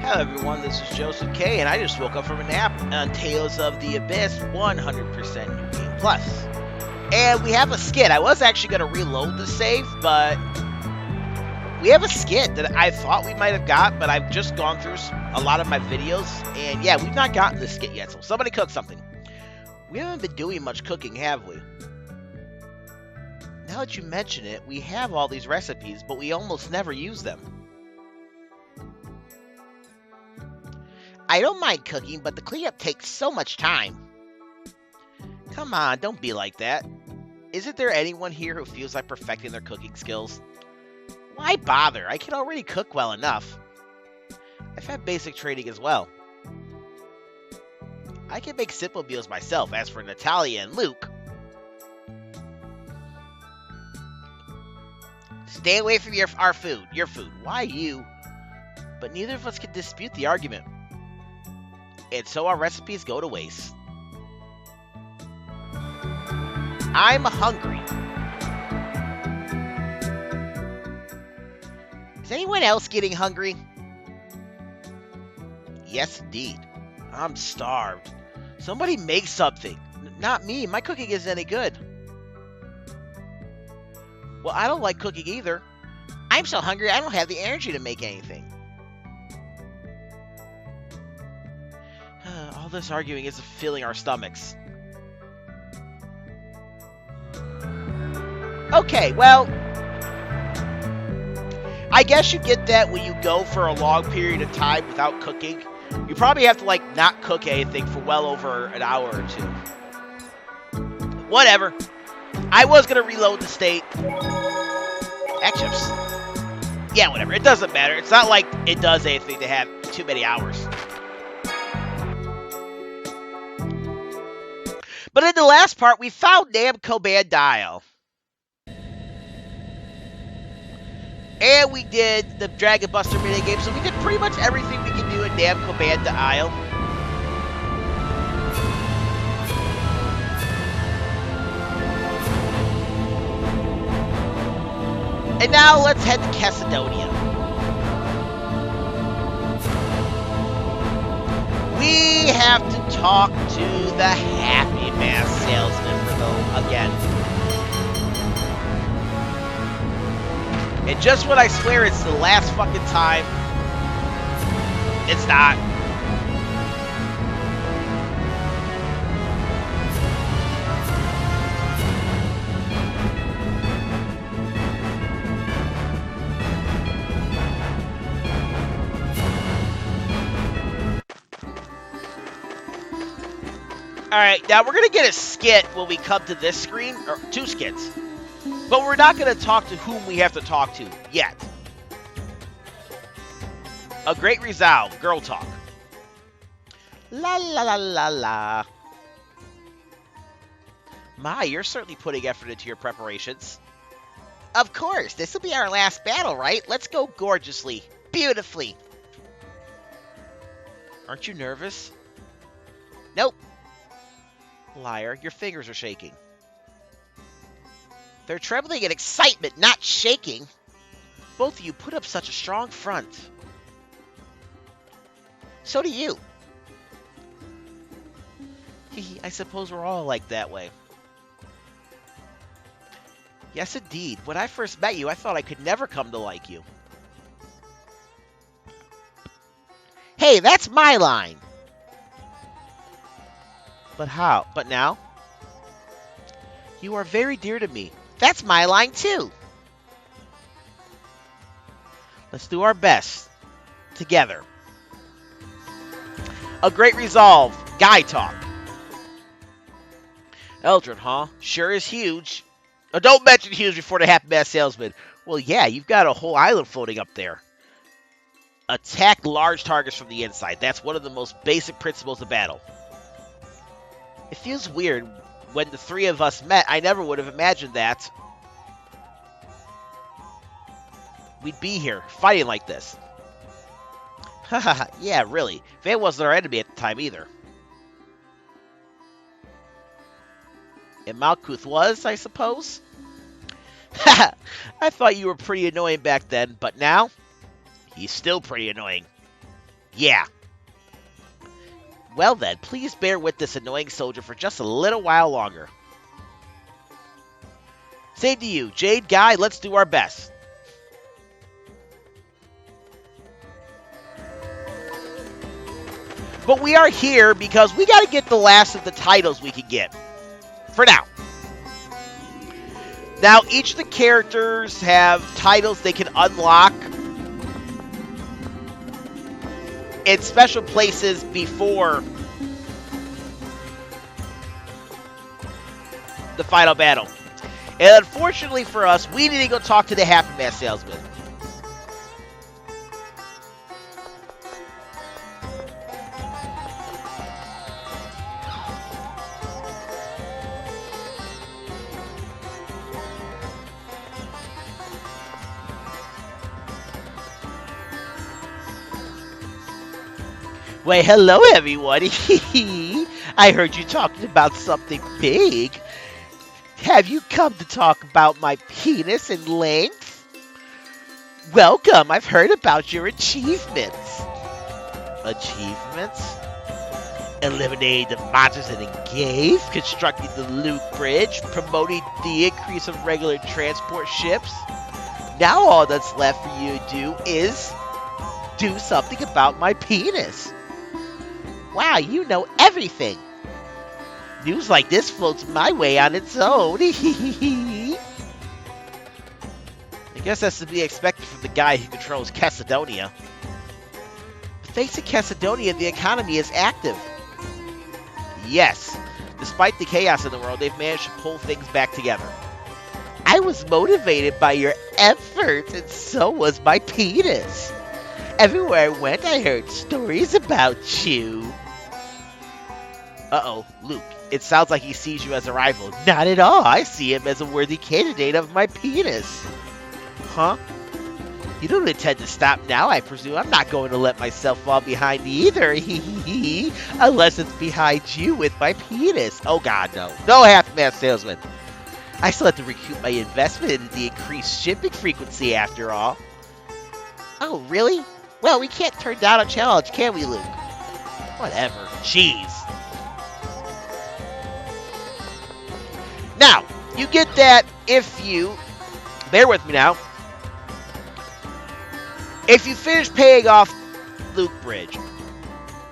Hello everyone, this is Joseph K, and I just woke up from a nap on Tales of the Abyss 100% New Game Plus. And we have a skit. I was actually going to reload the save, but we have a skit that I thought we might have got, but I've just gone through a lot of my videos, and yeah, we've not gotten the skit yet, so somebody cook something. We haven't been doing much cooking, have we? Now that you mention it, we have all these recipes, but we almost never use them. I don't mind cooking, but the cleanup takes so much time. Come on, don't be like that. Isn't there anyone here who feels like perfecting their cooking skills? Why bother? I can already cook well enough. I've had basic training as well. I can make simple meals myself. As for Natalia and Luke, stay away from our food. Your food. Why you? But neither of us can dispute the argument. And so our recipes go to waste. I'm hungry. Is anyone else getting hungry? Yes, indeed. I'm starved. Somebody make something. Not me. My cooking isn't any good. Well, I don't like cooking either. I'm so hungry I don't have the energy to make anything. All this arguing isn't filling our stomachs. Okay, well, I guess you get that when you go for a long period of time without cooking. You probably have to, like, not cook anything for well over an hour or two. Whatever. I was going to reload the state. Actually, yeah, whatever. It doesn't matter. It's not like it does anything to have too many hours. But in the last part, we found Nam Cobanda Isle. And we did the Dragon Buster minigame, so we did pretty much everything we can do in Nam Cobanda Isle. And now let's head to Chesedonia. We have to talk to the happy mask salesman for the again. And just when I swear it's the last fucking time, it's not. Alright, now we're going to get a skit when we come to this screen, or two skits. But we're not going to talk to whom we have to talk to yet. A great resolve, girl talk. La la la la la. My, you're certainly putting effort into your preparations. Of course, this will be our last battle, right? Let's go gorgeously, beautifully. Aren't you nervous? Nope. Liar, your fingers are shaking. They're trembling in excitement, not shaking. Both of you put up such a strong front. So do you. I suppose we're all like that way. Yes, indeed. When I first met you, I thought I could never come to like you. Hey, that's my line. But how? But now? You are very dear to me. That's my line too. Let's do our best. Together. A great resolve. Guy talk. Eldrant, huh? Sure is huge. Oh, don't mention huge before the half-mast salesman. Well, yeah, you've got a whole island floating up there. Attack large targets from the inside. That's one of the most basic principles of battle. It feels weird. When the three of us met, I never would have imagined that we'd be here, fighting like this. Haha, yeah, really. Van wasn't our enemy at the time either. And Malkuth was, I suppose? Haha, I thought you were pretty annoying back then, but now, he's still pretty annoying. Yeah. Well then, please bear with this annoying soldier for just a little while longer. Same to you, Jade guy, let's do our best. But we are here because we got to get the last of the titles we can get. For now. Now, each of the characters have titles they can unlock in special places before the final battle. And unfortunately for us, we need to go talk to the Happy Mask salesman. Why, hello everyone. I heard you talking about something big. Have you come to talk about my penis and length? Welcome, I've heard about your achievements. Achievements? Eliminating the monsters in the cave, constructing the Luke Bridge, promoting the increase of regular transport ships. Now all that's left for you to do is do something about my penis. Wow, you know everything. News like this floats my way on its own. I guess that's to be expected from the guy who controls Chesedonia. But thanks to Chesedonia, the economy is active. Yes, despite the chaos in the world, they've managed to pull things back together. I was motivated by your efforts, and so was my penis. Everywhere I went, I heard stories about you. Uh-oh, Luke. It sounds like he sees you as a rival. Not at all. I see him as a worthy candidate of my penis. Huh? You don't intend to stop now, I presume. I'm not going to let myself fall behind either. Unless it's behind you with my penis. Oh, God, no. No half-mast salesman. I still have to recoup my investment in the increased shipping frequency, after all. Oh, really? Well, we can't turn down a challenge, can we, Luke? Whatever. Jeez. Now, you get that if you, bear with me now, if you finish paying off Luke Bridge,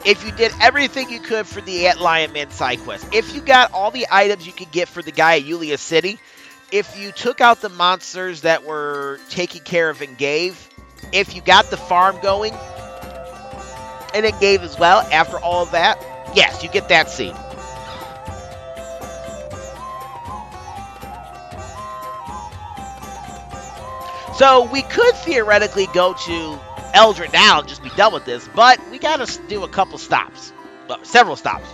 if you did everything you could for the Antlion Man side quest, if you got all the items you could get for the guy at Yulia City, if you took out the monsters that were taken care of in Gave, if you got the farm going, and in Gave as well, after all of that, yes, you get that scene. So we could theoretically go to Eldrant now and just be done with this, but we gotta do a couple stops. Well, several stops.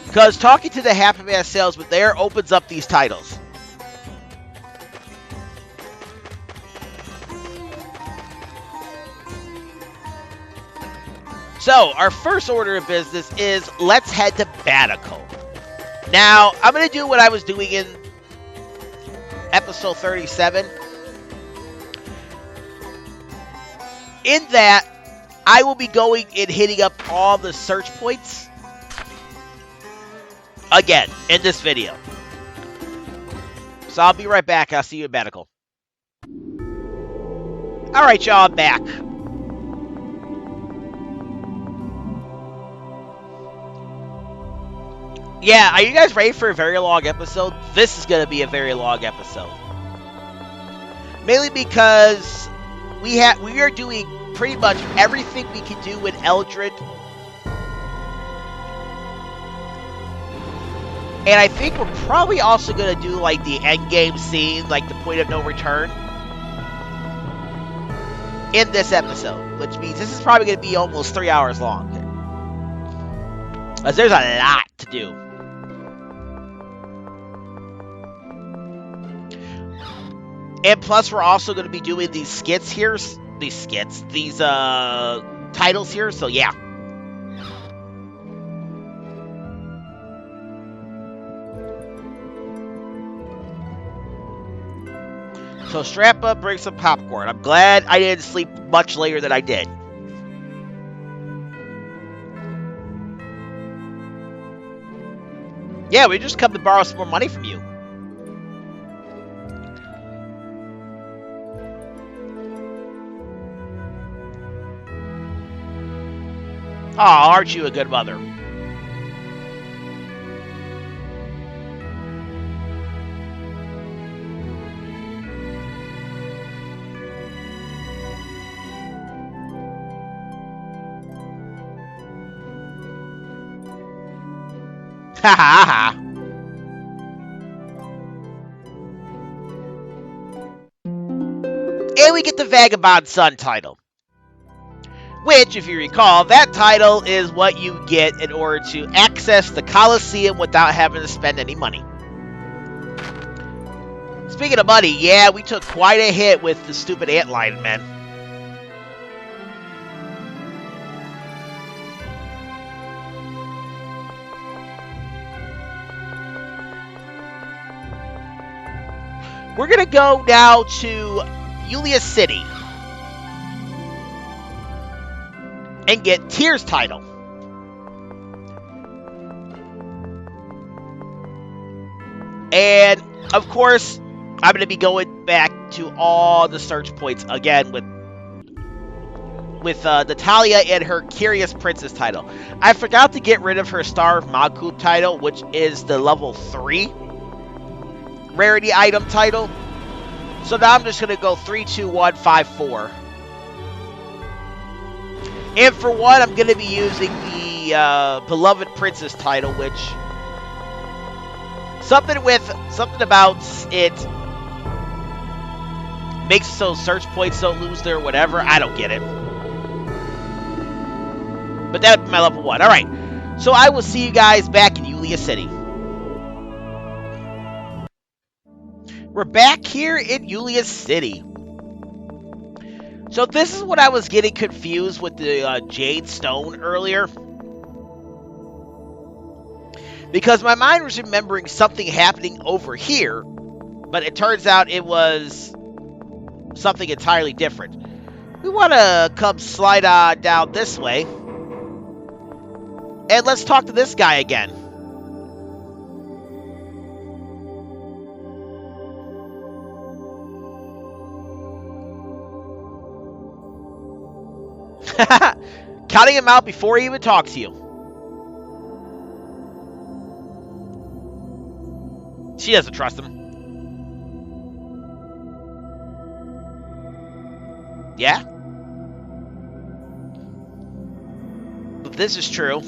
Because talking to the Happy Mask salesman there opens up these titles. So, our first order of business is let's head to Batical. Now, I'm going to do what I was doing in episode 37. In that, I will be going and hitting up all the search points again in this video. So I'll be right back. I'll see you in Batical. Alright, y'all, I'm back. Yeah, are you guys ready for a very long episode? This is going to be a very long episode. Mainly because we are doing pretty much everything we can do in Eldrant. And I think we're probably also going to do like the endgame scene, like the point of no return, in this episode. Which means this is probably going to be almost 3 hours long. Because there's a lot to do. And plus, we're also going to be doing these skits here. These titles here. So, yeah. So strap up, bring some popcorn. I'm glad I didn't sleep much later than I did. Yeah, we just come to borrow some more money from you. Oh, aren't you a good mother? Ha ha ha. And we get the Vagabond Son title. Which, if you recall, that title is what you get in order to access the Colosseum without having to spend any money. Speaking of money, yeah, we took quite a hit with the stupid antlion men. We're going to go now to Yulia City and get Tyr's title. And, of course, I'm going to be going back to all the search points again with Natalia and her Curious Princess title. I forgot to get rid of her Star of Malkuth title, which is the level 3 rarity item title. So now I'm just going to go 3, 2, 1, 5, 4. And for one, I'm going to be using the Beloved Princess title, which something about it makes so search points don't lose their whatever. I don't get it. But that would be my level 1. Alright. So I will see you guys back in Yulia City. We're back here in Yulia City. So this is what I was getting confused with the Jade Stone earlier. Because my mind was remembering something happening over here, but it turns out it was something entirely different. We want to come slide on down this way. And let's talk to this guy again. Counting him out before he even talks to you. She doesn't trust him. Yeah? But this is true.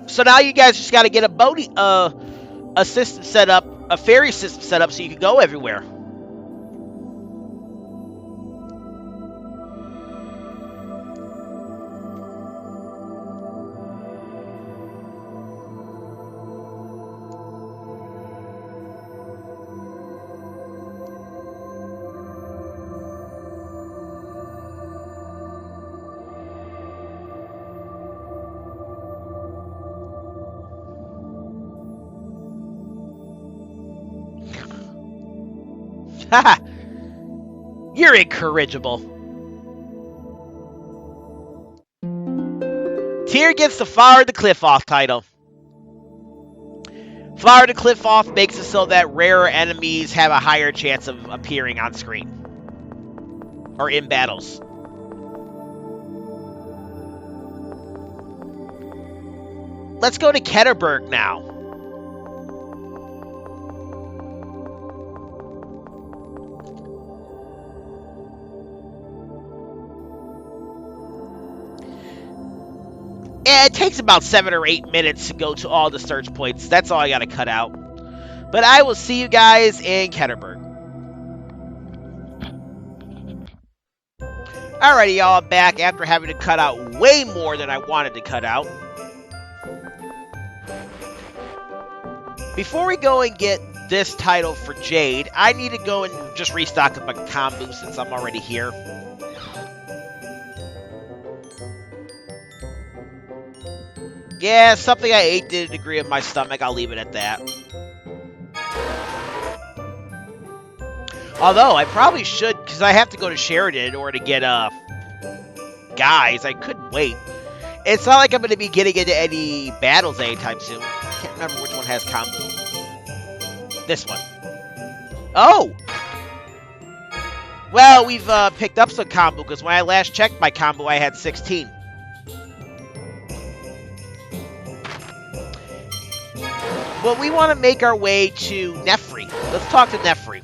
So now you guys just got to get a system set up, a ferry system set up so you can go everywhere. Haha! You're incorrigible. Tyr gets the Flower the Cliff Off title. Flower the Cliff Off makes it so that rarer enemies have a higher chance of appearing on screen. Or in battles. Let's go to Ketterberg now. It takes about 7 or 8 minutes to go to all the search points. That's all I gotta cut out. But I will see you guys in Ketterberg. Alrighty, y'all, I'm back after having to cut out way more than I wanted to cut out. Before we go and get this title for Jade. I need to go and just restock up my combo since I'm already here. Yeah, something I ate didn't agree with my stomach. I'll leave it at that. Although, I probably should, because I have to go to Sheridan in order to get, guys. I couldn't wait. It's not like I'm going to be getting into any battles anytime soon. I can't remember which one has combo. This one. Oh! Well, we've picked up some combo, because when I last checked my combo, I had 16. Well, we want to make our way to Nefri. Let's talk to Nefri.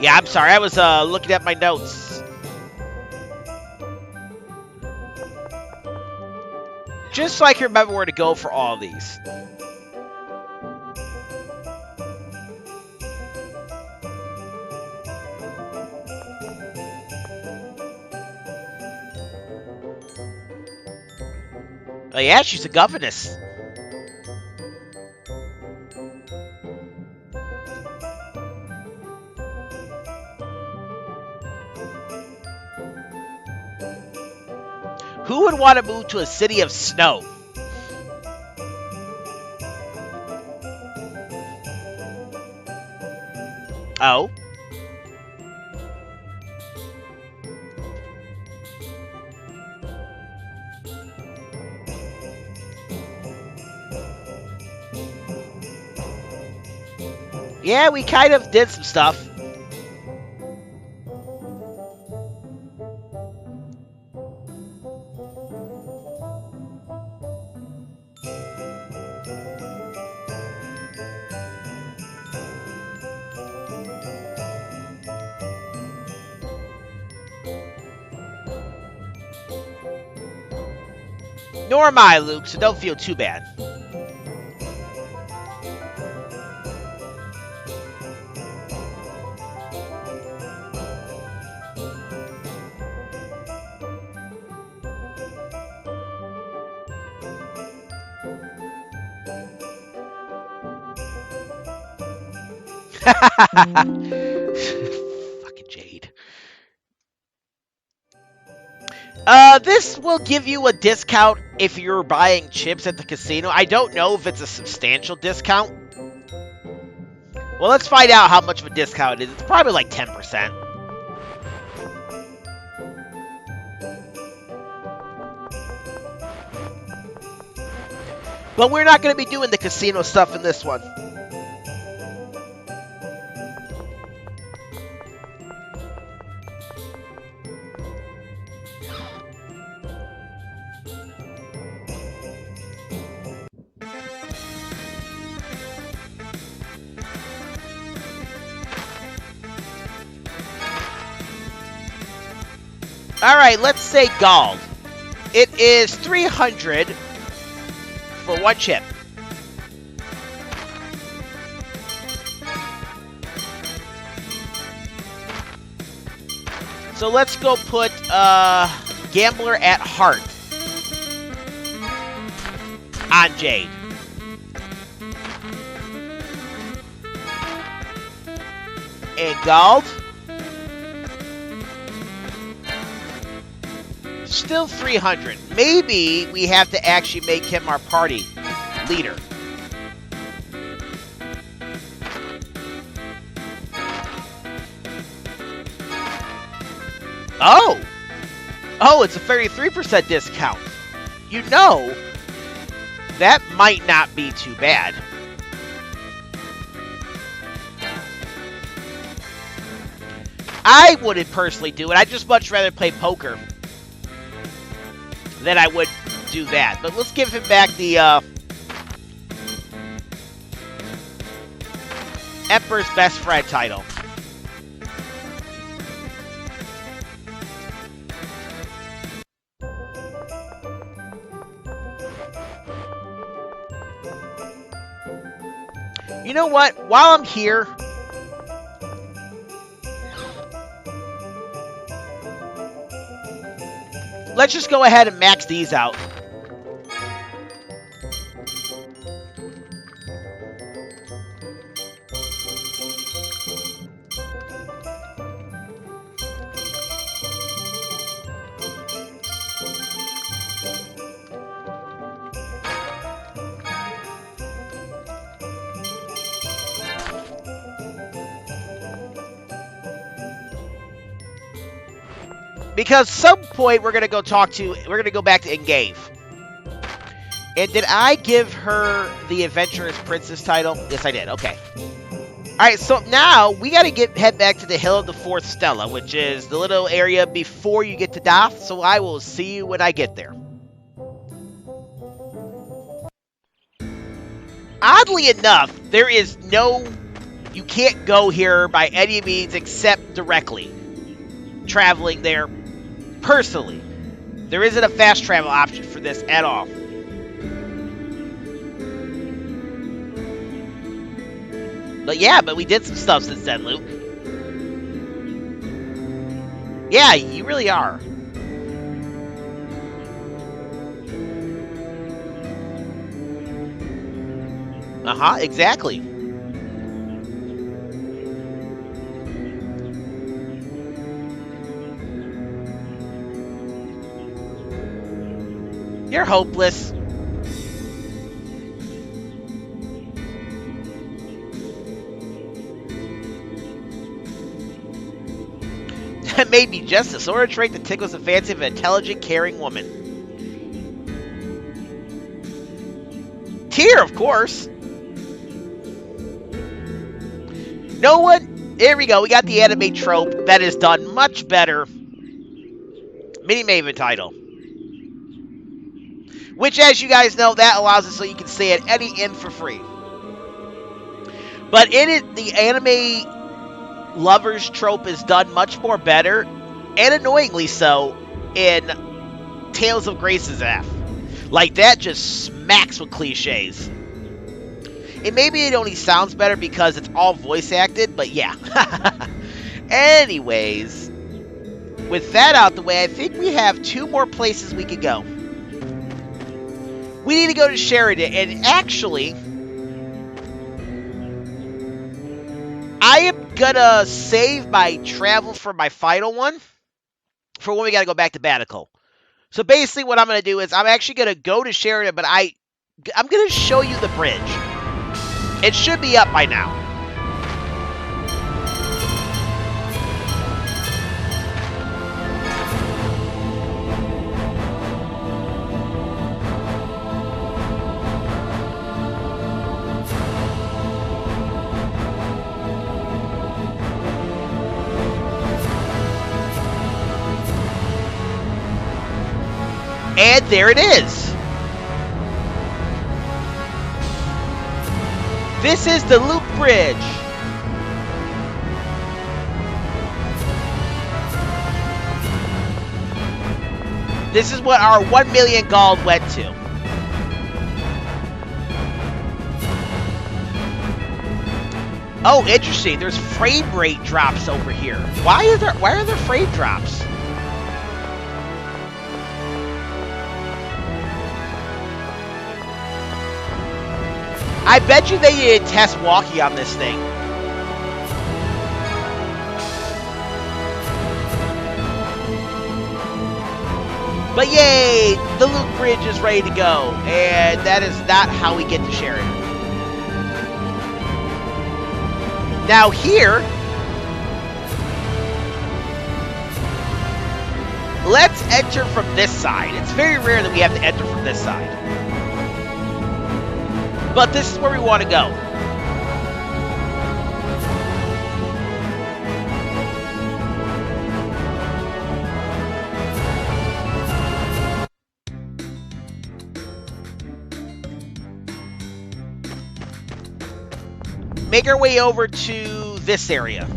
Yeah, I'm sorry. I was looking at my notes. Just so I can remember where to go for all of these. Oh yeah, she's a governess. Who would want to move to a city of snow? Oh. Yeah, we kind of did some stuff. Nor am I, Luke, so don't feel too bad. Fucking Jade. This will give you a discount if you're buying chips at the casino. I don't know if it's a substantial discount. Well, let's find out how much of a discount it is. It's probably like 10%. But we're not going to be doing the casino stuff in this one. Alright, let's say gold. It is 300 for one chip. So let's go put Gambler at Heart on Jade. And gold. Still 300. Maybe we have to actually make him our party leader. Oh! Oh, it's a 33% discount. You know, that might not be too bad. I wouldn't personally do it. I'd just much rather play poker than I would do that. But let's give him back the Emperor's Best Friend title. You know what? While I'm here, let's just go ahead and max these out. Because some point we're gonna go back to Engave. And did I give her the Adventurous Princess title? Yes, I did. Okay. Alright, so now we gotta head back to the Hill of the Fourth Stella, which is the little area before you get to Doth, so I will see you when I get there. Oddly enough, there is you can't go here by any means except directly. Traveling there personally. There isn't a fast travel option for this at all. But yeah, we did some stuff since then, Luke. Yeah, you really are. Uh-huh, exactly. You're hopeless. That may be just a sort of trait that tickles the fancy of an intelligent, caring woman. Tear, of course. No one. Here we go. We got the anime trope that is done much better. Mini Maven title. Which, as you guys know, that allows it so you can stay at any inn for free. But in it, the anime lovers trope is done much more better, and annoyingly so, in Tales of Grace's F. Like, that just smacks with cliches. And maybe it only sounds better because it's all voice acted, but yeah. Anyways, with that out the way, I think we have 2 more places we could go. We need to go to Sheridan, and actually, I am gonna save my travel for my final one for when we gotta go back to Batical. So basically what I'm gonna do is I'm actually gonna go to Sheridan, but I'm gonna show you the bridge. It should be up by now. And there it is. This is the Loop Bridge. This is what our 1 million gold went to. Oh, interesting. There's frame rate drops over here. Why are there frame drops? I bet you they did test walkie on this thing. But yay! The Loop Bridge is ready to go. And that is not how we get to Sheridan. Now here, let's enter from this side. It's very rare that we have to enter from this side. But this is where we want to go. make our way over to this area.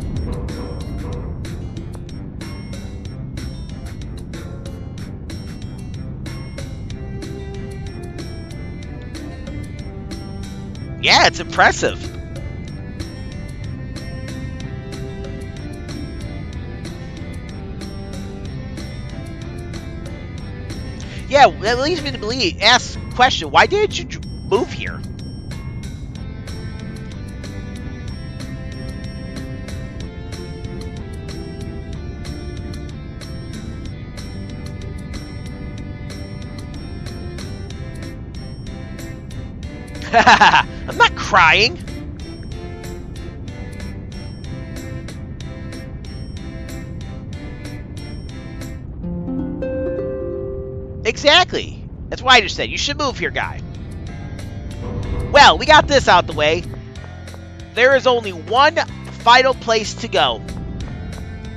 Yeah, it's impressive. Yeah, that leads me to believe, ask the question, why didn't you move here? I'm not crying. Exactly. That's why I just said, you should move here, guy. Well, we got this out the way. There is only one final place to go.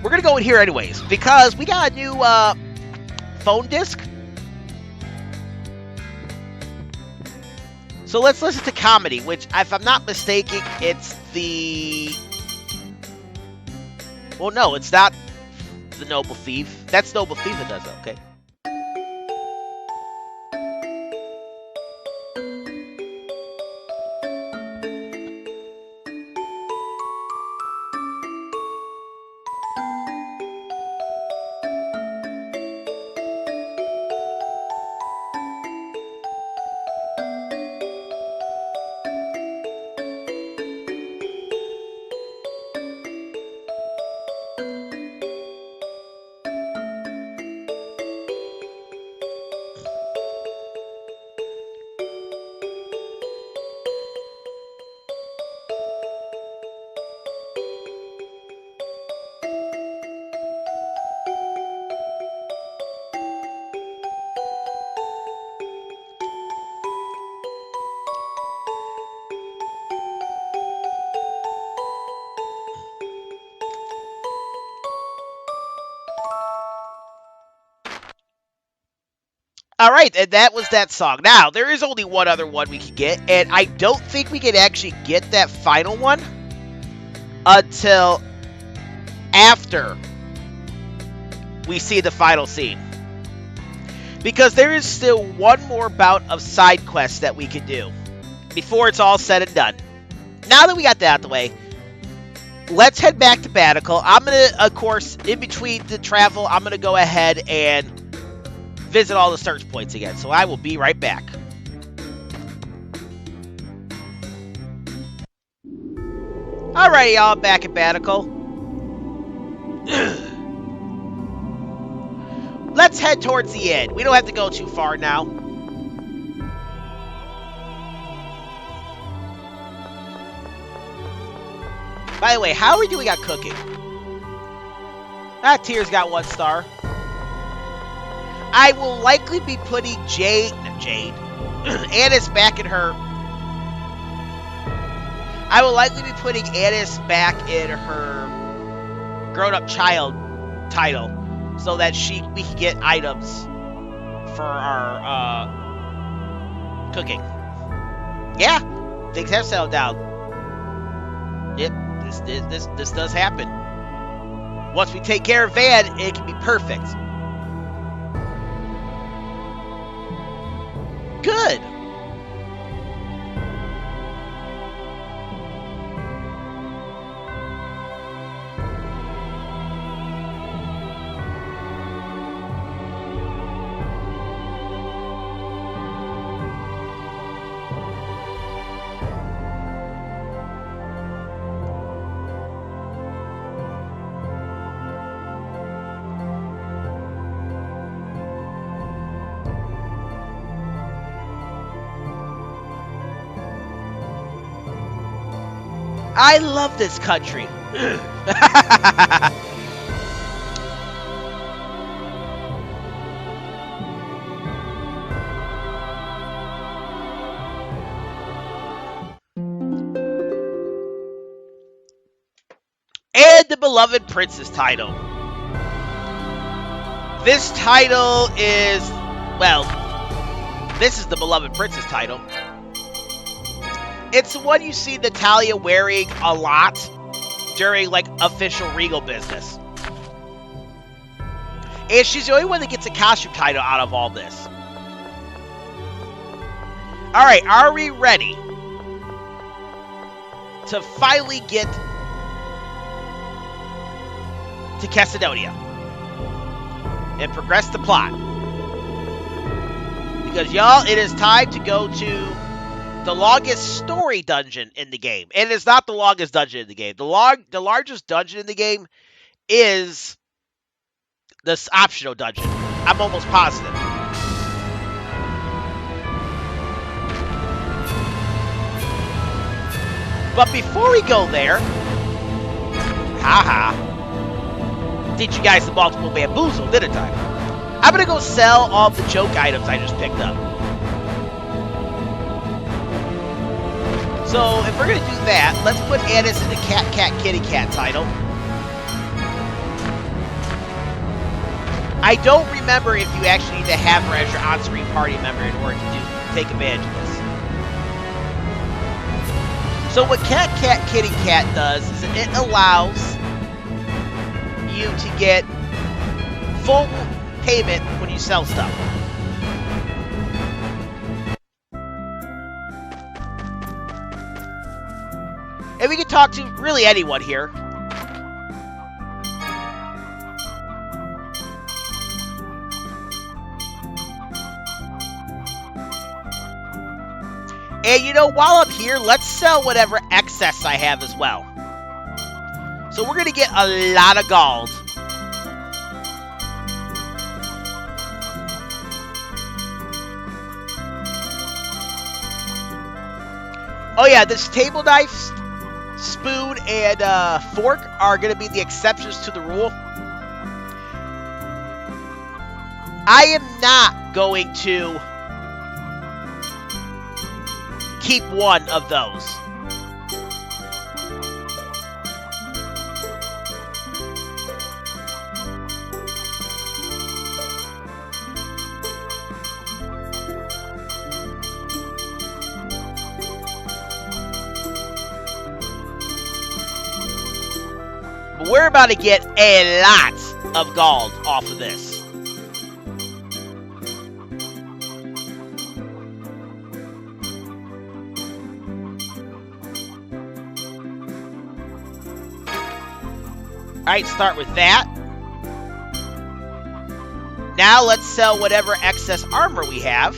We're going to go in here anyways, because we got a new phone disc. So let's listen to comedy, which, if I'm not mistaken, it's the... Well, no, it's not the Noble Thief. That's Noble Thief that does it, okay. All right, and that was that song. Now, there is only one other one we can get, and I don't think we can actually get that final one until after we see the final scene. Because there is still one more bout of side quests that we can do before it's all said and done. Now that we got that out the way, let's head back to Banicle. I'm going to, of course, in between the travel, I'm going to go ahead and visit all the search points again. So I will be right back. Alrighty, y'all, back at Banicle. Let's head towards the end. We don't have to go too far now. By the way, how are we doing on cooking? Tier's got 1 star. I will likely be putting Annis back in her... I will likely be putting Annis back in her grown-up child title so that we can get items for our cooking. Yeah, things have settled down. Yep, this does happen. Once we take care of Van, it can be perfect. Good. I love this country. And the beloved princess title. This title is, well, this is the beloved princess title. It's the one you see Natalia wearing a lot during, like, official Regal business. And she's the only one that gets a costume title out of all this. Alright, are we ready to finally get to Chesedonia and progress the plot? Because, y'all, it is time to go to the longest story dungeon in the game. And it's not the longest dungeon in the game. The largest dungeon in the game is this optional dungeon. I'm almost positive. But before we go there, did you guys the multiple bamboozle, didn't I? I'm gonna go sell all the joke items I just picked up. So if we're gonna do that, let's put Addis in the cat kitty cat title. I don't remember if you actually need to have her as your on-screen party member in order to take advantage of this. So what cat kitty cat does is it allows you to get full payment when you sell stuff. And we can talk to really anyone here. And you know, while I'm here, let's sell whatever excess I have as well. So we're going to get a lot of gold. Oh yeah, this table knife, spoon, and fork are going to be the exceptions to the rule. I am not going to keep one of those. But we're about to get a lot of gold off of this. Alright, start with that. Now let's sell whatever excess armor we have.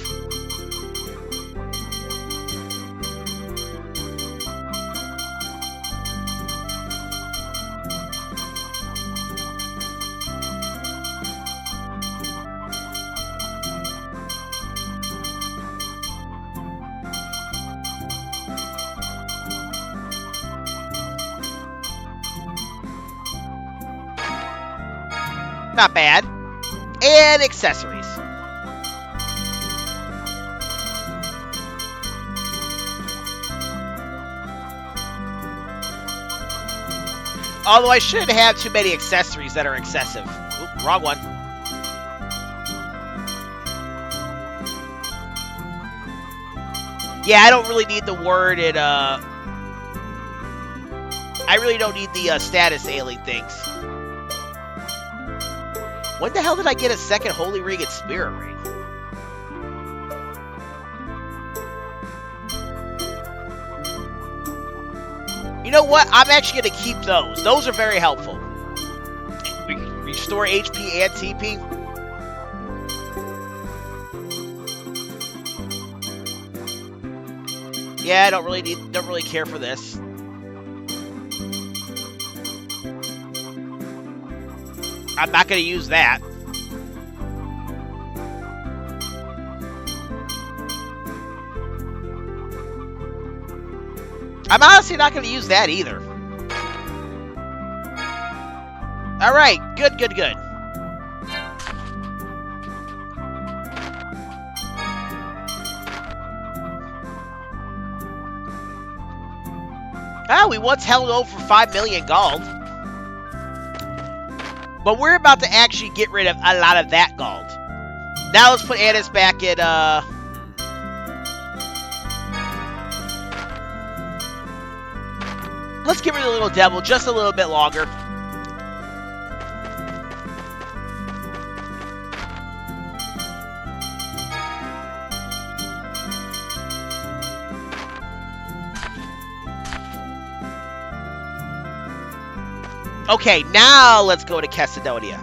Not bad. And accessories. Although I shouldn't have too many accessories that are excessive. Oop, wrong one. Yeah, I don't really need the word in, I really don't need the status ailing things. When the hell did I get a second Holy Ring and Spirit Ring? You know what? I'm actually going to keep those. Those are very helpful. Restore HP and TP. Yeah, I don't really care for this. I'm not going to use that. I'm honestly not going to use that either. Alright, good. Ah, we once held over 5 million gold. But we're about to actually get rid of a lot of that gold. Now let's put Addis back in, Let's give her the little devil just a little bit longer. Okay, now let's go to Chesedonia.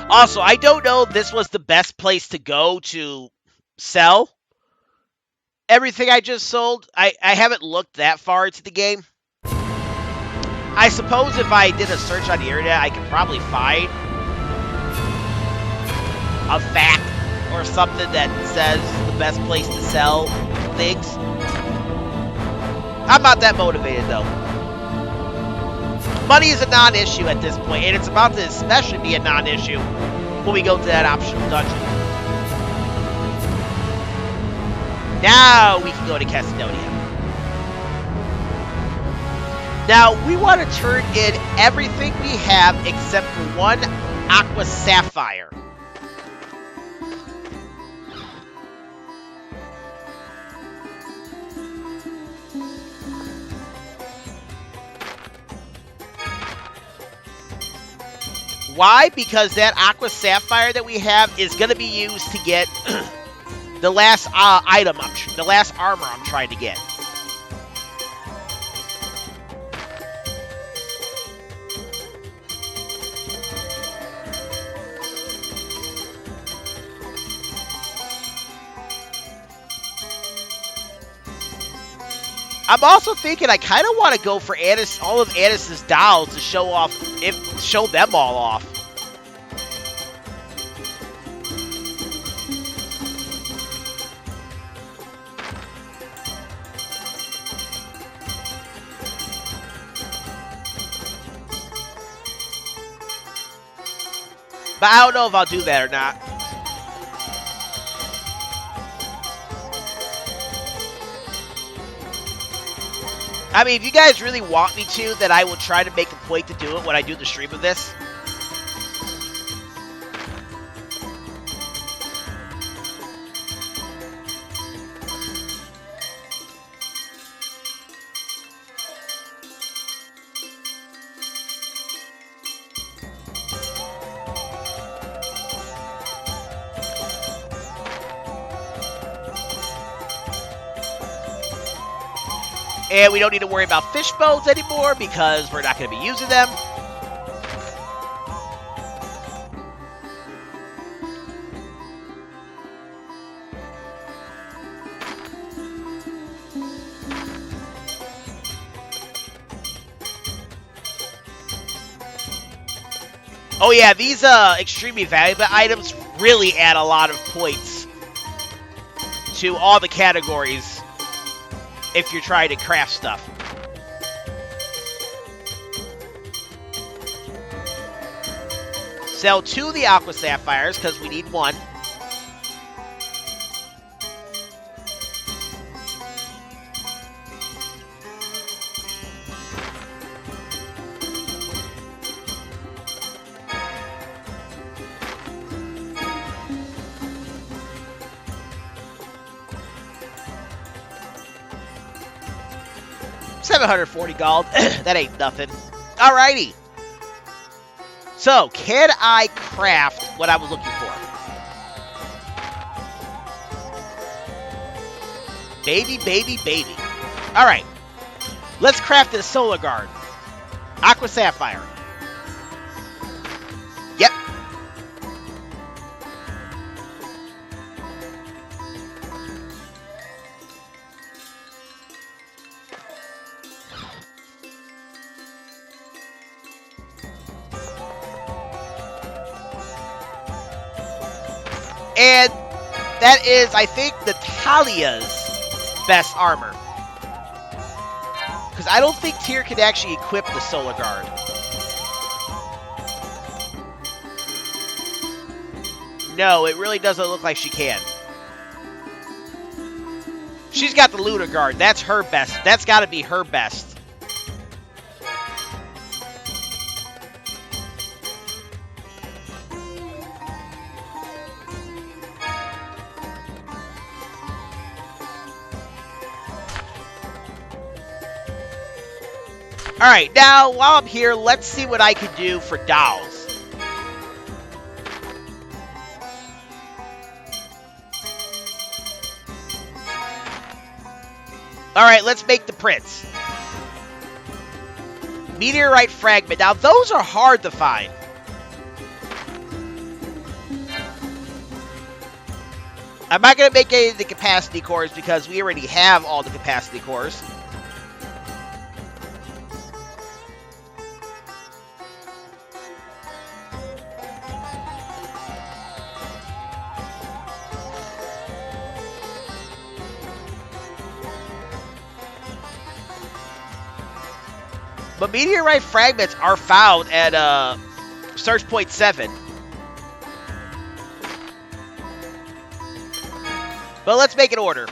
Also, I don't know if this was the best place to go to sell everything I just sold. I haven't looked that far into the game. I suppose if I did a search on the internet, I could probably find a fact or something that says the best place to sell things. I'm not that motivated, though. Money is a non-issue at this point, and it's about to especially be a non-issue when we go to that optional dungeon. Now we can go to Chesedonia. Now, we want to turn in everything we have except for one Aqua Sapphire. Why? Because that Aqua Sapphire that we have is going to be used to get the last item, the last armor I'm trying to get. I'm also thinking I kind of want to go for all of Addis's dolls to show them all off. But I don't know if I'll do that or not. I mean, if you guys really want me to, then I will try to make a point to do it when I do the stream of this. And we don't need to worry about fish bones anymore because we're not going to be using them. Oh yeah, these extremely valuable items really add a lot of points to all the categories if you're trying to craft stuff. Sell 2 of the Aqua Sapphires, because we need 1. $740 gold. That ain't nothing. Alrighty. So, can I craft what I was looking for? Baby, baby, baby. Alright. Let's craft this Solar Guard. Aqua Sapphire. Yep. And that is, I think, Natalia's best armor. Because I don't think Tyr can actually equip the Solar Guard. No, it really doesn't look like she can. She's got the Lunar Guard. That's her best. That's got to be her best. Alright, now, while I'm here, let's see what I can do for dolls. Alright, let's make the prints. Meteorite fragment. Now, those are hard to find. I'm not going to make any of the capacity cores because we already have all the capacity cores. But meteorite fragments are found at search point 7. But let's make an order.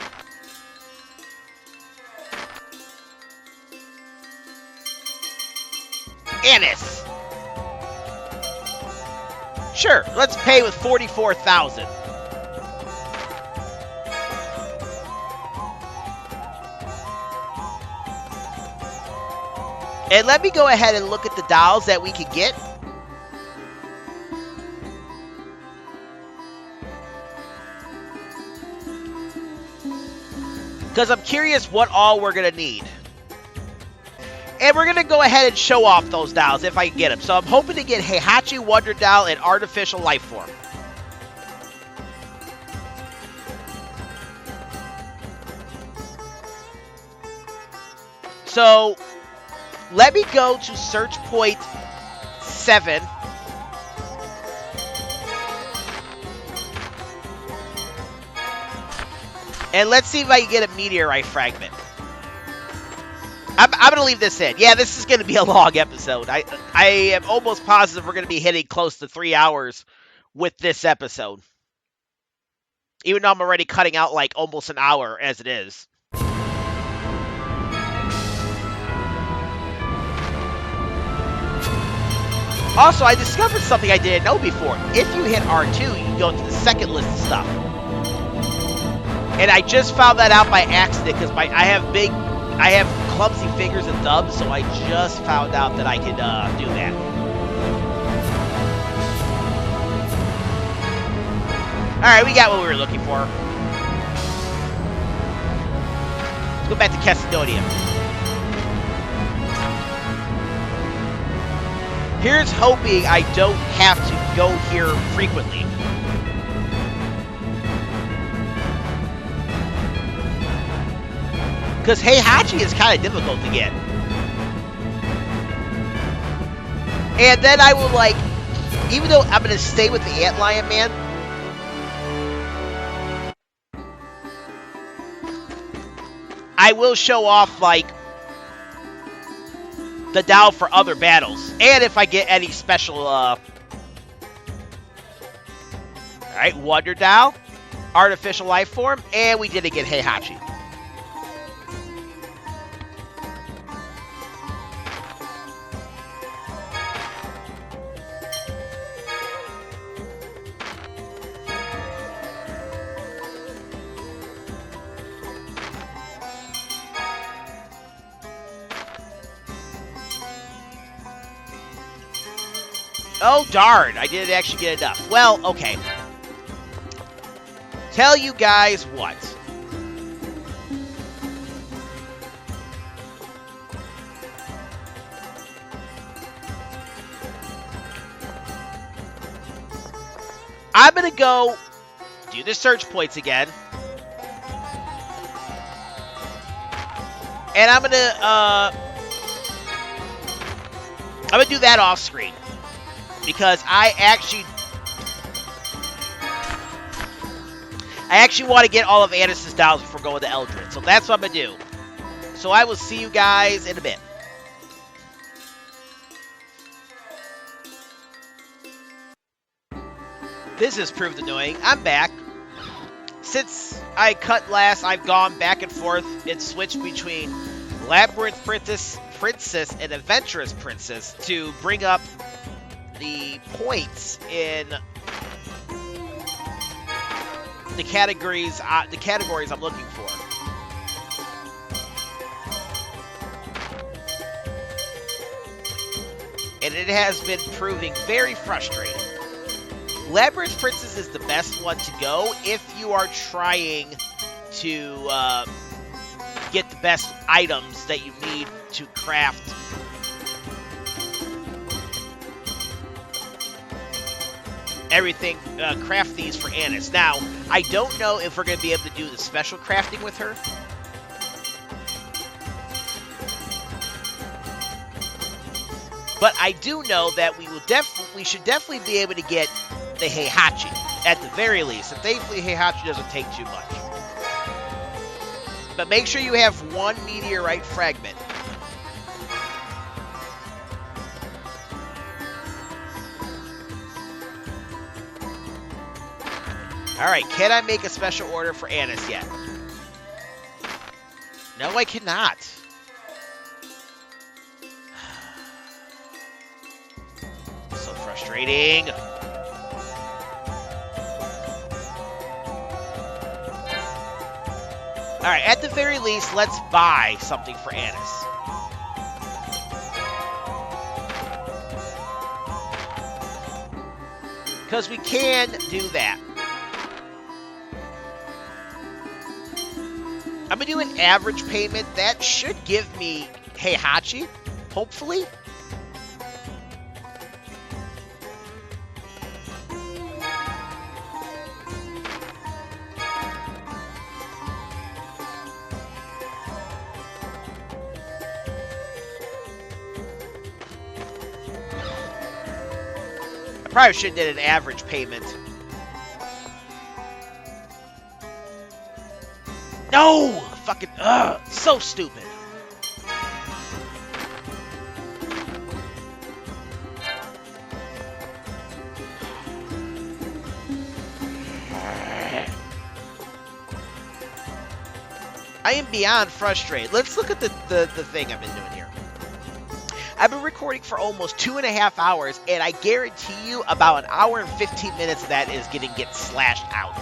Anise. Sure, let's pay with 44,000. And let me go ahead and look at the dolls that we can get. Because I'm curious what all we're going to need. And we're going to go ahead and show off those dolls if I can get them. So I'm hoping to get Heihachi, Wonder Doll, and Artificial Life Form. So let me go to search point 7. And let's see if I can get a meteorite fragment. I'm going to leave this in. Yeah, this is going to be a long episode. I am almost positive we're going to be hitting close to 3 hours with this episode. Even though I'm already cutting out like almost an hour as it is. Also, I discovered something I didn't know before. If you hit R2, you can go to the second list of stuff. And I just found that out by accident because I have clumsy fingers and thumbs, so I just found out that I could do that. Alright, we got what we were looking for. Let's go back to Chesedonia. Here's hoping I don't have to go here frequently. Because Heihachi is kind of difficult to get. And then I will, like, even though I'm going to stay with the Antlion Man, I will show off, like, the doll for other battles. And if I get any special, Alright, Wonder Doll, Artificial Life Form, and we didn't get Heihachi. Oh, darn. I didn't actually get enough. Well, okay. Tell you guys what. I'm going to go do the search points again. And I'm going to do that off screen. Because I actually want to get all of Anis's dolls before going to Eldrant. So that's what I'm going to do. So I will see you guys in a bit. This has proved annoying. I'm back. Since I cut last, I've gone back and forth and switched between Labyrinth Princess and Adventurous Princess to bring up the points in the categories I'm looking for. it has been proving very frustrating. Labyrinth Princess is the best one to go if you are trying to get the best items that you need to craft everything, craft these for Annis. Now, I don't know if we're going to be able to do the special crafting with her. But I do know that we should definitely be able to get the Heihachi, at the very least. And thankfully, Heihachi doesn't take too much. But make sure you have one meteorite fragment. Alright, can I make a special order for Annis yet? No, I cannot. So frustrating. Alright, at the very least, let's buy something for Annis. Because we can do that. I'm going to do an average payment. That should give me Heihachi, hopefully. I probably should have did an average payment. No! Fucking, so stupid. I am beyond frustrated. Let's look at the thing I've been doing here. I've been recording for almost 2.5 hours, and I guarantee you about 1 hour and 15 minutes of that is get slashed out.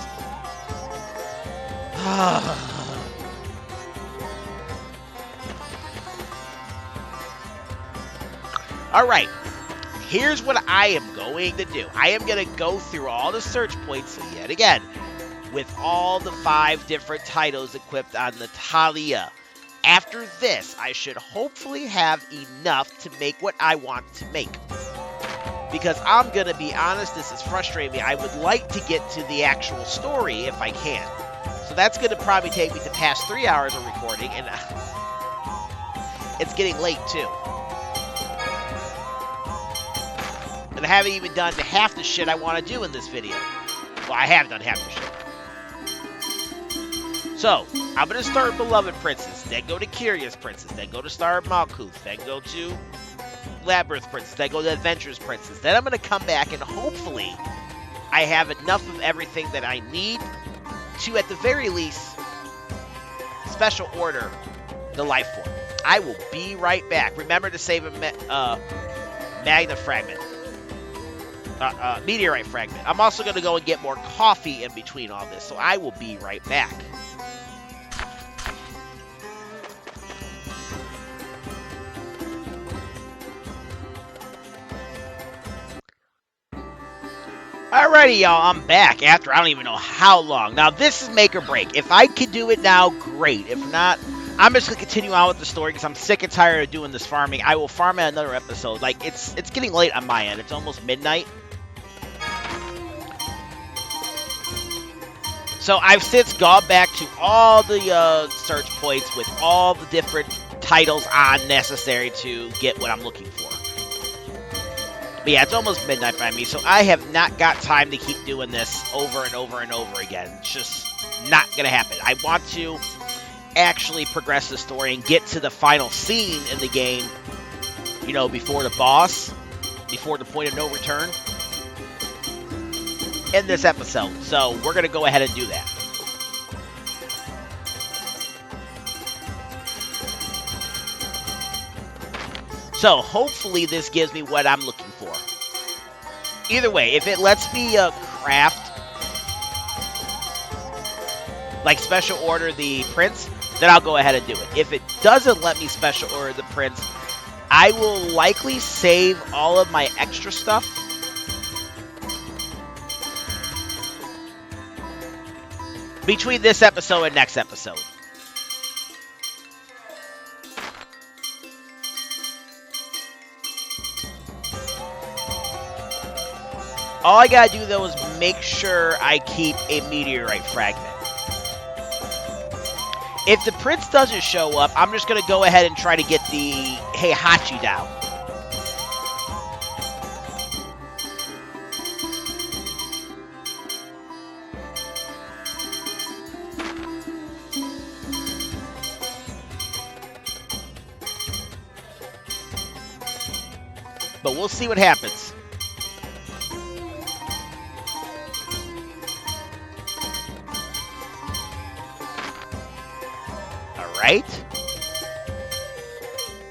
Alright, here's what I am going to do. I am going to go through all the search points yet again, with all the 5 different titles equipped on Natalia. After this, I should hopefully have enough to make what I want to make. Because I'm going to be honest, this is frustrating me. I would like to get to the actual story if I can. So that's going to probably take me to past 3 hours of recording, and it's getting late too. And I haven't even done half the shit I want to do in this video. Well, I have done half the shit. So, I'm going to start Beloved Princess, then go to Curious Princess, then go to Star Malkuth, then go to Labyrinth Princess, then go to Adventurous Princess. Then I'm going to come back and hopefully I have enough of everything that I need to, at the very least, special order the life form. I will be right back. Remember to save a Magna Fragment. Meteorite Fragment. I'm also going to go and get more coffee in between all this, so I will be right back. Alrighty, y'all, I'm back after I don't even know how long. Now, this is make or break. If I can do it now, great. If not, I'm just going to continue on with the story because I'm sick and tired of doing this farming. I will farm at another episode. Like, it's getting late on my end. It's almost midnight. So I've since gone back to all the search points with all the different titles on necessary to get what I'm looking for. But yeah, it's almost midnight by me, so I have not got time to keep doing this over and over and over again. It's just not going to happen. I want to actually progress the story and get to the final scene in the game, you know, before the boss, before the point of no return in this episode. So we're going to go ahead and do that. So hopefully this gives me what I'm looking for. Either way, if it lets me craft, like special order the prince, then I'll go ahead and do it. If it doesn't let me special order the prince, I will likely save all of my extra stuff. Between this episode and next episode. All I gotta do, though, is make sure I keep a meteorite fragment. If the prince doesn't show up, I'm just gonna go ahead and try to get the Heihachi down. But we'll see what happens. Right?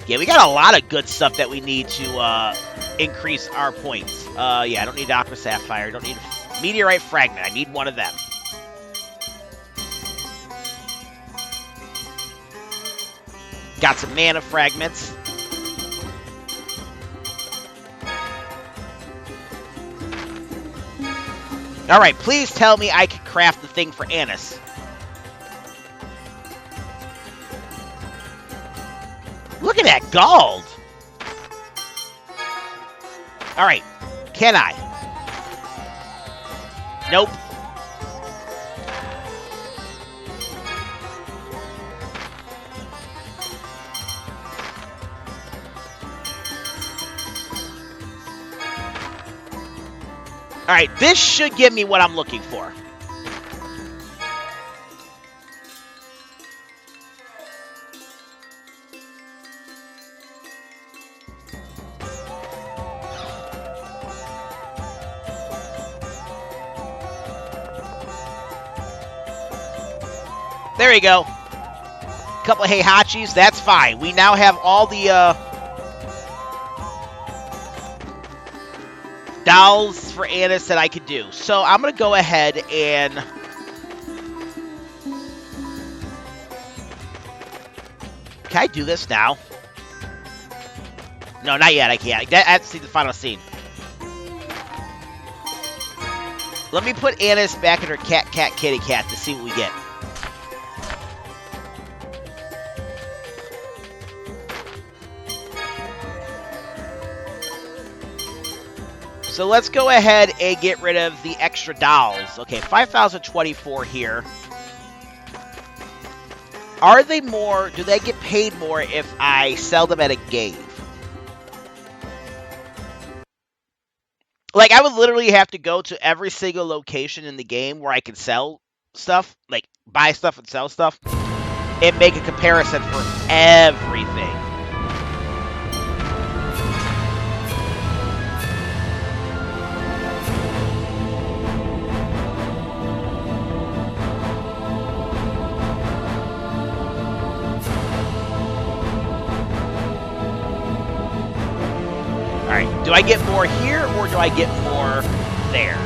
Yeah, we got a lot of good stuff that we need to increase our points. Yeah, I don't need Aqua Sapphire. I don't need a Meteorite Fragment. I need one of them. Got some Mana Fragments. Alright, please tell me I can craft the thing for Annis. Look at that gold! Alright, can I? Nope. Alright, this should give me what I'm looking for. There you go. Couple of Heihachis, that's fine. We now have all the dolls for Annis that I could do. So I'm going to go ahead and can I do this now? No, not yet. I can't. I have to see the final scene. Let me put Annis back in her cat, kitty, cat to see what we get. So let's go ahead and get rid of the extra dolls. Okay, 5,024 here. Are they more, do they get paid more if I sell them at a game? Like, I would literally have to go to every single location in the game where I can sell stuff, like buy stuff and sell stuff, and make a comparison for everything. Alright, do I get more here, or do I get more there?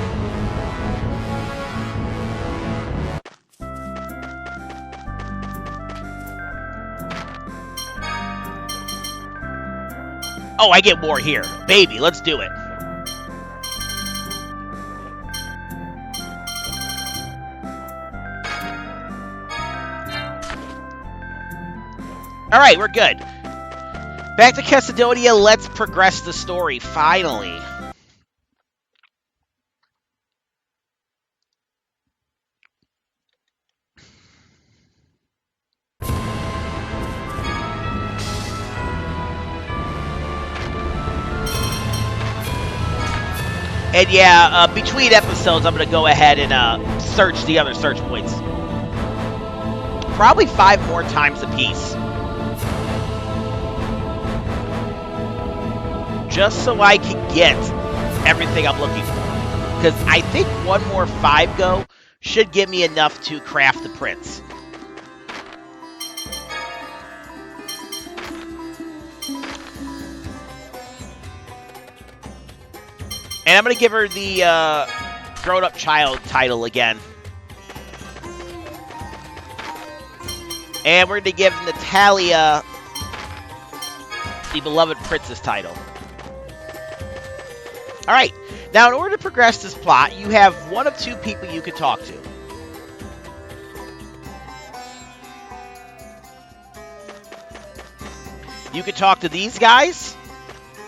Oh, I get more here. Baby, let's do it. Alright, we're good. Back to Chesedonia, let's progress the story, finally. And yeah, between episodes, I'm going to go ahead and search the other search points. Probably 5 more times a piece. Just so I can get everything I'm looking for. Because I think one more 5 go should give me enough to craft the prince. And I'm going to give her the grown-up child title again. And we're going to give Natalia the beloved princess title. Alright, now in order to progress this plot, you have one of two people you can talk to. You could talk to these guys,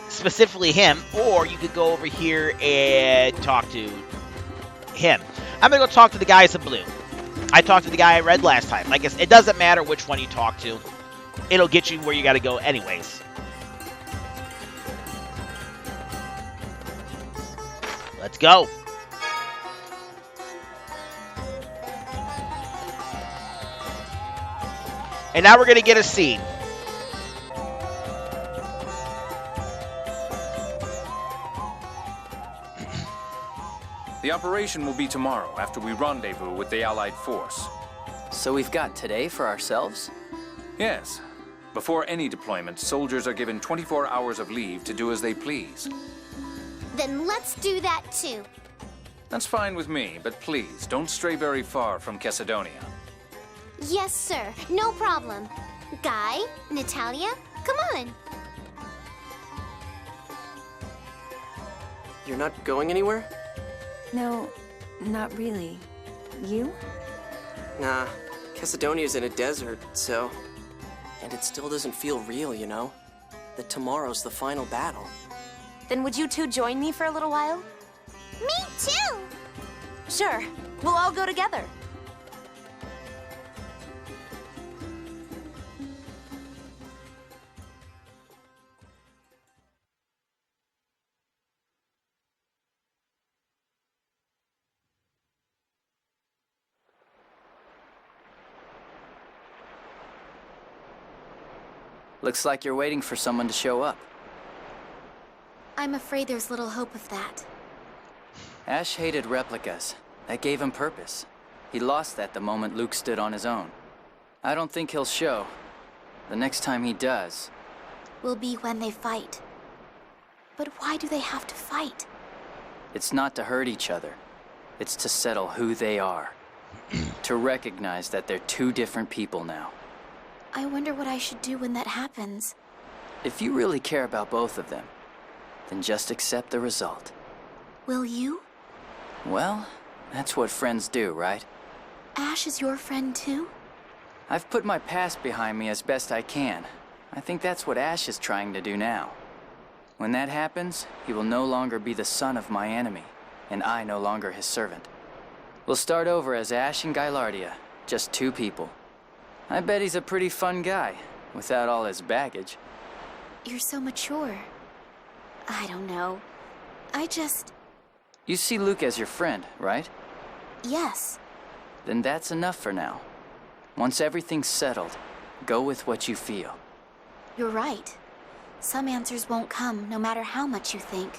specifically him, or you could go over here and talk to him. I'm going to go talk to the guys in blue. I talked to the guy I read last time. I guess it doesn't matter which one you talk to. It'll get you where you got to go anyways. Let's go. And now we're going to get a scene. The operation will be tomorrow after we rendezvous with the Allied force. So we've got today for ourselves? Yes. Before any deployment, soldiers are given 24 hours of leave to do as they please. Then let's do that too. That's fine with me, but please, don't stray very far from Chesedonia. Yes, sir. No problem. Guy, Natalia, come on. You're not going anywhere? No, not really. You? Nah, Chesedonia's in a desert, so... And it still doesn't feel real, you know? That tomorrow's the final battle. Then would you two join me for a little while? Me too. Sure. We'll all go together. Looks like you're waiting for someone to show up. I'm afraid there's little hope of that. Asch hated replicas. That gave him purpose. He lost that the moment Luke stood on his own. I don't think he'll show. The next time he does... Will be when they fight. But why do they have to fight? It's not to hurt each other. It's to settle who they are. To recognize that they're two different people now. I wonder what I should do when that happens. If you really care about both of them, then just accept the result. Will you? Well, that's what friends do, right? Asch is your friend too? I've put my past behind me as best I can. I think that's what Asch is trying to do now. When that happens, he will no longer be the son of my enemy, and I no longer his servant. We'll start over as Asch and Gailardia, just two people. I bet he's a pretty fun guy, without all his baggage. You're so mature. I don't know. You see Luke as your friend, right? Yes. Then that's enough for now. Once everything's settled, go with what you feel. You're right. Some answers won't come, no matter how much you think.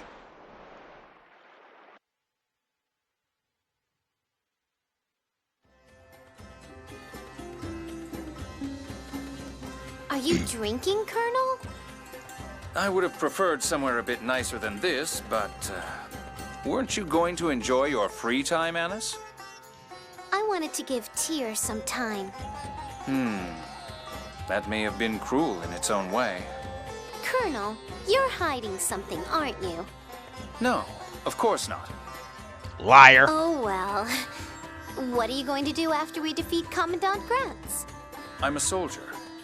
Are you drinking, Colonel? I would have preferred somewhere a bit nicer than this, but... weren't you going to enjoy your free time, Annis? I wanted to give Tyr some time. That may have been cruel in its own way. Colonel, you're hiding something, aren't you? No, of course not. Liar. Oh, well. What are you going to do after we defeat Commandant Grantz? I'm a soldier.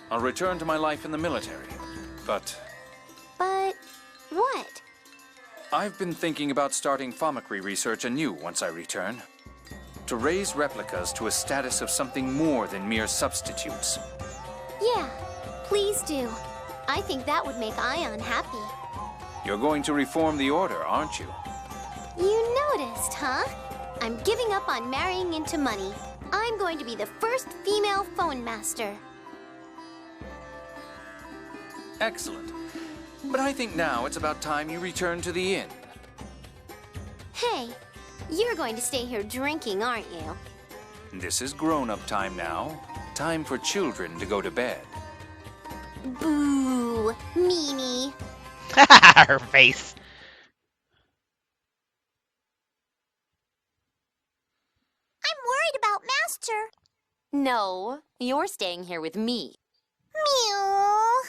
I'll return to my life in the military. But But what? I've been thinking about starting fomicry research anew once I return. To raise replicas to a status of something more than mere substitutes. Yeah, please do. I think that would make Ion happy. You're going to reform the Order, aren't you? You noticed, huh? I'm giving up on marrying into money. I'm going to be the first female phone master. Excellent. But I think now it's about time you return to the inn. Hey, you're going to stay here drinking, aren't you? This is grown-up time now. Time for children to go to bed. Boo, meanie. Her face. I'm worried about Master. No, you're staying here with me. Meow.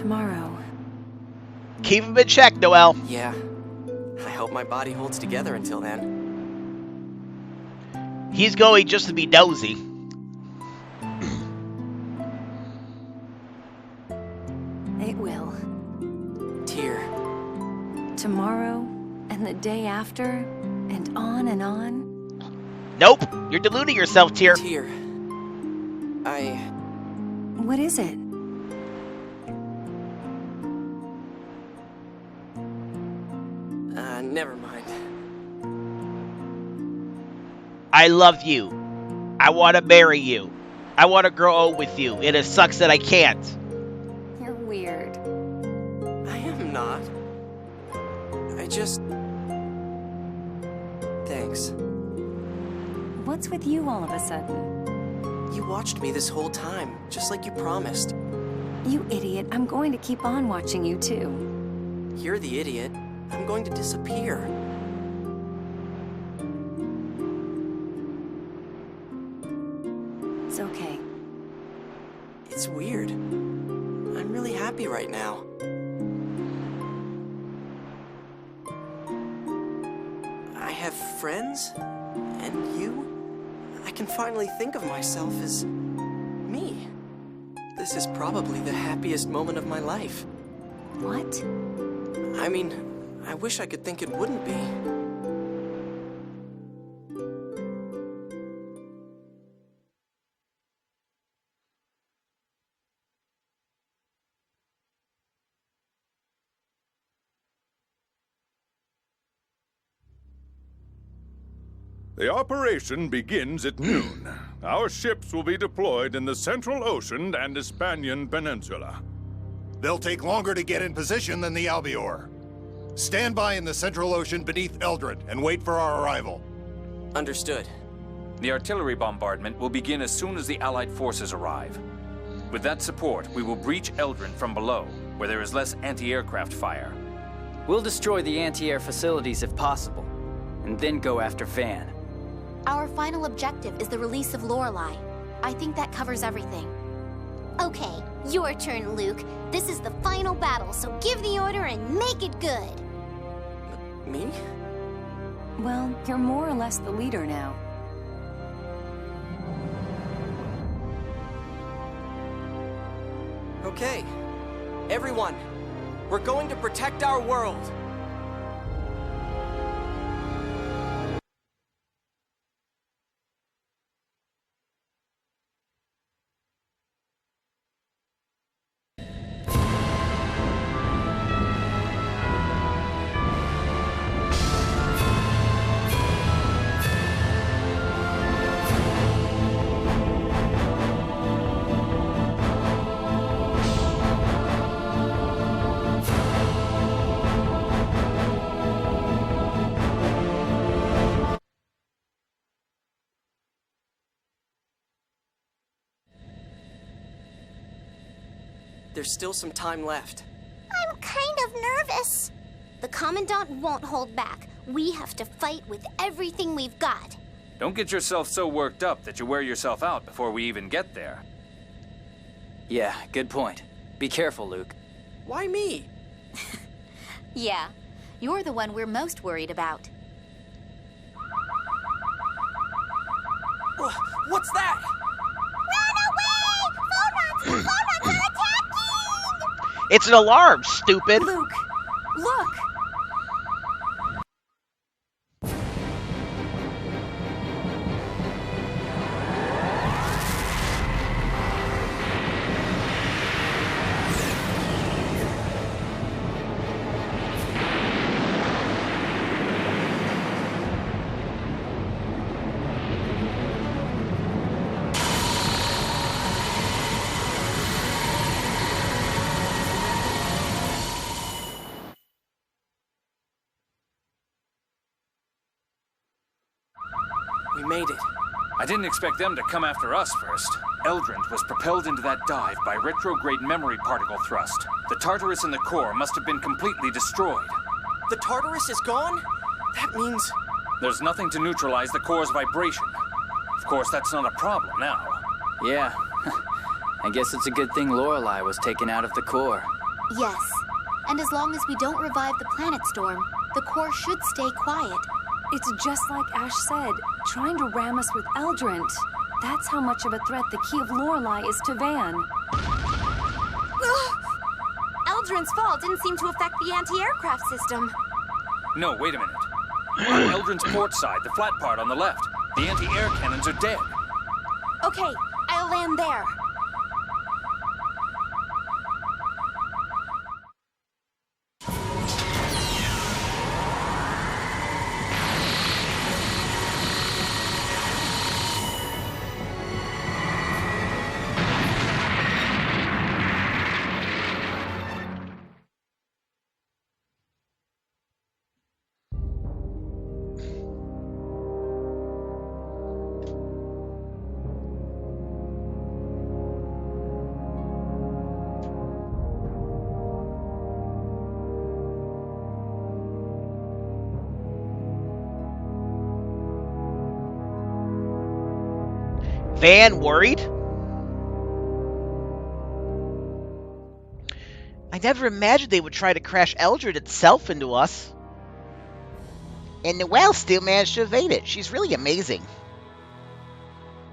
tomorrow. Keep him in check, Noelle. Yeah. I hope my body holds together until then. He's going just to be nosy. It will. Tear. Tomorrow, and the day after, and on and on. Nope, you're deluding yourself, Tyr. Tear. What is it? Never mind. I love you. I want to marry you. I want to grow old with you, and it sucks that I can't. You're weird. I am not. I just... Thanks. What's with you all of a sudden? You watched me this whole time, just like you promised. You idiot, I'm going to keep on watching you too. You're the idiot. I'm going to disappear. It's okay. It's weird. I'm really happy right now. I have friends, and you? I can finally think of myself as me. This is probably the happiest moment of my life. What? I mean, I wish I could think it wouldn't be. The operation begins at noon. Our ships will be deployed in the Central Ocean and Ispanian Peninsula. They'll take longer to get in position than the Albiore. Stand by in the Central Ocean beneath Eldrant and wait for our arrival. Understood. The artillery bombardment will begin as soon as the Allied forces arrive. With that support, we will breach Eldrant from below, where there is less anti-aircraft fire. We'll destroy the anti-air facilities if possible, and then go after Van. Our final objective is the release of Lorelei. I think that covers everything. Okay, your turn, Luke. This is the final battle, so give the order and make it good. Me? Well, you're more or less the leader now. Okay. Everyone, we're going to protect our world. There's still some time left. I'm kind of nervous. The Commandant won't hold back. We have to fight with everything we've got. Don't get yourself so worked up that you wear yourself out before we even get there. Yeah, good point. Be careful, Luke. Why me? Yeah, you're the one we're most worried about. What's that? Run away! Phonons are attacking! It's an alarm, stupid. Luke, look! We made it. I didn't expect them to come after us first. Eldrant was propelled into that dive by retrograde memory particle thrust. The Tartarus in the core must have been completely destroyed. The Tartarus is gone? That means... There's nothing to neutralize the core's vibration. Of course, that's not a problem now. Yeah. I guess it's a good thing Lorelei was taken out of the core. Yes. And as long as we don't revive the planet storm, the core should stay quiet. It's just like Asch said, trying to ram us with Eldrant. That's how much of a threat the Key of Lorelei is to Van. Eldrant's fall didn't seem to affect the anti-aircraft system. No, wait a minute. On Eldrant's port side, the flat part on the left, the anti-air cannons are dead. Okay, I'll land there. Van worried? I never imagined they would try to crash Eldrant itself into us. And Noelle still managed to evade it. She's really amazing.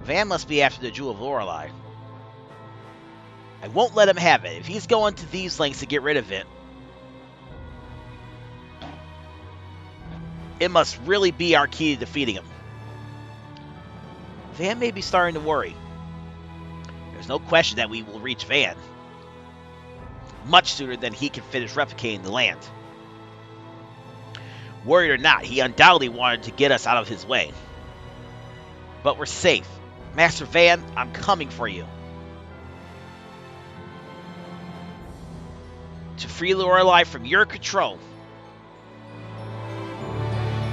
Van must be after the Jewel of Lorelei. I won't let him have it. If he's going to these lengths to get rid of it, it must really be our key to defeating him. Van may be starting to worry. There's no question that we will reach Van much sooner than he can finish replicating the land. Worried or not, he undoubtedly wanted to get us out of his way. But we're safe. Master Van, I'm coming for you. To free Lorelei from your control.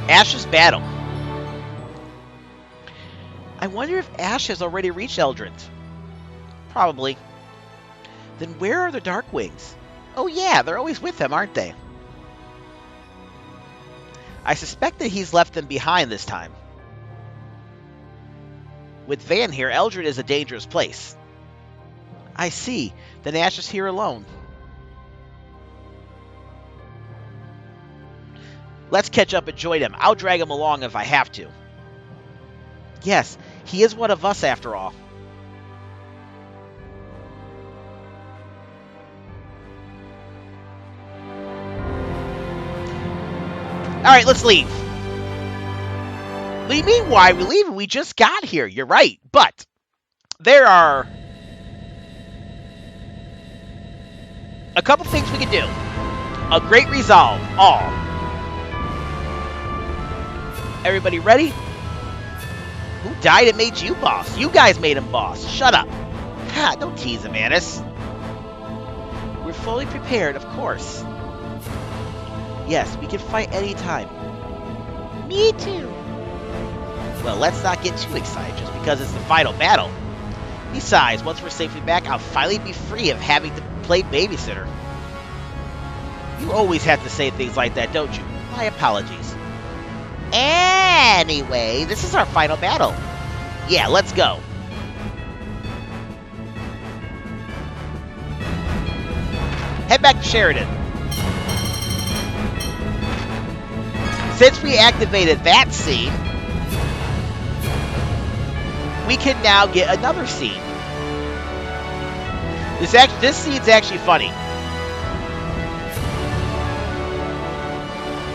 Asch's battle. I wonder if Asch has already reached Eldrant. Probably. Then where are the Darkwings? Oh yeah, they're always with him, aren't they? I suspect that he's left them behind this time. With Van here, Eldrant is a dangerous place. I see. Then Asch is here alone. Let's catch up and join him. I'll drag him along if I have to. Yes, he is one of us after all. Alright, let's leave. What do you mean, why are we leaving? We just got here. You're right. But there are a couple things we can do. A great resolve. All. Everybody ready? Who died and made you boss? You guys made him boss. Shut up. Ha, don't tease him, Annis. We're fully prepared, of course. Yes, we can fight anytime. Me too. Well, let's not get too excited just because it's the final battle. Besides, once we're safely back, I'll finally be free of having to play babysitter. You always have to say things like that, don't you? My apologies. Anyway, this is our final battle. Yeah, let's go. Head back to Sheridan. Since we activated that scene, we can now get another scene. This scene's actually funny.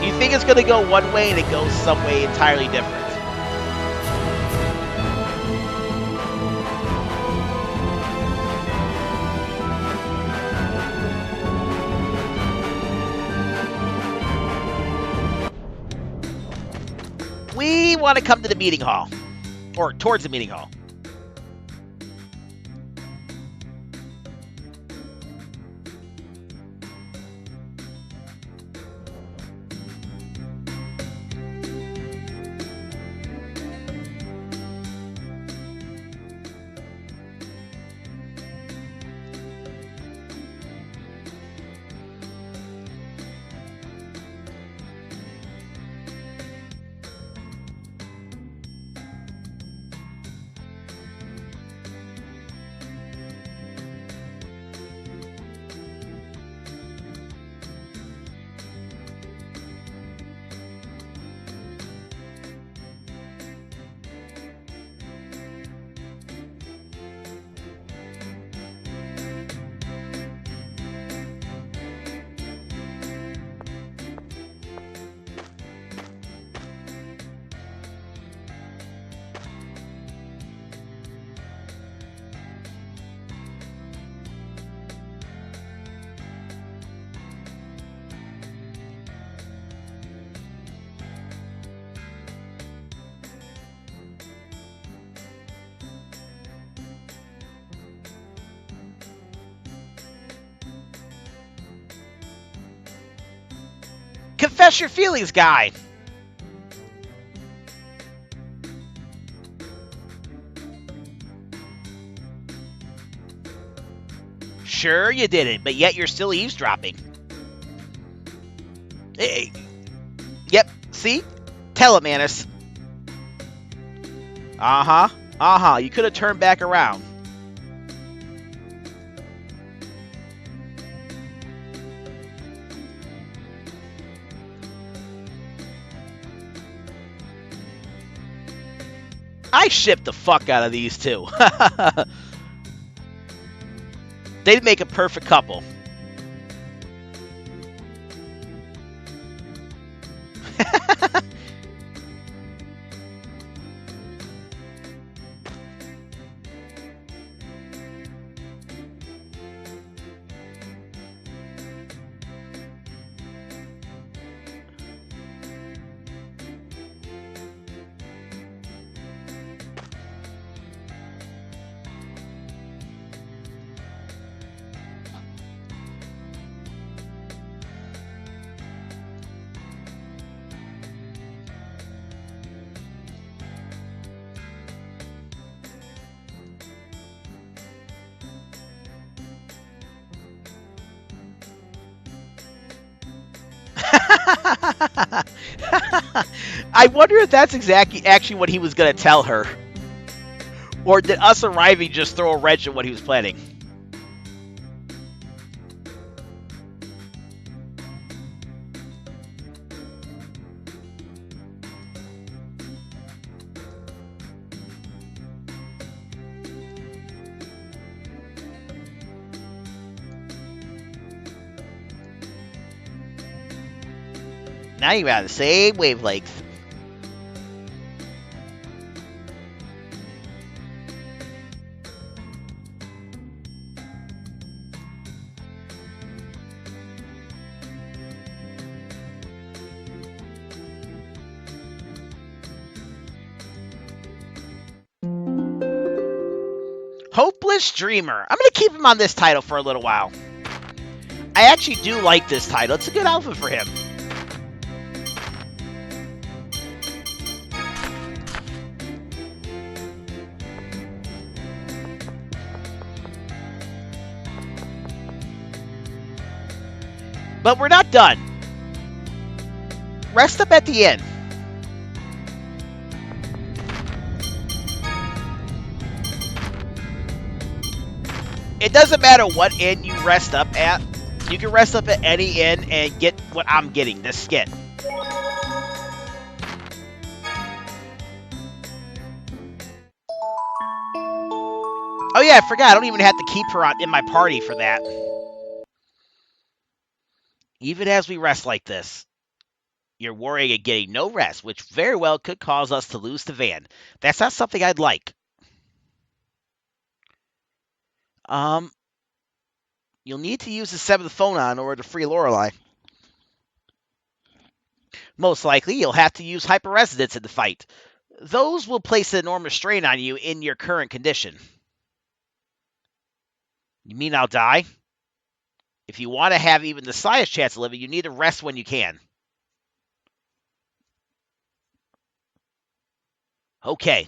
You think it's going to go one way and it goes some way entirely different. We want to come to the meeting hall. Or towards the meeting hall. Confess your feelings, guy. Sure you didn't, but yet you're still eavesdropping. Hey. Yep, see? Tell him, Annis. Uh-huh. Uh-huh. You could have turned back around. I shipped the fuck out of these two. They'd make a perfect couple. I wonder if that's actually what he was going to tell her. Or did us arriving just throw a wrench at what he was planning? Now you're on the same wavelength. Hopeless Dreamer. I'm going to keep him on this title for a little while. I actually do like this title. It's a good outfit for him. But we're not done. Rest up at the inn. It doesn't matter what inn you rest up at. You can rest up at any inn and get what I'm getting, this skin. Oh yeah, I forgot. I don't even have to keep her in my party for that. Even as we rest like this, you're worrying and getting no rest, which very well could cause us to lose to Van. That's not something I'd like. You'll need to use the Seventh Fonic in order to free Lorelei. Most likely, you'll have to use hyperresonance in the fight. Those will place an enormous strain on you in your current condition. You mean I'll die? If you want to have even the slightest chance of living, you need to rest when you can. Okay.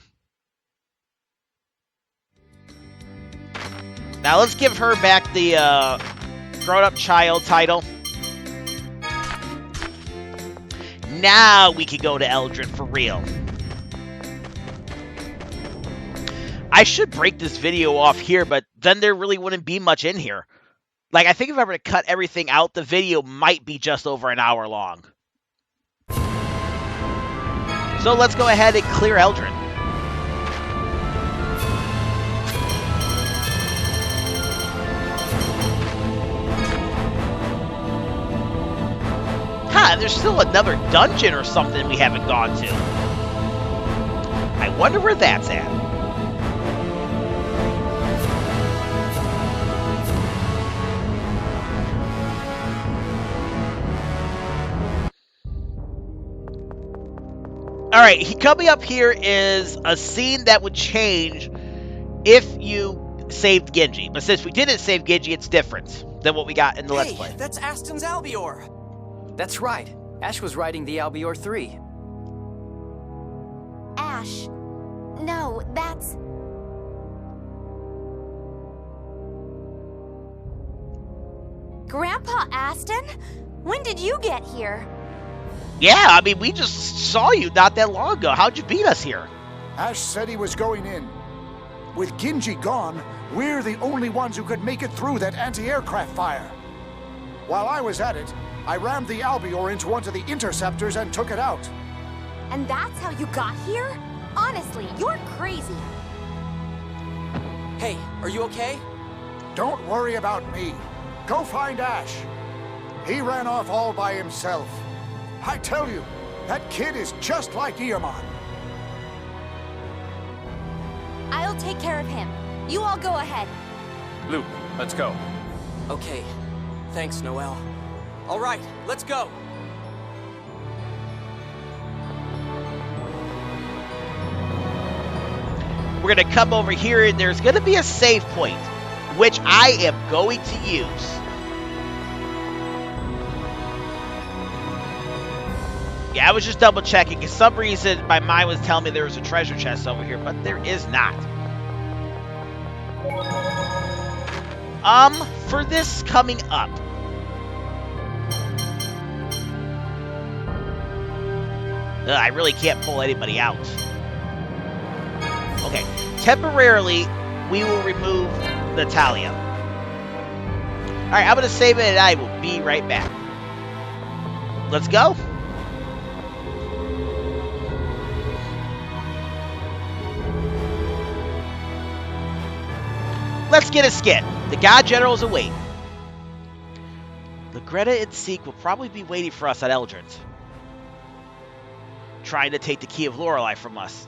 Now let's give her back the grown-up child title. Now we can go to Eldrant for real. I should break this video off here, but then there really wouldn't be much in here. Like, I think if I were to cut everything out, the video might be just over an hour long. So let's go ahead and clear Eldrant. Ha, there's still another dungeon or something we haven't gone to. I wonder where that's at. Alright, coming up here is a scene that would change if you saved Ginji. But since we didn't save Ginji, it's different than what we got in the Let's Play. That's Aston's Albiore. That's right. Asch was riding the Albiore III. Asch. No, that's... Grandpa Aston? When did you get here? Yeah, I mean, we just saw you not that long ago. How'd you beat us here? Asch said he was going in. With Ginji gone, we're the only ones who could make it through that anti-aircraft fire. While I was at it, I rammed the Albiore into one of the interceptors and took it out. And that's how you got here? Honestly, you're crazy. Hey, are you okay? Don't worry about me. Go find Asch. He ran off all by himself. I tell you, that kid is just like Eamon. I'll take care of him. You all go ahead. Luke, let's go. Okay. Thanks, Noelle. All right, let's go. We're going to come over here, and there's going to be a save point, which I am going to use. Yeah, I was just double checking. For some reason, my mind was telling me there was a treasure chest over here, but there is not. For this coming up. I really can't pull anybody out. Okay, temporarily, we will remove Natalia. Alright, I'm going to save it, and I will be right back. Let's go. Let's get a skit. The God Generals await. Legretta and Seek will probably be waiting for us at Eldrant, trying to take the Key of Lorelei from us.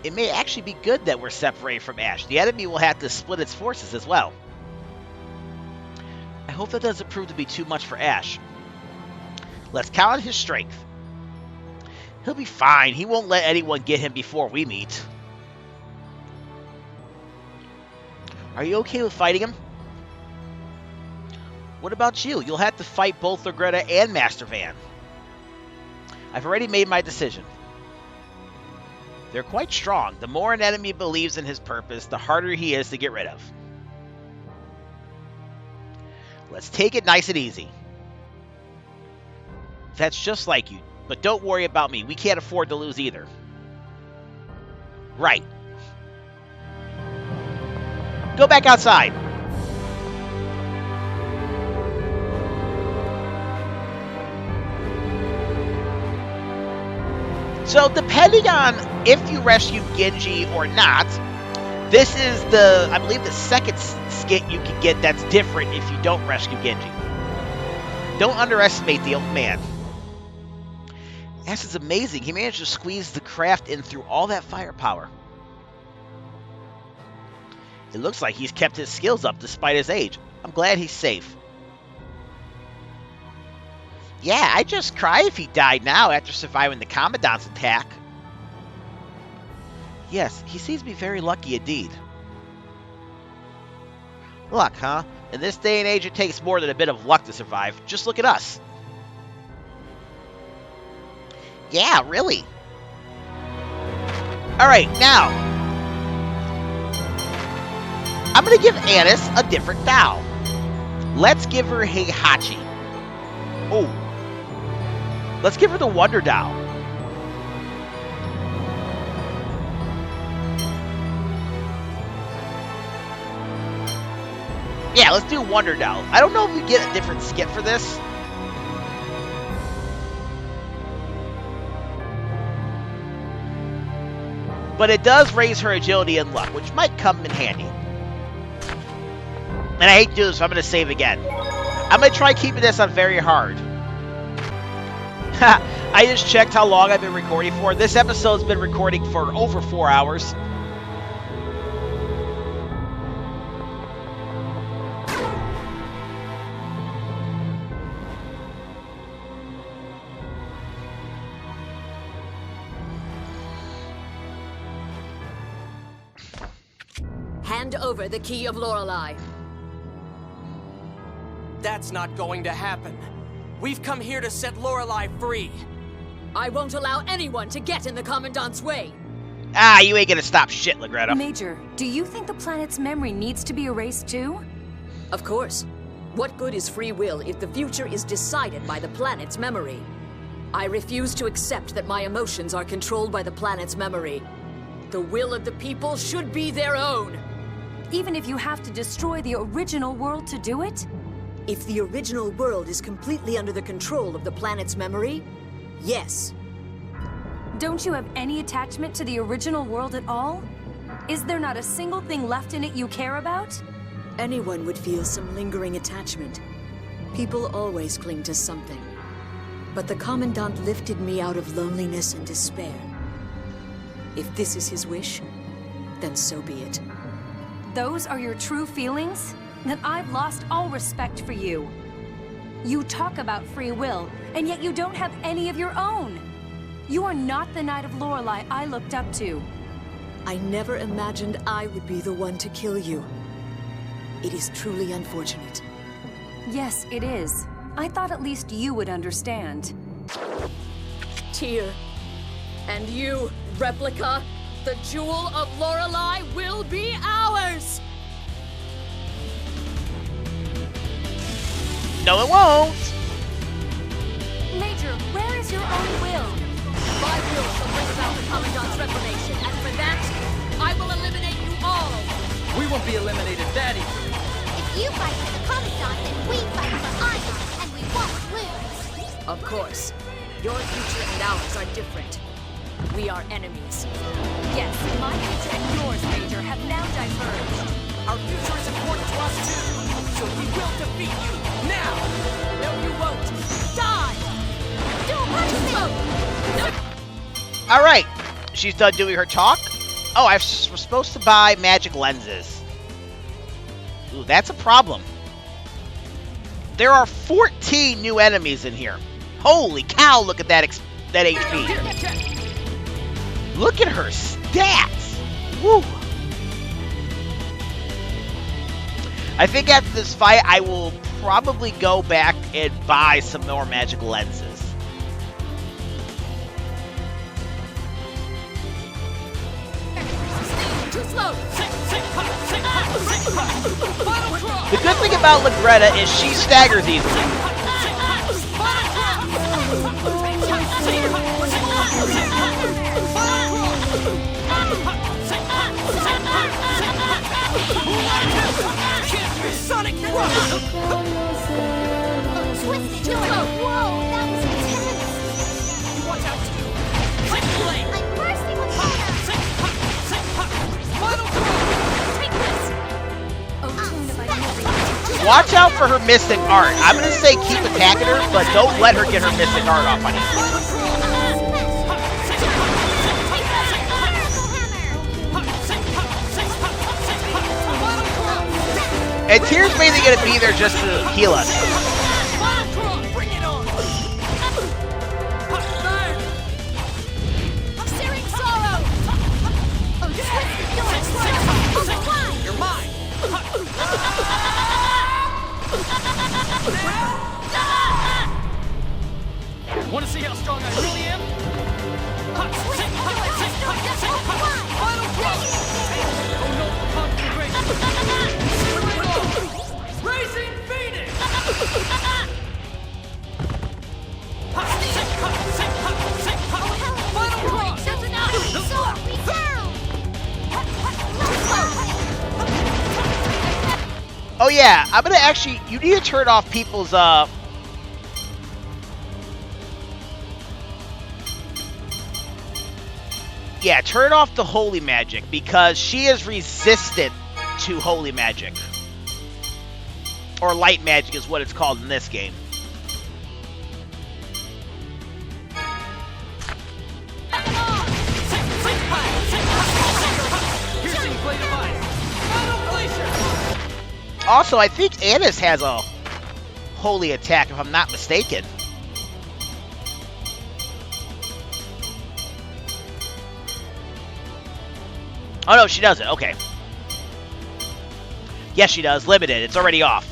It may actually be good that we're separated from Asch. The enemy will have to split its forces as well. I hope that doesn't prove to be too much for Asch. Let's count on his strength. He'll be fine. He won't let anyone get him before we meet. Are you okay with fighting him? What about you? You'll have to fight both Legretta and Master Van. I've already made my decision. They're quite strong. The more an enemy believes in his purpose, the harder he is to get rid of. Let's take it nice and easy. That's just like you. But don't worry about me. We can't afford to lose either. Right. Go back outside. So, depending on if you rescue Ginji or not, this is the, I believe, the second skit you can get that's different if you don't rescue Ginji. Don't underestimate the old man. This is amazing. He managed to squeeze the craft in through all that firepower. It looks like he's kept his skills up despite his age. I'm glad he's safe. Yeah, I'd just cry if he died now after surviving the Commandant's attack. Yes, he seems to be very lucky indeed. Luck, huh? In this day and age, it takes more than a bit of luck to survive. Just look at us. Yeah, really. Alright, now. I'm going to give Annis a different Tao. Let's give her Heihachi. Oh. Let's give her the Wonder Tao. Yeah, let's do Wonder Tao. I don't know if we get a different skit for this. But it does raise her agility and luck, which might come in handy. And I hate to do this, so I'm going to save again. I'm going to try keeping this on very hard. I just checked how long I've been recording for. This episode's been recording for over 4 hours. Hand over the Key of Lorelei. That's not going to happen. We've come here to set Lorelei free. I won't allow anyone to get in the Commandant's way. Ah, you ain't gonna stop shit, Legretta. Major, do you think the planet's memory needs to be erased too? Of course. What good is free will if the future is decided by the planet's memory? I refuse to accept that my emotions are controlled by the planet's memory. The will of the people should be their own. Even if you have to destroy the original world to do it? If the original world is completely under the control of the planet's memory, yes. Don't you have any attachment to the original world at all? Is there not a single thing left in it you care about? Anyone would feel some lingering attachment. People always cling to something. But the Commandant lifted me out of loneliness and despair. If this is his wish, then so be it. Those are your true feelings? Then I've lost all respect for you. You talk about free will, and yet you don't have any of your own. You are not the Knight of Lorelei I looked up to. I never imagined I would be the one to kill you. It is truly unfortunate. Yes, it is. I thought at least you would understand. Tyr, and you, Replica, the Jewel of Lorelei will be ours! No, it won't! Major, where is your own will? My will shall bring about the Commandant's reformation, and for that, I will eliminate you all! We won't be eliminated that easily. If you fight for the Commandant, then we fight for Isle, and we won't lose. Of course. Your future and ours are different. We are enemies. Yes, my future and yours, Major, have now diverged. Our future is important to us too, so we will defeat you now! No, you won't! Die! Don't punch me! Alright, she's done doing her talk. Oh, I was supposed to buy magic lenses. Ooh, that's a problem. There are 14 new enemies in here. Holy cow, look at that HP. Look at her stats! Woo! I think after this fight, I will probably go back and buy some more magic lenses. Too slow! The good thing about Legretta is she staggers easily. Sonic Twisted to it. Whoa, that was intense. You watch out too! Quick blade! I'm bursting with fire. Final throw! Take this! Watch out for her mystic art. I'm going to say keep attacking her, but don't let her get her mystic art off on you. And Tyr's mainly going to be there just to heal us. Bring it on! Searing sorrow. You're mine! Want to see how strong I really am? Final throw! Oh no, conflagration! Raising Phoenix! Oh yeah, I'm gonna actually, you need to turn off people's, yeah, turn off the holy magic, because she is resistant to holy magic. Or light magic is what it's called in this game. Also, I think Annis has a holy attack, if I'm not mistaken. Oh no, she doesn't. Okay. Yes, she does. Limited. It's already off.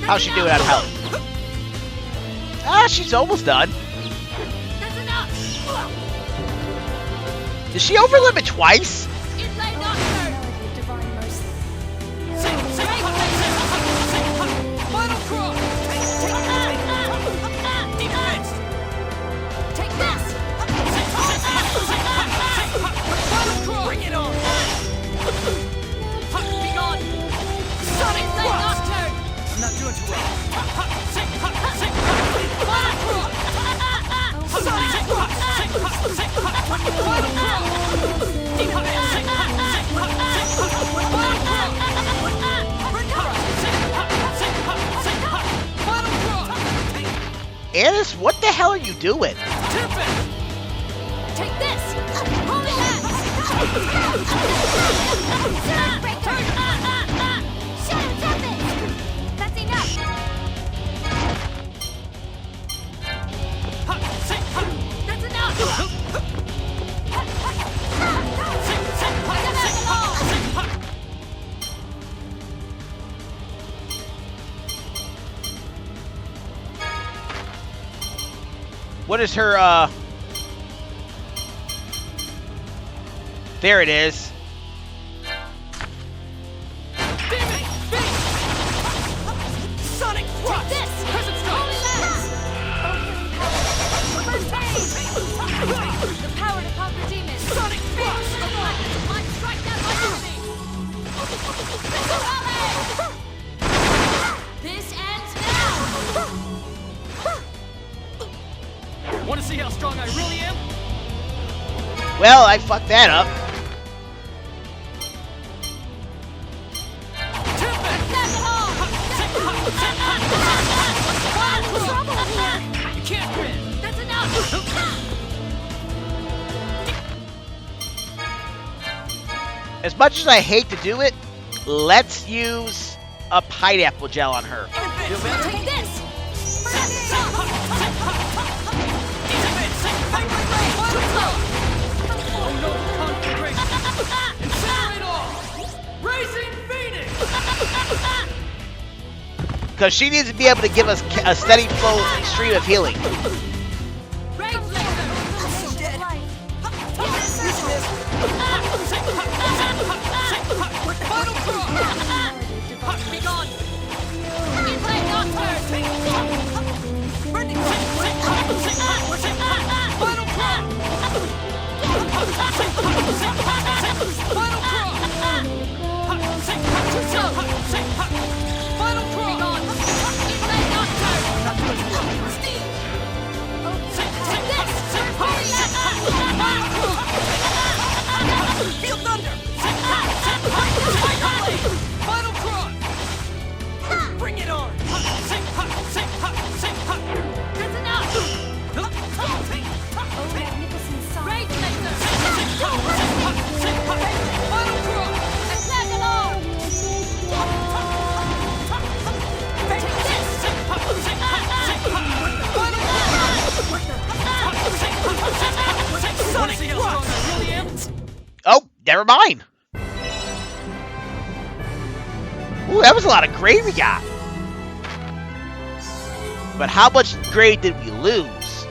How's she doing on health? Ah, she's almost done. Did she overlimit twice? Bring it on! Be gone! Sonic Nocturne! I'm not doing too well. Annis, what the hell are you doing? Take this! Holy hands! That's enough! That's enough! What is her, There it is. Sonic Thrust! This! Present Holy Lance! The power to conquer demons! Sonic Thrust! Might strike down my enemy! This ends now! Want to see how strong I really am? Well, I fucked that up. You can't win. That's enough. As much as I hate to do it, let's use a pineapple gel on her. Take this. Oh no, conflagration! Incinerate all! Racing Phoenix! Because she needs to be able to give us a steady flow stream of healing. Rage laser! I'm so dead! Final draw! Be gone! Infiltrate Nocturne! Burning Final draw! Final draw! Final draw! Be gone! Infiltrate Nocturne! Steel! Take this! Hurry! Feel thunder! Final draw! Bring it on! That's enough! Rage laser! Final draw! Attack alarm! Take this! Sonic Thrust! Oh, never mind. Ooh, that was a lot of grade we got. But how much grade did we lose?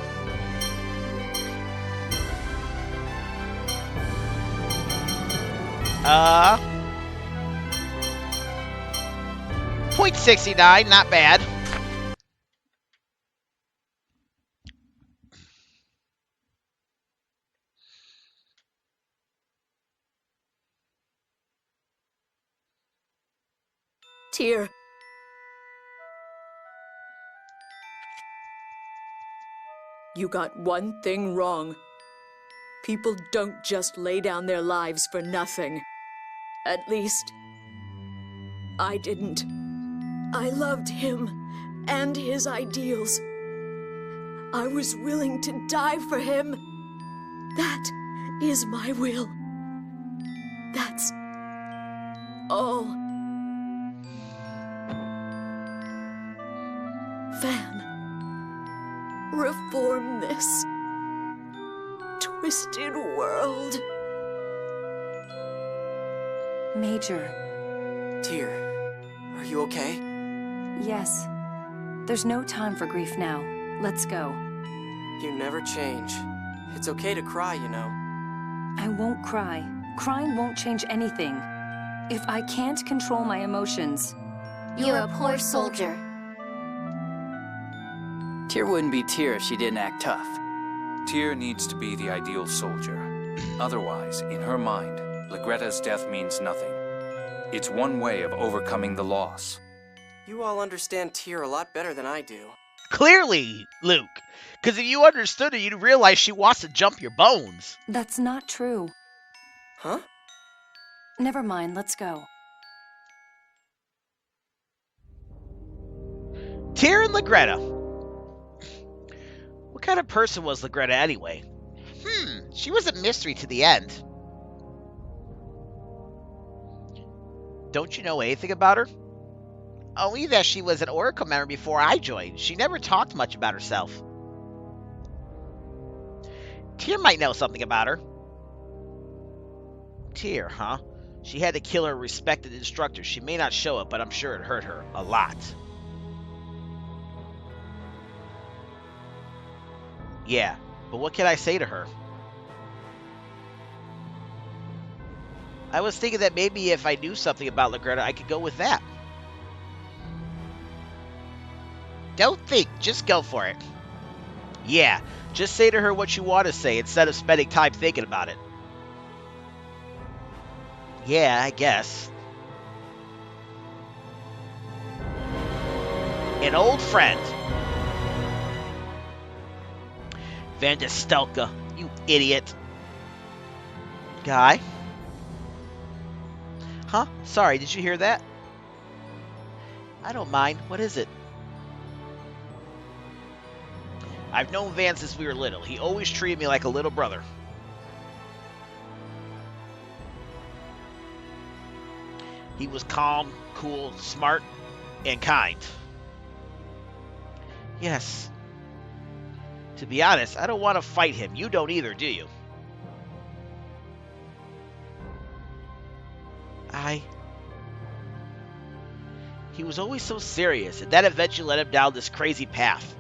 .69, not bad. Tear. You got one thing wrong. People don't just lay down their lives for nothing. At least, I didn't. I loved him and his ideals. I was willing to die for him. That is my will. That's all. Van, reform this twisted world. Major. Tyr, are you okay? Yes. There's no time for grief now. Let's go. You never change. It's okay to cry, you know. I won't cry. Crying won't change anything. If I can't control my emotions... You're a poor soldier. Tyr wouldn't be Tyr if she didn't act tough. Tyr needs to be the ideal soldier. Otherwise, in her mind, Legretta's death means nothing. It's one way of overcoming the loss. You all understand Tyr a lot better than I do. Clearly, Luke. Because if you understood her, you'd realize she wants to jump your bones. That's not true. Huh? Never mind, let's go. Tyr and Legretta. What kind of person was Legretta anyway? She was a mystery to the end. Don't you know anything about her? Only that she was an Oracle member before I joined. She never talked much about herself. Tyr might know something about her. Tyr, huh? She had to kill her respected instructor. She may not show it, but I'm sure it hurt her a lot. Yeah, but what can I say to her? I was thinking that maybe if I knew something about Legretta, I could go with that. Don't think, just go for it. Yeah, just say to her what you want to say instead of spending time thinking about it. Yeah, I guess. An old friend. Van de Stelka, you idiot. Guy? Huh? Sorry, did you hear that? I don't mind. What is it? I've known Van since we were little. He always treated me like a little brother. He was calm, cool, smart, and kind. Yes. To be honest, I don't want to fight him. You don't either, do you? He was always so serious, and that eventually led him down this crazy path.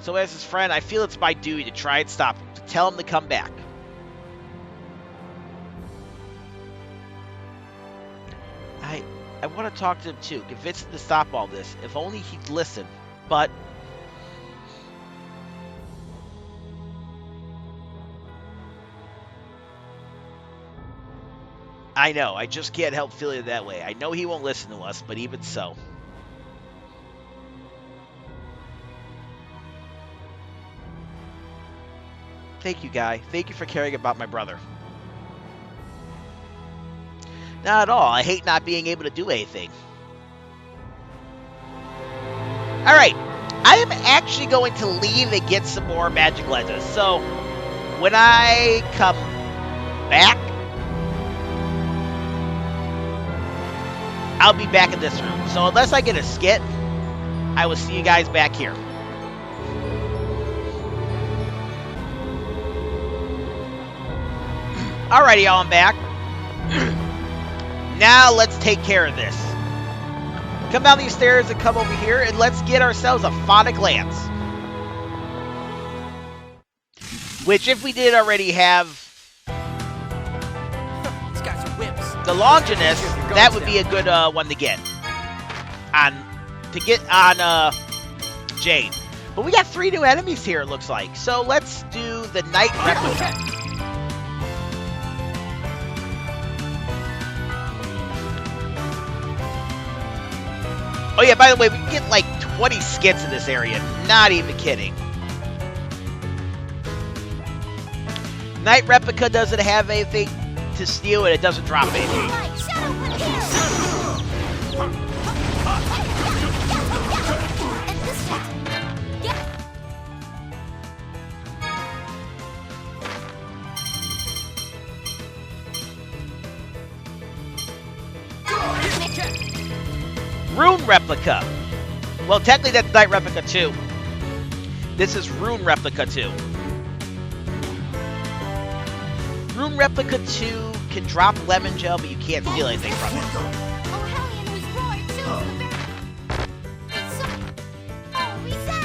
So as his friend, I feel it's my duty to try and stop him, to tell him to come back. I want to talk to him too, convince him to stop all this, if only he'd listen, but... I know, I just can't help feeling that way. I know he won't listen to us, but even so. Thank you, Guy. Thank you for caring about my brother. Not at all. I hate not being able to do anything. Alright. I am actually going to leave and get some more Magic Legends. So, when I come back, I'll be back in this room. So, unless I get a skit, I will see you guys back here. Alrighty, y'all, I'm back. Now let's take care of this. Come down these stairs and come over here, and let's get ourselves a Fonic Lance. Which, if we did already have These guys are whips. the Longinus, that would be a good one to get. On Jade. But we got 3 new enemies here, it looks like. So let's do the Knight Replica. Oh yeah, by the way, we can get like 20 skits in this area. Not even kidding. Knight Replica doesn't have anything to steal, and it doesn't drop anything. Rune Replica. Well, technically that's Knight Replica 2. This is Rune Replica 2. Room Replica 2 can drop lemon gel, but you can't steal anything from it. Oh, Hellion was roared too. So, oh, reset.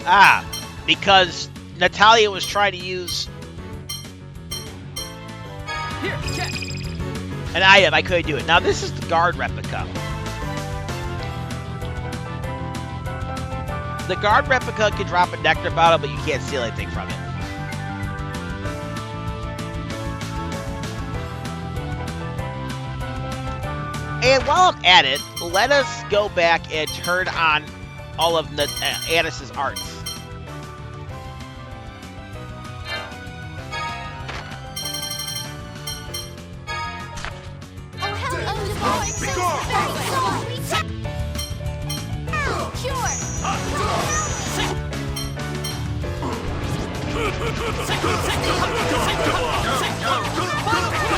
Ah, because Natalia was trying to use an item, I couldn't do it. Now this is the guard replica. The guard replica can drop a nectar bottle, but you can't steal anything from it. And while I'm at it, let us go back and turn on all of Anis's arts.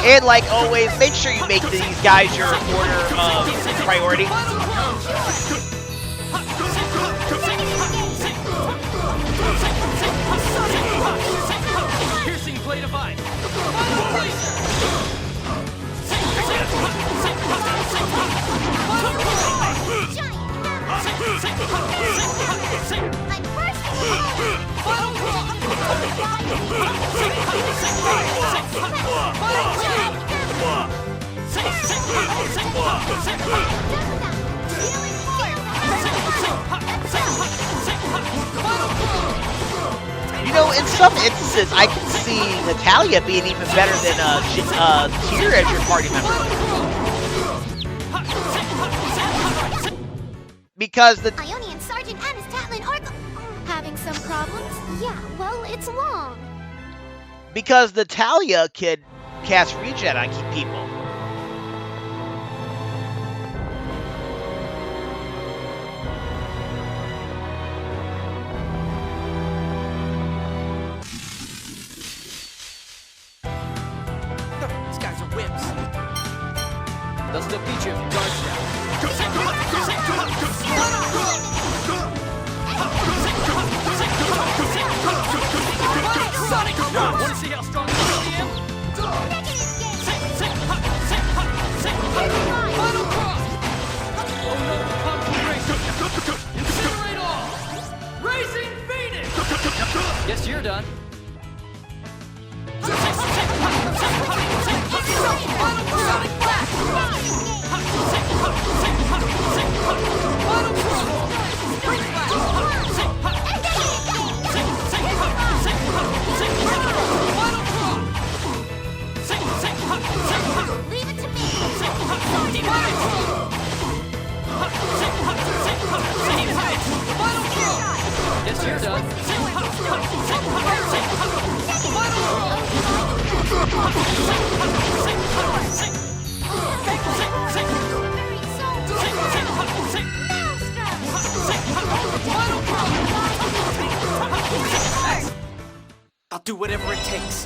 And like always, make sure you make these guys your order of priority. Piercing blade of ice. You know, in some instances, I can see Natalia being even better than Tyr as your party member. Because the Ionian Sergeant Anis Tatlin Oracle having some problems? Yeah, well, it's long. Because Natalia can cast regen on people. These guys are whips. They'll still beat you if you guard down. Sonic! Want to see how strong I am? Final cross! Oh no, conflagration! Incinerate all! Racing Phoenix! Guess you're done. Sonic Blast! Final cross! Spring Blast! Leave it to me. Guess you're done. I'll do whatever it takes.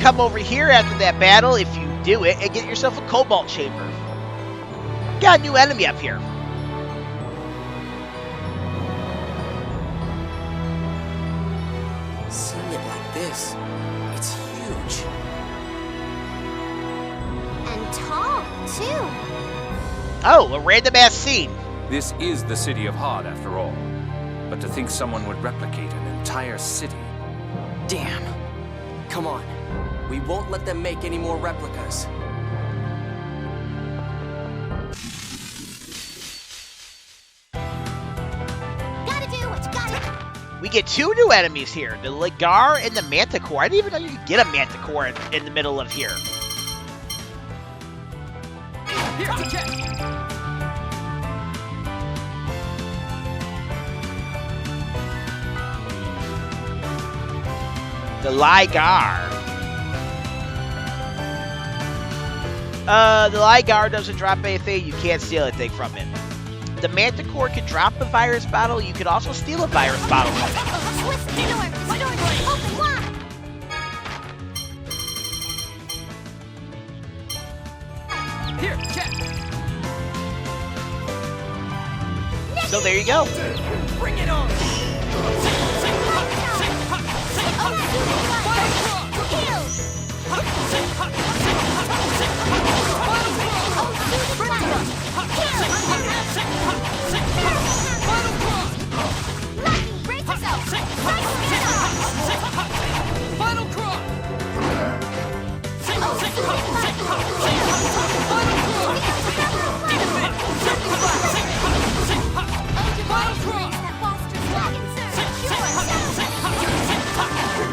Come over here after that battle, if you do it, and get yourself a cobalt chamber. Got a new enemy up here. Seeing it like this, it's huge. And tall, too. Oh, a random ass scene. This is the city of Hod, after all. But to think someone would replicate an entire city. Damn. Come on. We won't let them make any more replicas. Gotta do what you gotta do. We get two new enemies here, the Ligar and the Manticore. I didn't even know you could get a Manticore in the middle of here. Here's the catch! The Ligar. The Ligar doesn't drop anything. You can't steal anything from it. The Manticore could drop a virus bottle. You could also steal a virus bottle from it. Twist the door. The door is open wide. Here, check. So there you go. Bring it on.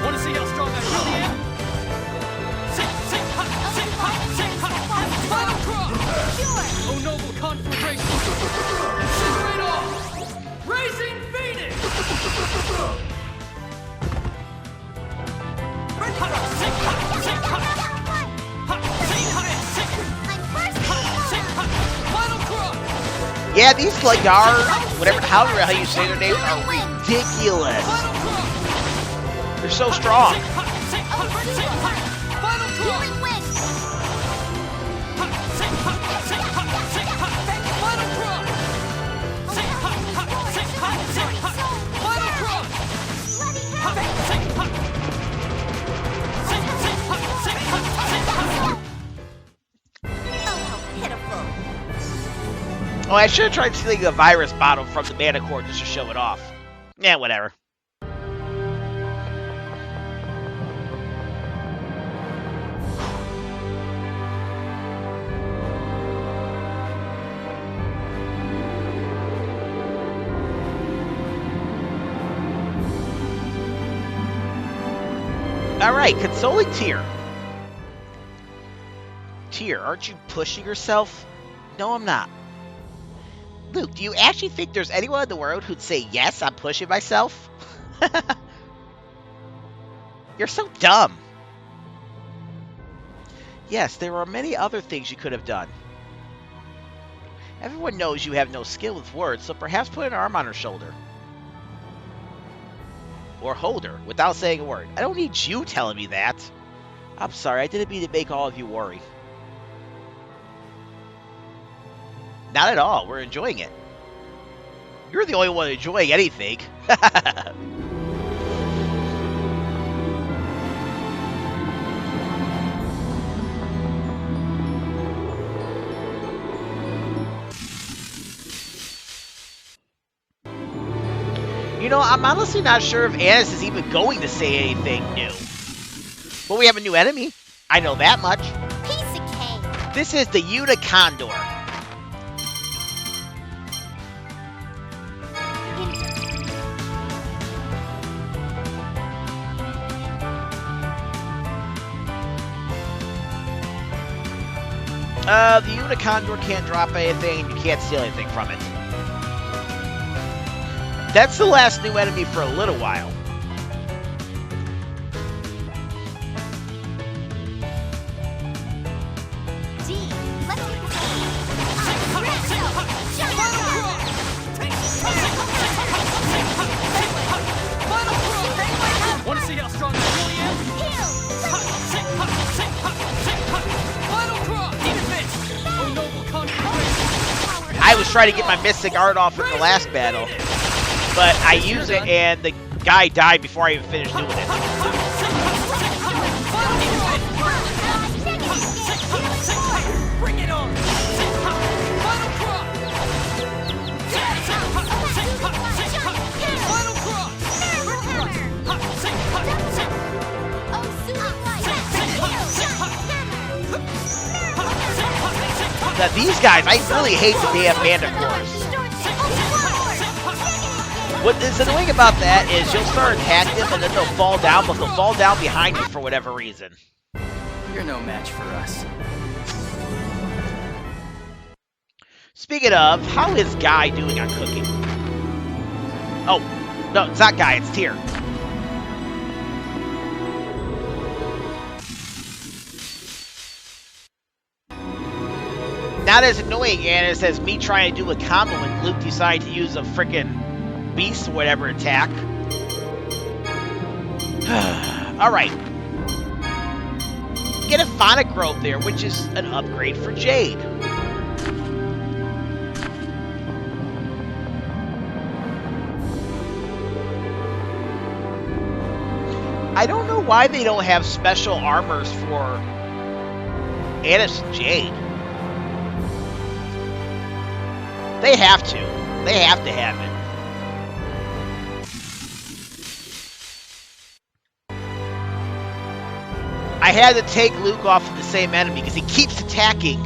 Want to see how strong I really am? Final crop! Oh, noble conflagration! Incinerate all! Raising Phoenix! Final crop! Yeah, these Legar, whatever, however how you say their names, are ridiculous. They're so strong. Oh, I should have tried stealing a virus bottle from the Manticore just to show it off. Yeah, whatever. Alright, consoling Tyr. Tyr, aren't you pushing yourself? No, I'm not. Luke, do you actually think there's anyone in the world who'd say, yes, I'm pushing myself? You're so dumb. Yes, there are many other things you could have done. Everyone knows you have no skill with words, so perhaps put an arm on her shoulder. Or hold her, without saying a word. I don't need you telling me that. I'm sorry, I didn't mean to make all of you worry. Not at all, we're enjoying it. You're the only one enjoying anything. You know, I'm honestly not sure if Annis is even going to say anything new. But we have a new enemy. I know that much. Piece of cake. This is the Unicondor. The Unicondor can't drop anything, and you can't steal anything from it. That's the last new enemy for a little while. Want to see how strong I really am? Final crop! Demon Fist! Oh, noble conflagration! I was trying to get my Mystic Art off in the last battle, but I used it and the guy died before I even finished doing it. Bring it on! Final crop! Final crop! Now these guys, I really hate the damn Manticores. What is annoying about that is you'll start attacking them and then they'll fall down, but they'll fall down behind you for whatever reason. You're no match for us. Speaking of, how is Guy doing on cooking? Oh, no, it's not Guy, it's Tyr. not as annoying as me trying to do a combo when Luke decided to use a frickin' beast or whatever attack. Alright. Get a Fonic Robe there, which is an upgrade for Jade. I don't know why they don't have special armors for Asch and Jade. They have to. They have to have it. I had to take Luke off of the same enemy because he keeps attacking.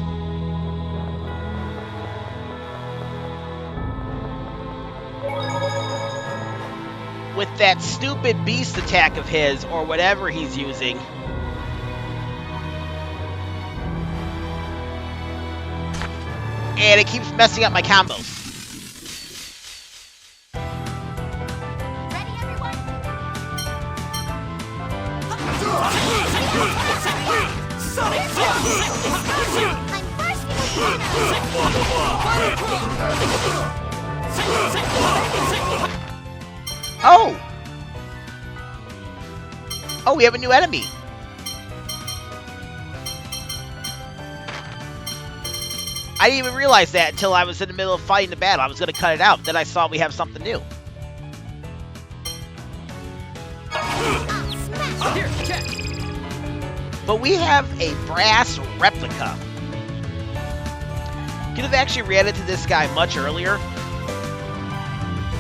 With that stupid beast attack of his, or whatever he's using. And it keeps messing up my combos. Ready, everyone? Oh! Oh, we have a new enemy. I didn't even realize that until I was in the middle of fighting the battle. I was going to cut it out. Then I saw we have something new. But we have a brass replica. Could have actually ran into this guy much earlier.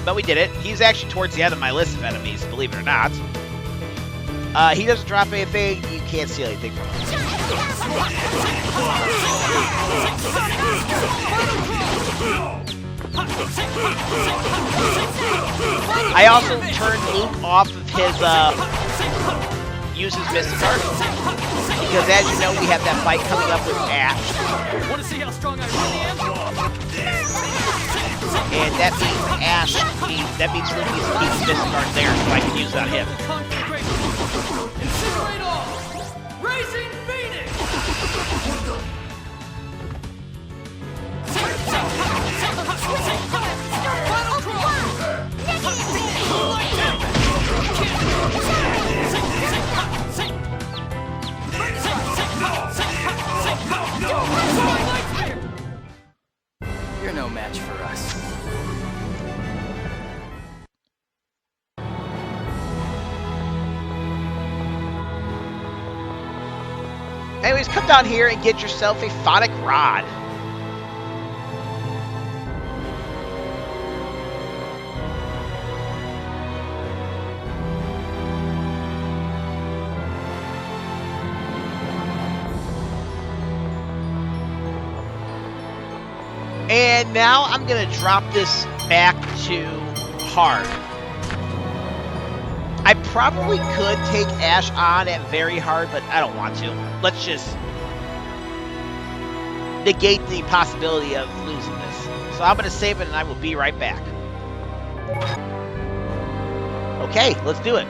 But we did it. He's actually towards the end of my list of enemies, believe it or not. He doesn't drop anything. You can't steal anything from him. I also turned Luke off of his, use his Mystic Art. Because as you know, we have that fight coming up with Asch. Want to see how strong I really am? And that means Asch, that means Luke needs to keep his Mystic Art there so I can use it on him. Incinerate all! Racing Phoenix! You're no match for us. Anyways, come down here and get yourself a Fonic Rod. And now I'm going to drop this back to hard. I probably could take Asch on at very hard, but I don't want to. Let's just negate the possibility of losing this. So I'm going to save it and I will be right back. Okay, let's do it.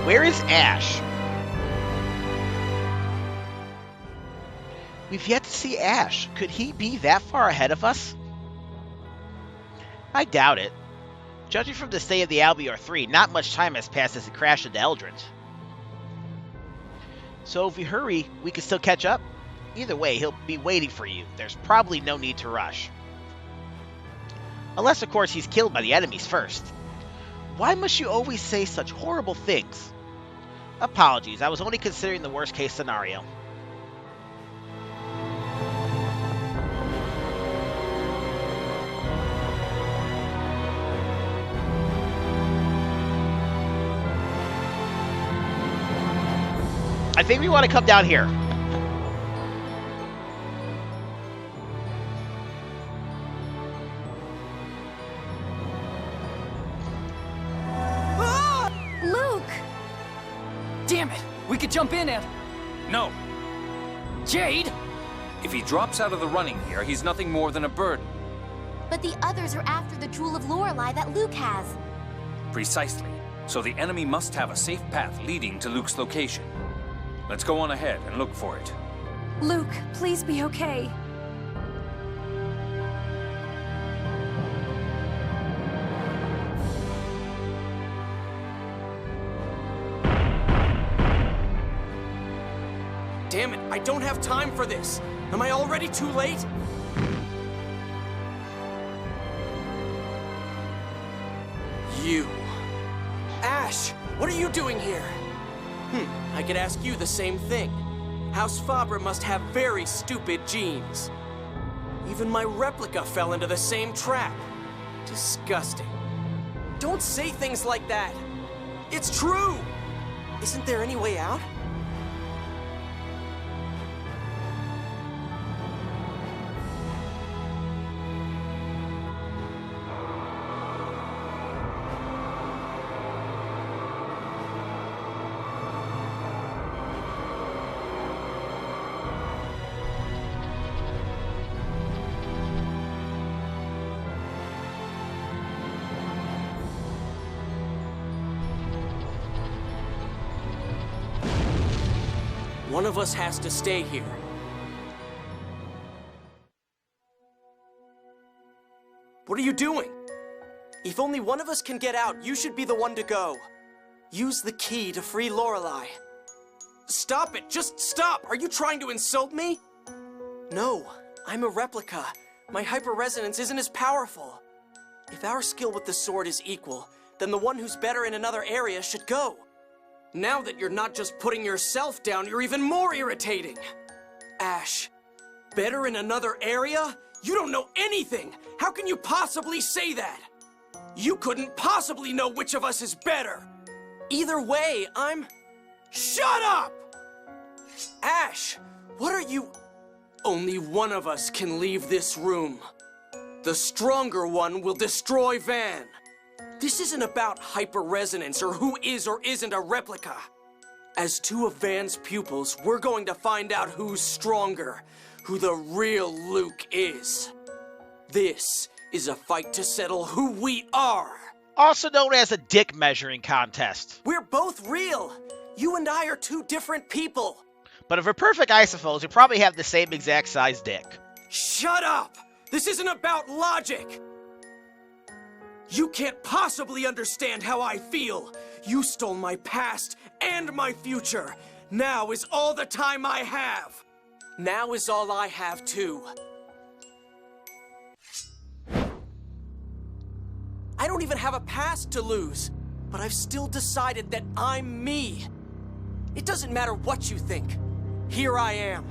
Where is Asch? We've yet to see Asch. Could he be that far ahead of us? I doubt it. Judging from the state of the Albiore III, not much time has passed since it crashed into Eldrant. So if we hurry, we can still catch up. Either way, he'll be waiting for you. There's probably no need to rush. Unless, of course, he's killed by the enemies first. Why must you always say such horrible things? Apologies, I was only considering the worst case scenario. I think we want to come down here. Luke! Damn it! We could jump in and... No. Jade! If he drops out of the running here, he's nothing more than a burden. But the others are after the Jewel of Lorelei that Luke has. Precisely. so the enemy must have a safe path leading to Luke's location. Let's go on ahead and look for it. Luke, please be okay. Damn it, I don't have time for this. Am I already too late? You. Asch, what are you doing here? I could ask you the same thing. House Fabre must have very stupid genes. Even my replica fell into the same trap. Disgusting. Don't say things like that. It's true! Isn't there any way out? One of us has to stay here. What are you doing? If only one of us can get out, you should be the one to go. Use the key to free Lorelei. Stop it! Just stop! Are you trying to insult me? No, I'm a replica. My hyperresonance isn't as powerful. If our skill with the sword is equal, then the one who's better in another area should go. Now that you're not just putting yourself down, you're even more irritating. Asch, better in another area? You don't know anything! How can you possibly say that? You couldn't possibly know which of us is better! Either way, I'm... Shut up! Asch, what are you... Only one of us can leave this room. The stronger one will destroy Van. This isn't about hyperresonance or who is or isn't a replica. As two of Van's pupils, we're going to find out who's stronger, who the real Luke is. This is a fight to settle who we are. Also known as a dick measuring contest. We're both real. You and I are two different people. But if we're perfect isophos, we probably have the same exact size dick. Shut up! This isn't about logic. You can't possibly understand how I feel. You stole my past and my future. Now is all the time I have. Now is all I have, too. I don't even have a past to lose, but I've still decided that I'm me. It doesn't matter what you think. Here I am.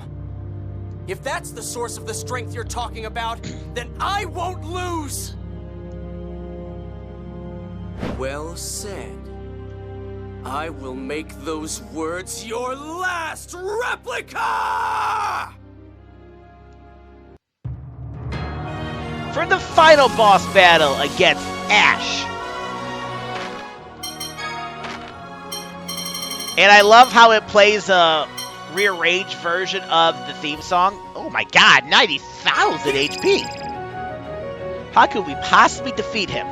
If that's the source of the strength you're talking about, then I won't lose! Well said. I will make those words your last replica! For the final boss battle against Asch. And I love how it plays a rearranged version of the theme song. Oh my god, 90,000 HP! How could we possibly defeat him?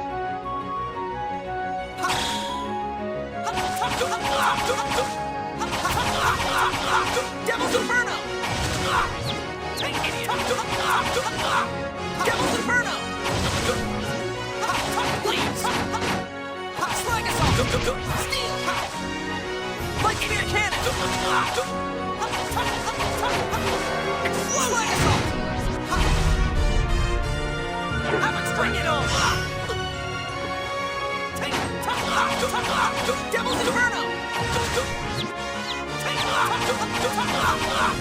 Devil's Inferno! Take idiot! Devil's Inferno! Please! Slag Assault! Steel! Light Spear Cannon! Slag Assault! Bring it on! Devil's Inferno!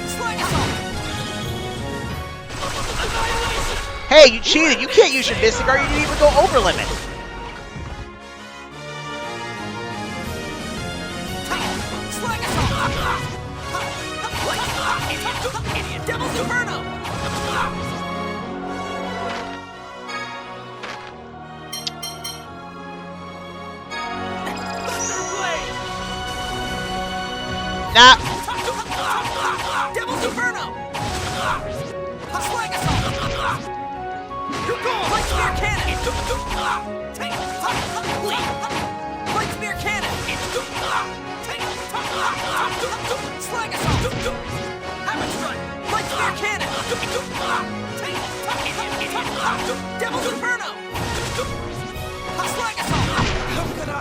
Slag Assault! Hey, you cheated! You can't use your Mystic Art, you didn't even go over limit! Slag Assault! Idiot! Devil's Inferno! Nah. Devil's Inferno! Slag Assault! You're gone! Light Spear Cannon! Light Spear Cannon! Slag assault! Hammer strike! Light spear cannon! Devil's inferno! Slag assault! How could I?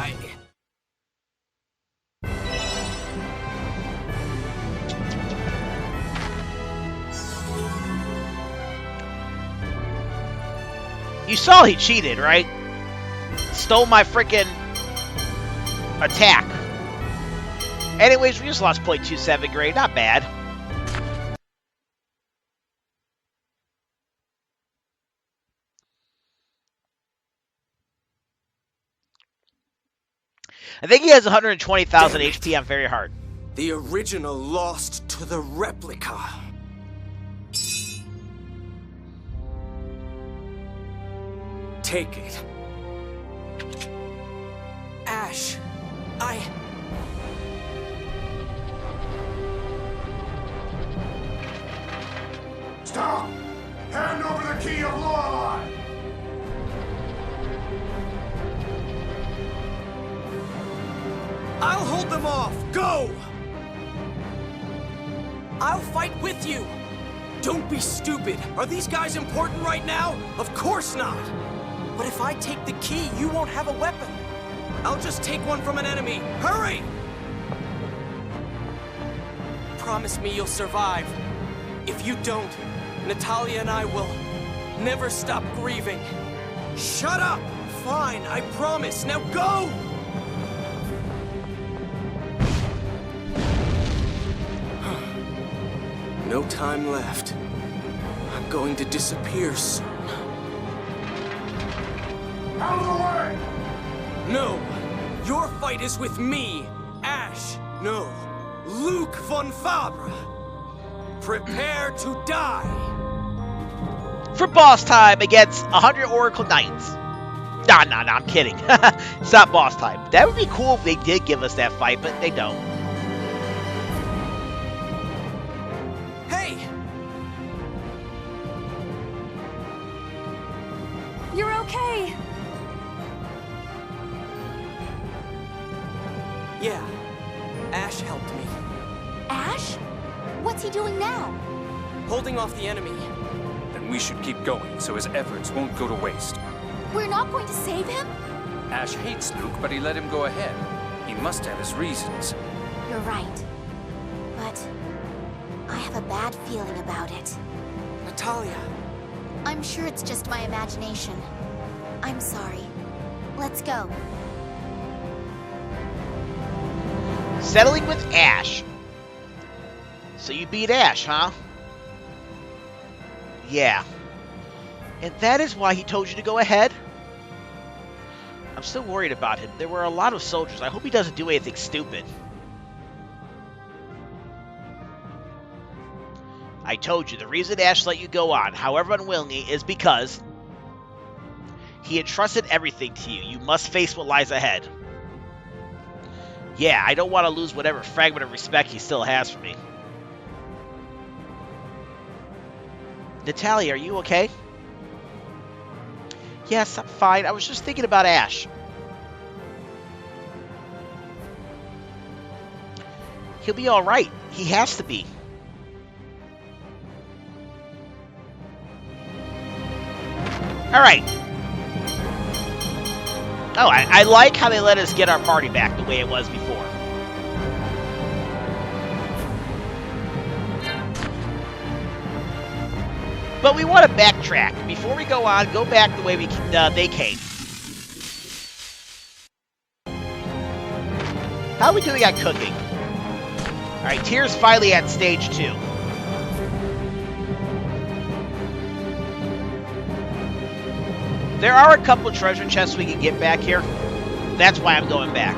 You saw he cheated, right? Stole my freaking attack. Anyways, we just lost 0.27 grade. Not bad. I think he has 120,000 HP on very hard. The original lost to the replica. Take it. Asch, Stop! Hand over the Key of Lorelei! I'll hold them off! Go! I'll fight with you! Don't be stupid! Are these guys important right now? Of course not! But if I take the key, you won't have a weapon! I'll just take one from an enemy! Hurry! Promise me you'll survive. If you don't, Natalia and I will never stop grieving. Shut up! Fine, I promise. Now go! No time left. I'm going to disappear soon. Out of the way! No! Your fight is with me, Asch. No, Luke von Fabre. Prepare to die. For boss time against 100 Oracle Knights. Nah, I'm kidding. It's not boss time. That would be cool if they did give us that fight, but they don't. Hey! You're okay. Yeah, Asch helped me. Asch? What's he doing now? Holding off the enemy. Then we should keep going so his efforts won't go to waste. We're not going to save him? Asch hates Luke, but he let him go ahead. He must have his reasons. You're right. But I have a bad feeling about it. Natalia. I'm sure it's just my imagination. I'm sorry. Let's go. Settling with Asch. So you beat Asch, huh? Yeah. And that is why he told you to go ahead? I'm still worried about him. There were a lot of soldiers. I hope he doesn't do anything stupid. I told you, the reason Asch let you go on, however unwillingly, is because he entrusted everything to you. You must face what lies ahead. Yeah, I don't want to lose whatever fragment of respect he still has for me. Natalia, are you okay? Yes, I'm fine. I was just thinking about Asch. He'll be alright. He has to be. Alright. Oh, I like how they let us get our party back the way it was before. But we want to backtrack. Before we go on, go back the way they came. How are we doing on cooking? Alright, Tyr's finally at stage 2. There are a couple of treasure chests we can get back here. That's why I'm going back.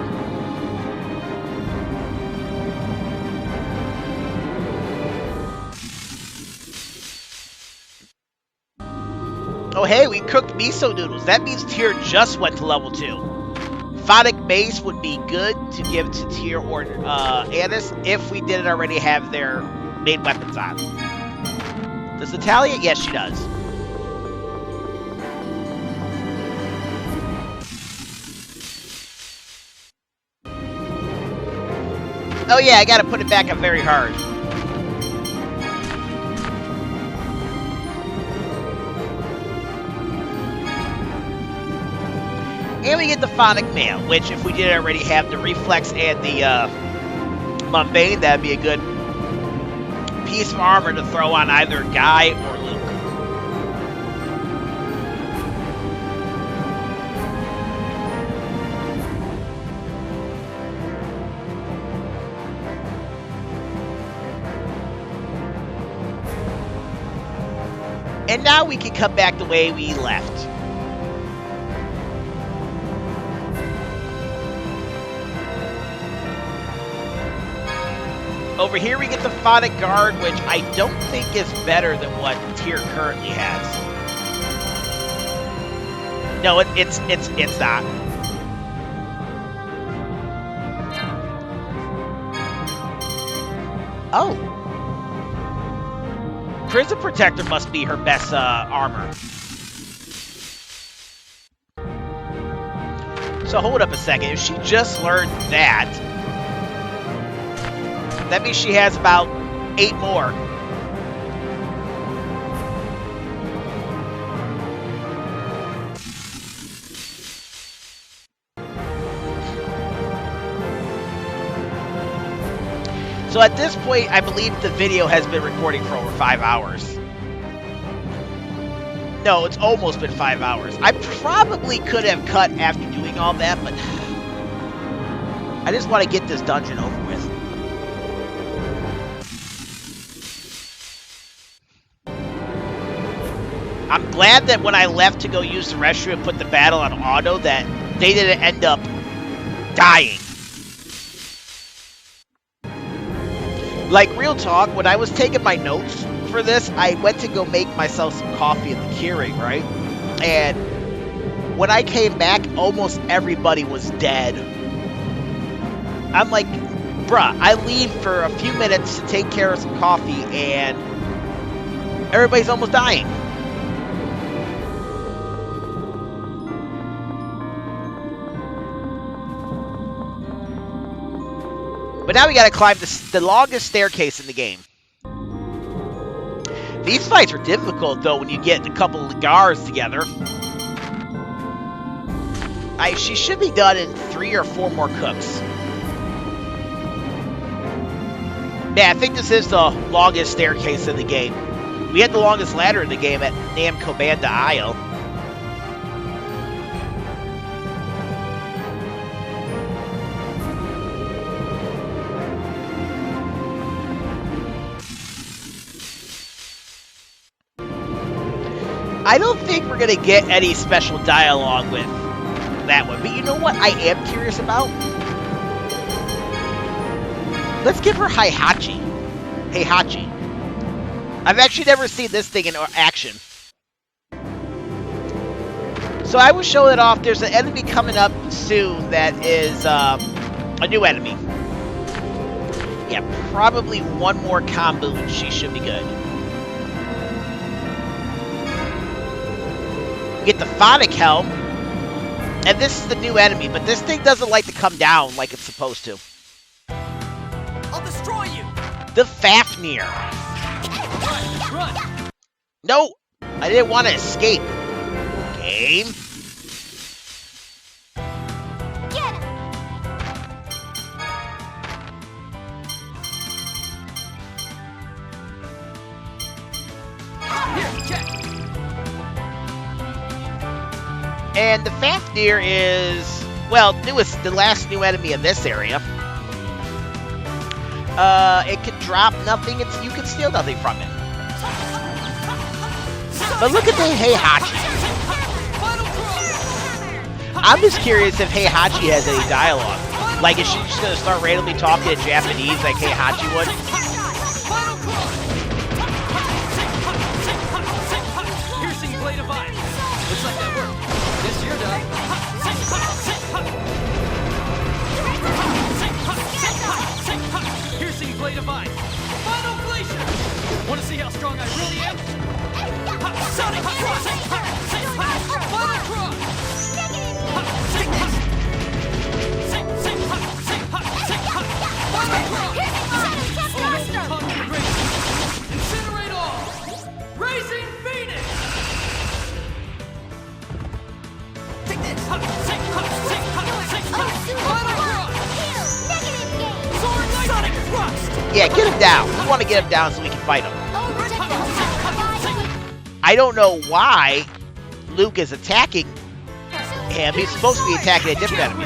Oh hey, we cooked miso noodles. That means Tyr just went to level 2. Fonic Mace would be good to give to Tyr or Annis if we didn't already have their main weapons on. Does Natalia? Yes, she does. Oh yeah, I gotta put it back up very hard. And we get the Fonic Mail, which if we did already have the Reflex and the Mundane, that'd be a good piece of armor to throw on either Guy or Luke. And now we can come back the way we left. Over here we get the Fonic Guard, which I don't think is better than what Tyr currently has. No, it's not. Oh. Prison Protector must be her best armor. So hold up a second. If she just learned that, that means she has about 8 more. So at this point, I believe the video has been recording for over 5 hours. No, it's almost been 5 hours. I probably could have cut after doing all that, but I just want to get this dungeon over with. I'm glad that when I left to go use the restroom and put the battle on auto, that they didn't end up dying. Like, real talk, when I was taking my notes for this, I went to go make myself some coffee in the Keurig, right? And when I came back, almost everybody was dead. I'm like, bruh, I leave for a few minutes to take care of some coffee, and everybody's almost dying. But now we gotta climb the longest staircase in the game. These fights are difficult, though, when you get a couple of guards together. She should be done in 3 or 4 more cooks. Yeah, I think this is the longest staircase in the game. We had the longest ladder in the game at Nam Cobanda Isle. I don't think we're going to get any special dialogue with that one. But you know what I am curious about? Let's give her Heihachi. Heihachi. I've actually never seen this thing in action. So I will show it off. There's an enemy coming up soon that is a new enemy. Yeah, probably one more combo and she should be good. Get the Fonic Helm, and this is the new enemy, but this thing doesn't like to come down like it's supposed to. I'll destroy you! The Fafnir. Run! No, I didn't want to escape. Game. Get him! Here, check! And the Fafnir is, well, the last new enemy in this area. It can drop nothing, you can steal nothing from it. But look at the Heihachi. I'm just curious if Heihachi has any dialogue. Like, is she just going to start randomly talking in Japanese like Heihachi would? Piercing blade of ice. Looks like that worked. Guess you're done. Piercing blade of ice. Final glacier. Want to see how strong I really am? Sonic cross. Final cross. Final cross. Yeah, get him down. We want to get him down so we can fight him. I don't know why Luke is attacking him. He's supposed to be attacking a different enemy.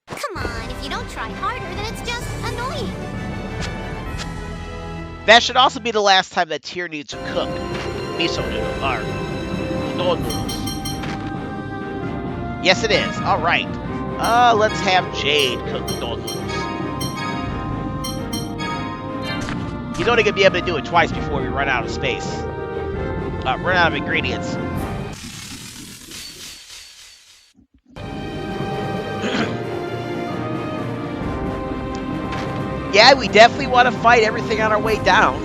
Come on, if you don't try harder, then it's just annoying. That should also be the last time that Tyr needs to cook miso noodles or udon noodles. Yes, it is. All right. Let's have Jade cook udon noodles. He's only gonna be able to do it twice before we run out of space. Run out of ingredients. Yeah, we definitely want to fight everything on our way down.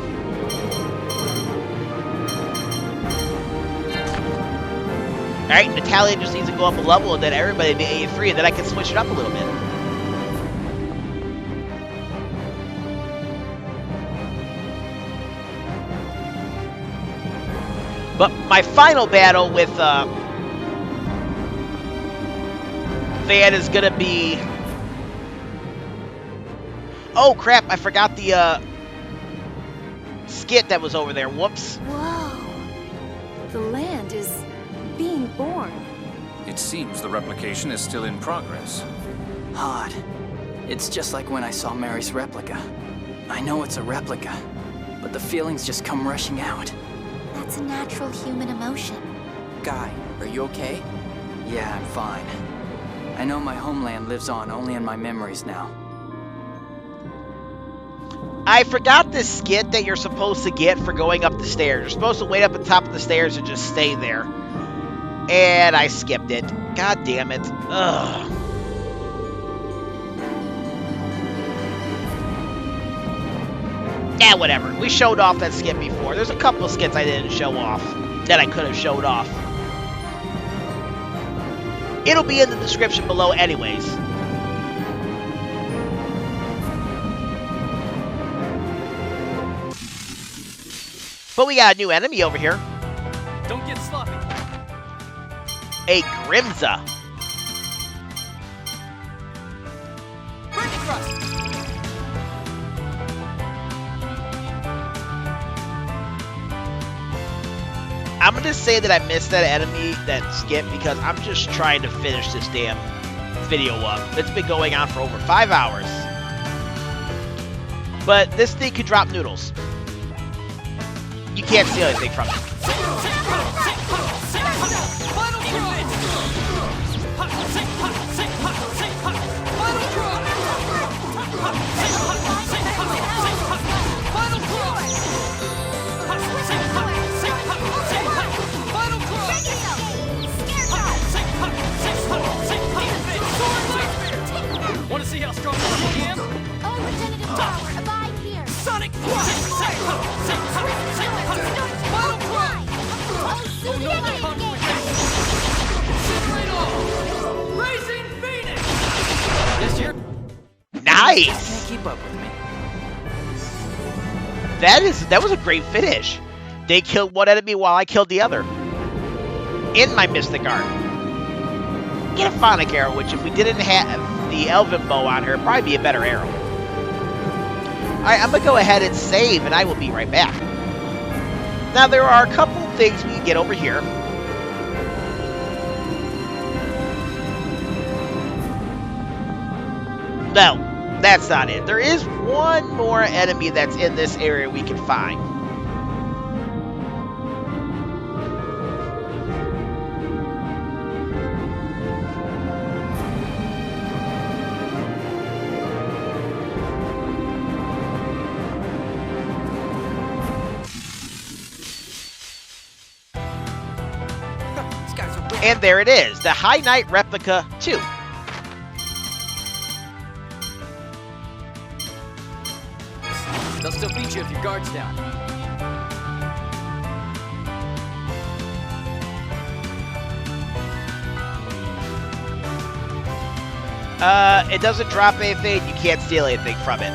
Alright, Natalia just needs to go up a level and then everybody in the A3 and then I can switch it up a little bit. But my final battle with Van is gonna be... Oh crap, I forgot the skit that was over there. Whoops. Whoa. The land is being born. It seems the replication is still in progress. Odd. It's just like when I saw Mary's replica. I know it's a replica, but the feelings just come rushing out. That's a natural human emotion. Guy, are you okay? Yeah, I'm fine. I know my homeland lives on only in my memories now. I forgot this skit that you're supposed to get for going up the stairs. You're supposed to wait up at the top of the stairs and just stay there. And I skipped it. God damn it. Ugh. Yeah, whatever. We showed off that skit before. There's a couple of skits I didn't show off that I could have showed off. It'll be in the description below anyways. But we got a new enemy over here. Don't get sloppy. A Grimza. I'm gonna say that I missed that enemy, that skip, because I'm just trying to finish this damn video up. It's been going on for over 5 hours. But this thing could drop noodles. You can't steal anything from it. Want to see how strong I am? Oh, regenerative power, abide here. Sonic Nice. Can't keep up with me. That was a great finish. They killed one enemy while I killed the other. In my Mystic Art. Get a Fonic Arrow, which if we didn't have the Elven Bow on her, it'd probably be a better arrow. Alright, I'm gonna go ahead and save, and I will be right back. Now, there are a couple things we can get over here. No, that's not it. There is one more enemy that's in this area we can find. And there it is, the High Knight Replica 2. They'll still beat you if your guard's down. It doesn't drop anything, you can't steal anything from it.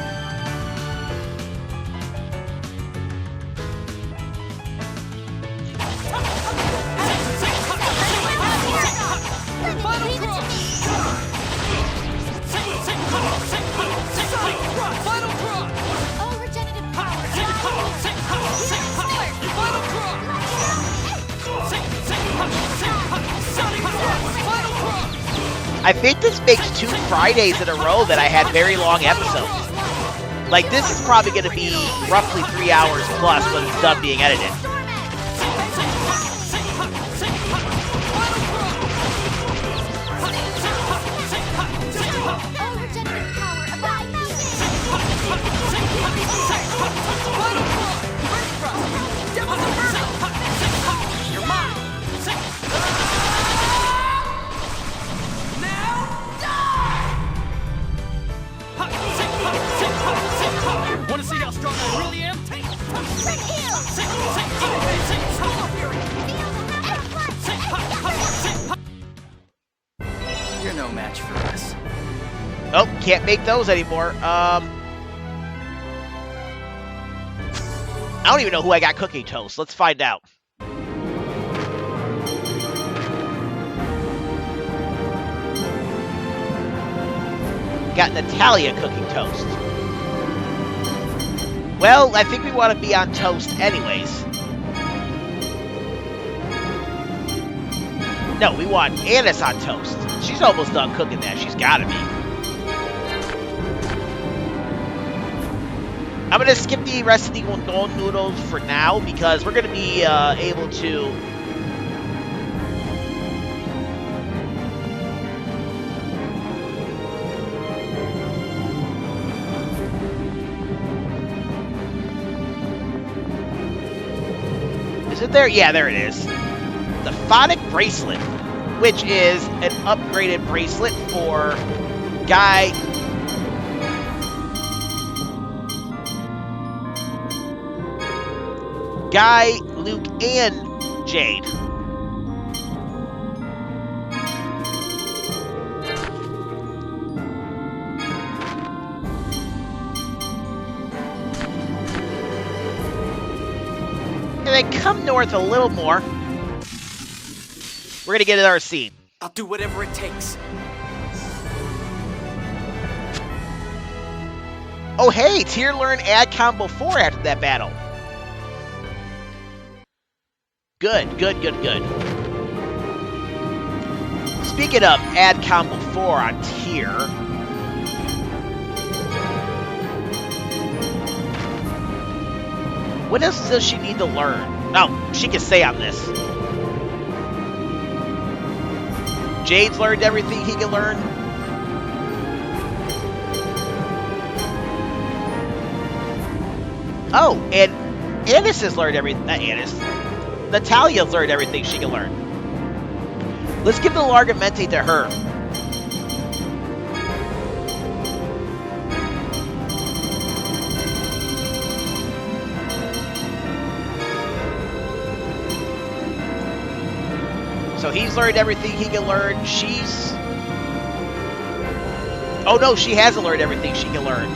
I think this makes 2 Fridays in a row that I had very long episodes. Like, this is probably going to be roughly 3 hours plus when it's done being edited. Want to see how strong I really am? You're no match for us. Oh, can't make those anymore. I don't even know who I got cooking toast. Let's find out. Got Natalia cooking toast. Well, I think we want to be on toast anyways. No, we want Annis on toast. She's almost done cooking that. She's got to be. I'm going to skip the rest of the udon noodles for now because we're going to be able to... Is it there? Yeah, there it is. The Fonic Bracelet, which is an upgraded bracelet for Guy... Guy, Luke, and Jade. And then come north a little more. We're gonna get in our scene. I'll do whatever it takes. Oh hey, tier learn add combo 4 after that battle. Good, good, good, good. Speaking of add combo 4 on tier. What else does she need to learn? Oh, she can stay on this. Jade's learned everything he can learn. Oh, and Annis has learned everything. Not Annis. Natalia's learned everything she can learn. Let's give the Largamente to her. So he's learned everything he can learn. She's... Oh no, she hasn't learned everything she can learn.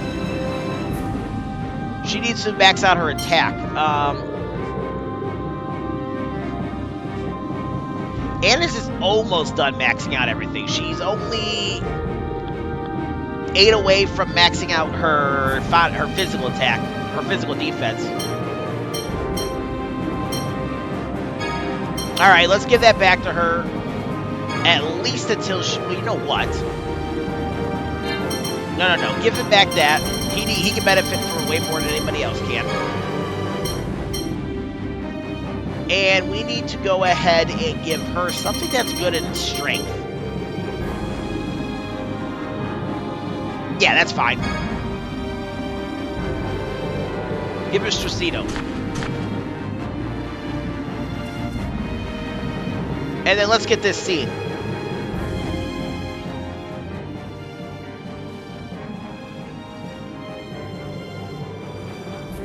She needs to max out her attack. Annis is almost done maxing out everything. She's only 8 away from maxing out her physical attack, her physical defense. All right, let's give that back to her. At least until she... Well, you know what? No. Give him back that. He can benefit from way more than anybody else can. And we need to go ahead and give her something that's good in strength. Yeah, that's fine. Give her Chesedo. And then let's get this scene.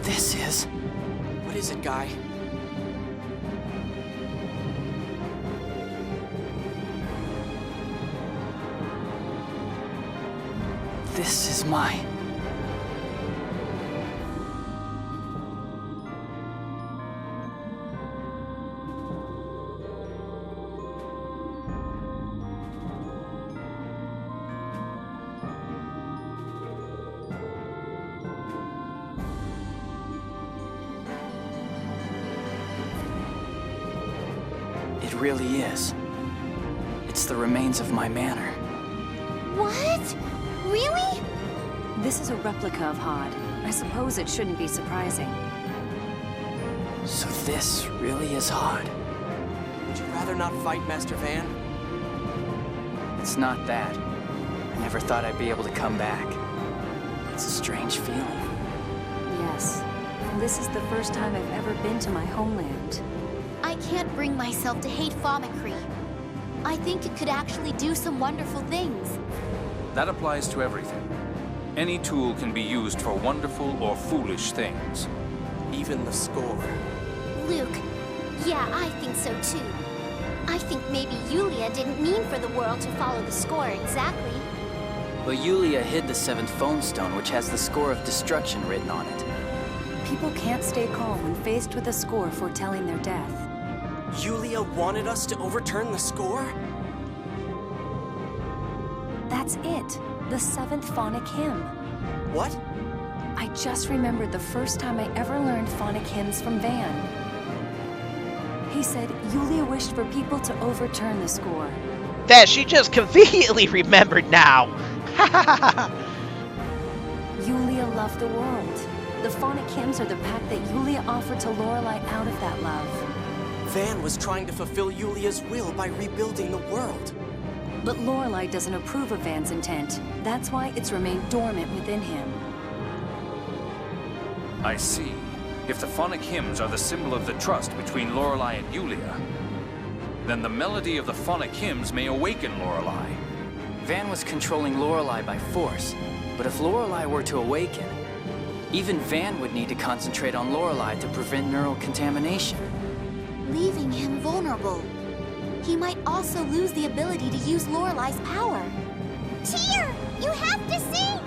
This is... What is it, Guy? This is my... It really is. It's the remains of my manor. What? Really? This is a replica of Hod. I suppose it shouldn't be surprising. So this really is Hod. Would you rather not fight, Master Van? It's not that. I never thought I'd be able to come back. It's a strange feeling. Yes. This is the first time I've ever been to my homeland. I can't bring myself to hate fomicry. I think it could actually do some wonderful things. That applies to everything. Any tool can be used for wonderful or foolish things. Even the score. Luke, yeah, I think so too. I think maybe Yulia didn't mean for the world to follow the score exactly. But Yulia hid the Seventh Phone Stone, which has the score of destruction written on it. People can't stay calm when faced with a score foretelling their death. Yulia wanted us to overturn the score? That's it. The Seventh Fonic Hymn. What? I just remembered the first time I ever learned phonic hymns from Van. He said Yulia wished for people to overturn the score. That she just conveniently remembered now. Yulia loved the world. The phonic hymns are the pact that Yulia offered to Lorelei out of that love. Van was trying to fulfill Yulia's will by rebuilding the world. But Lorelei doesn't approve of Van's intent. That's why it's remained dormant within him. I see. If the phonic hymns are the symbol of the trust between Lorelei and Yulia, then the melody of the phonic hymns may awaken Lorelei. Van was controlling Lorelei by force, but if Lorelei were to awaken, even Van would need to concentrate on Lorelei to prevent neural contamination. Leaving him vulnerable. He might also lose the ability to use Lorelei's power. Tyr, you have to sing!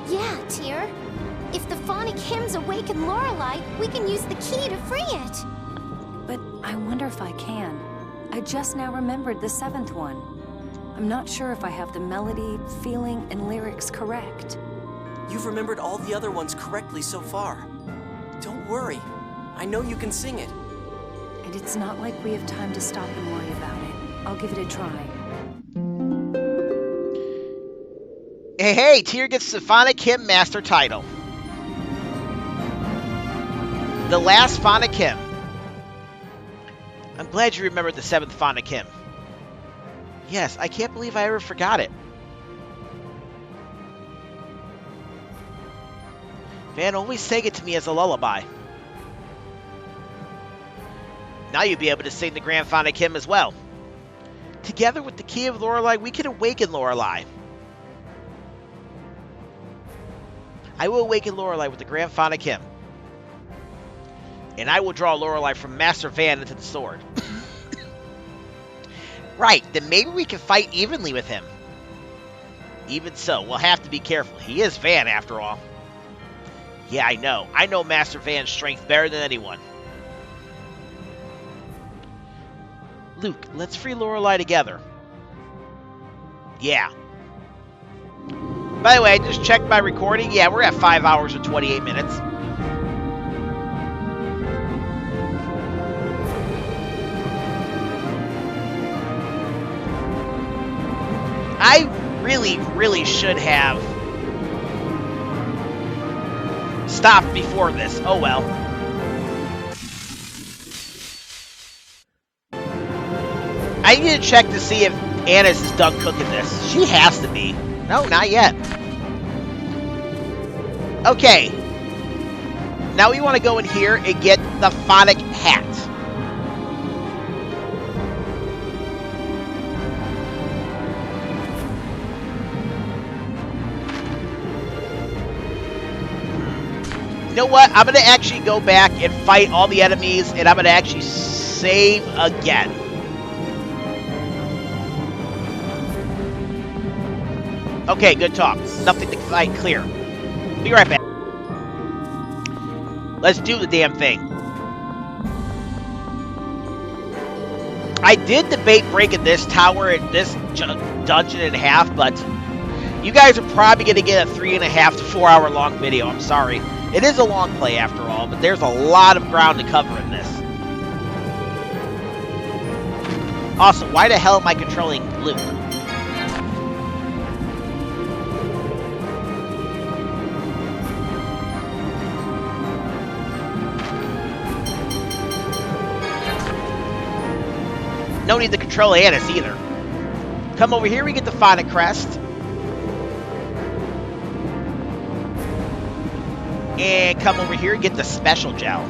Yeah, Tyr. If the phonic hymns awaken Lorelei, we can use the key to free it. But I wonder if I can. I just now remembered the seventh one. I'm not sure if I have the melody, feeling, and lyrics correct. You've remembered all the other ones correctly so far. Don't worry. I know you can sing it. And it's not like we have time to stop and worry about it. I'll give it a try. Hey, Tyr gets the Phonic Hymn Master title. The last Phonic Hymn. I'm glad you remembered the Seventh Fonic Hymn. Yes, I can't believe I ever forgot it. Van always sang it to me as a lullaby. Now you'll be able to sing the Grand Phonic Hymn as well. Together with the Key of Lorelei, we can awaken Lorelei. I will awaken Lorelei with the Grand Phonic Hymn. And I will draw Lorelei from Master Van into the sword. Right, then maybe we can fight evenly with him. Even so, we'll have to be careful. He is Van, after all. Yeah, I know. I know Master Van's strength better than anyone. Luke, let's free Lorelei together. Yeah. By the way, I just checked my recording. Yeah, we're at 5 hours and 28 minutes. I really should have stopped before this. Oh well. I need to check to see if Annis is done cooking this. She has to be. No, not yet. Okay. Now we want to go in here and get the Phonic Hat. You know what? I'm going to actually go back and fight all the enemies, and I'm going to actually save again. Okay, good talk. Nothing to fight clear. Be right back. Let's do the damn thing. I did debate breaking this tower and this dungeon in half, but you guys are probably going to get a 3.5 to 4 hour long video. I'm sorry. It is a long play after all, but there's a lot of ground to cover in this. Also, why the hell am I controlling Luke? No need to control Annis either. Come over here, we get the Fonic Crest. And come over here and get the Special Gel.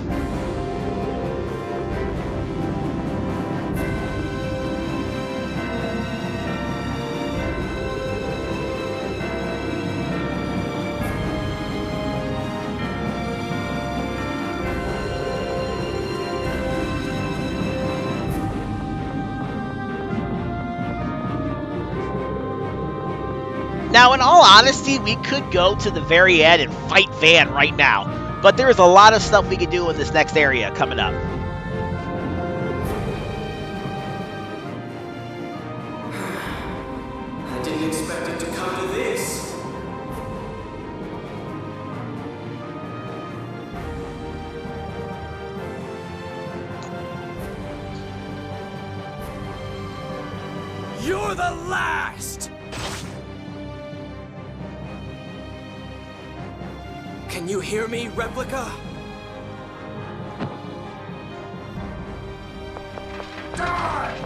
Now, in all honesty, we could go to the very end and fight Van right now. But there is a lot of stuff we can do in this next area coming up. I didn't expect it to come to this. You're the last! Can you hear me, Replica? Die!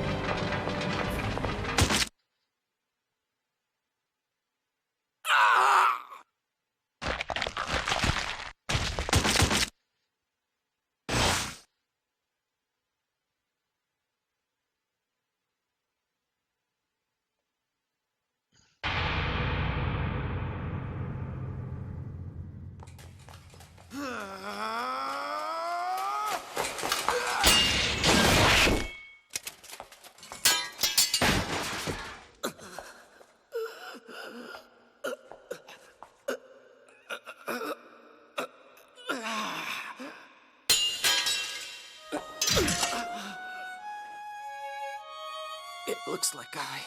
It looks like I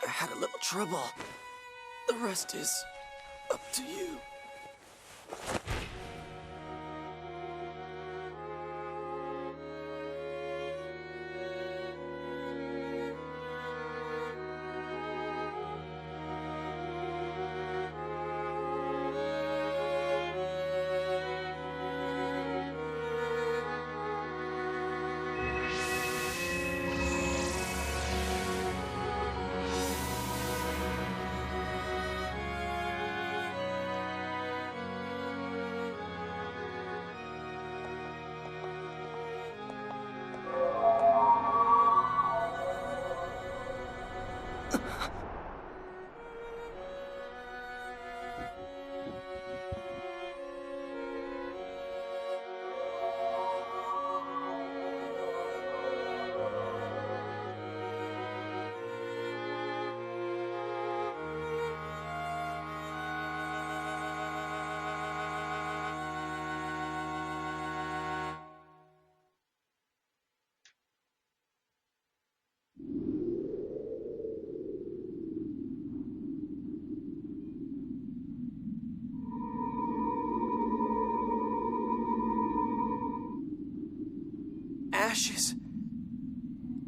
had a little trouble. The rest is up to you.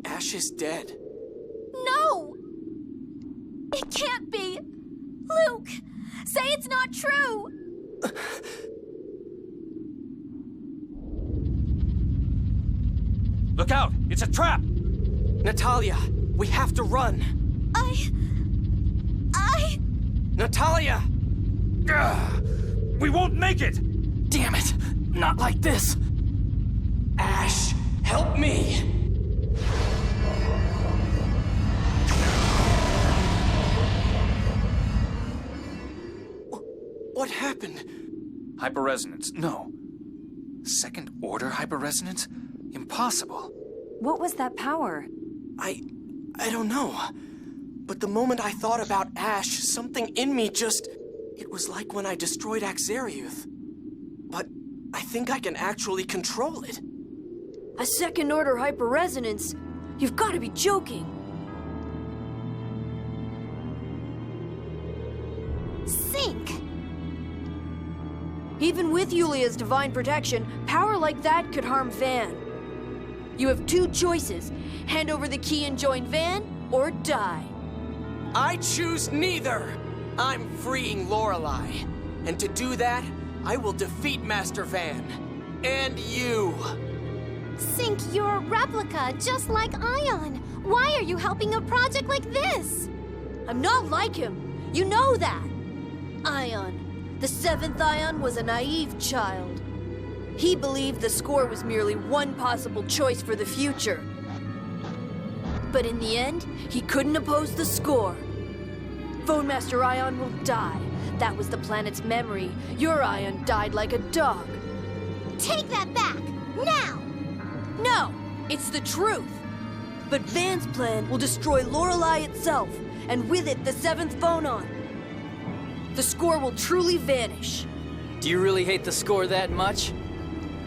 Asch is dead. No! It can't be! Luke! Say it's not true! Look out! It's a trap! Natalia, we have to run. Natalia! We won't make it! Damn it! Not like this! Asch, help me! What happened? Hyperresonance. No. Second order hyperresonance? Impossible. What was that power? I don't know. But the moment I thought about Asch, something in me just... It was like when I destroyed Axariuth. But I think I can actually control it. A second order hyperresonance? You've got to be joking. Sync! Even with Yulia's divine protection, power like that could harm Van. You have two choices. Hand over the key and join Van, or die. I choose neither! I'm freeing Lorelei. And to do that, I will defeat Master Van. And you. Sync, you're a replica, just like Ion. Why are you helping a project like this? I'm not like him. You know that. Ion. The 7th Ion was a naive child. He believed the score was merely one possible choice for the future. But in the end, he couldn't oppose the score. Phonemaster Ion will die. That was the planet's memory. Your Ion died like a dog. Take that back, now! No, it's the truth. But Van's plan will destroy Lorelei itself, and with it, the 7th Phonon. The score will truly vanish. Do you really hate the score that much?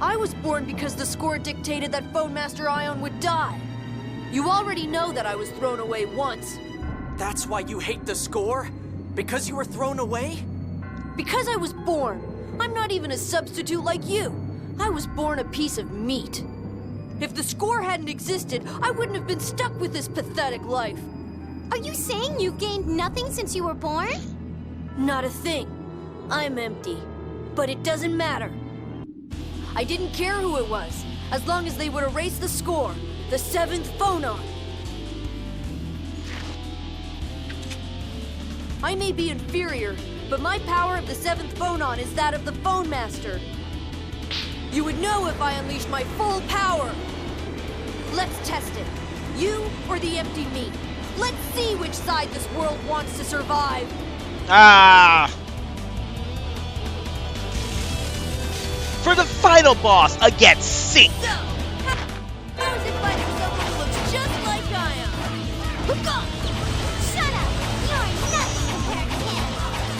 I was born because the score dictated that Phonemaster Ion would die. You already know that I was thrown away once. That's why you hate the score? Because you were thrown away? Because I was born. I'm not even a substitute like you. I was born a piece of meat. If the score hadn't existed, I wouldn't have been stuck with this pathetic life. Are you saying you've gained nothing since you were born? Not a thing. I'm empty. But it doesn't matter. I didn't care who it was, as long as they would erase the score, the 7th Phonon. I may be inferior, but my power of the 7th Phonon is that of the Phonemaster. You would know if I unleashed my full power. Let's test it. You or the empty me. Let's see which side this world wants to survive. For the final boss against Sync. So, how is it fighting someone who looks just like I am? Shut up! You're nothing compared to him!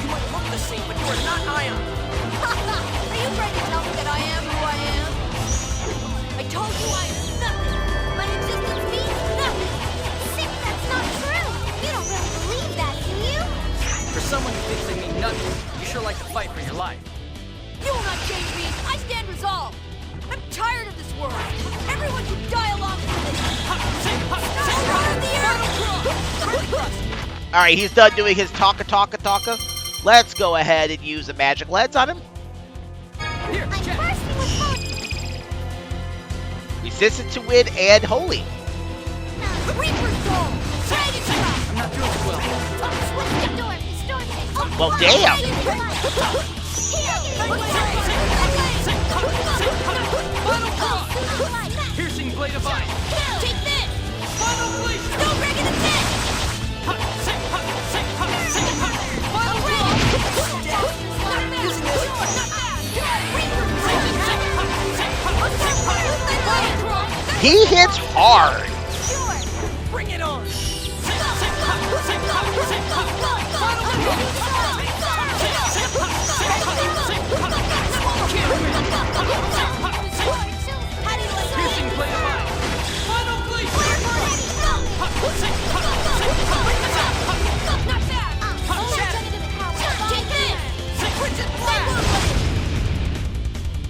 You might look the same, but you are not Ion. Are you trying to tell me that I am who I am? I told you I am nothing. My existence means nothing. Sync, that's not true! You don't really believe that, do you? For someone who thinks they mean nothing, you sure like to fight for your life. You will not change me. I stand resolved. I'm tired of this world. Everyone should die along with it. Alright, he's done doing his talka. Let's go ahead and use the magic lens on him. Here, I'm check. bursting with hope. Resistant to wind and holy. Reaper's Soul. Dragon Trap. I'm not doing too well. Switch the door, distortion. Well, damn. Piercing blade of ice. Take this. Final bleach. Don't break in the pit. He hits hard. Bring it on. Piercing blade of ice. Final bleach.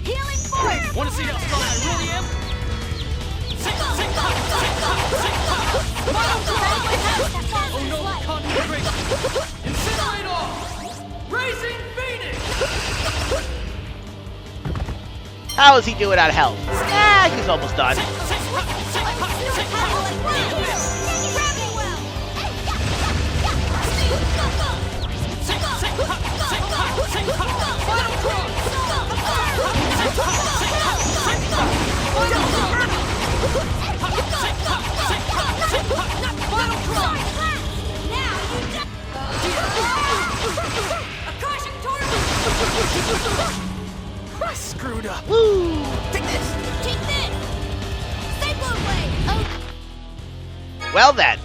Healing force. Want to see how strong I really am? Oh no, concentration! Incinerate all! Raising Phoenix! How is he doing out of health? He's almost done. I screwed up. Woo! Take this. Take this. Stapler blade. Oh. Well then.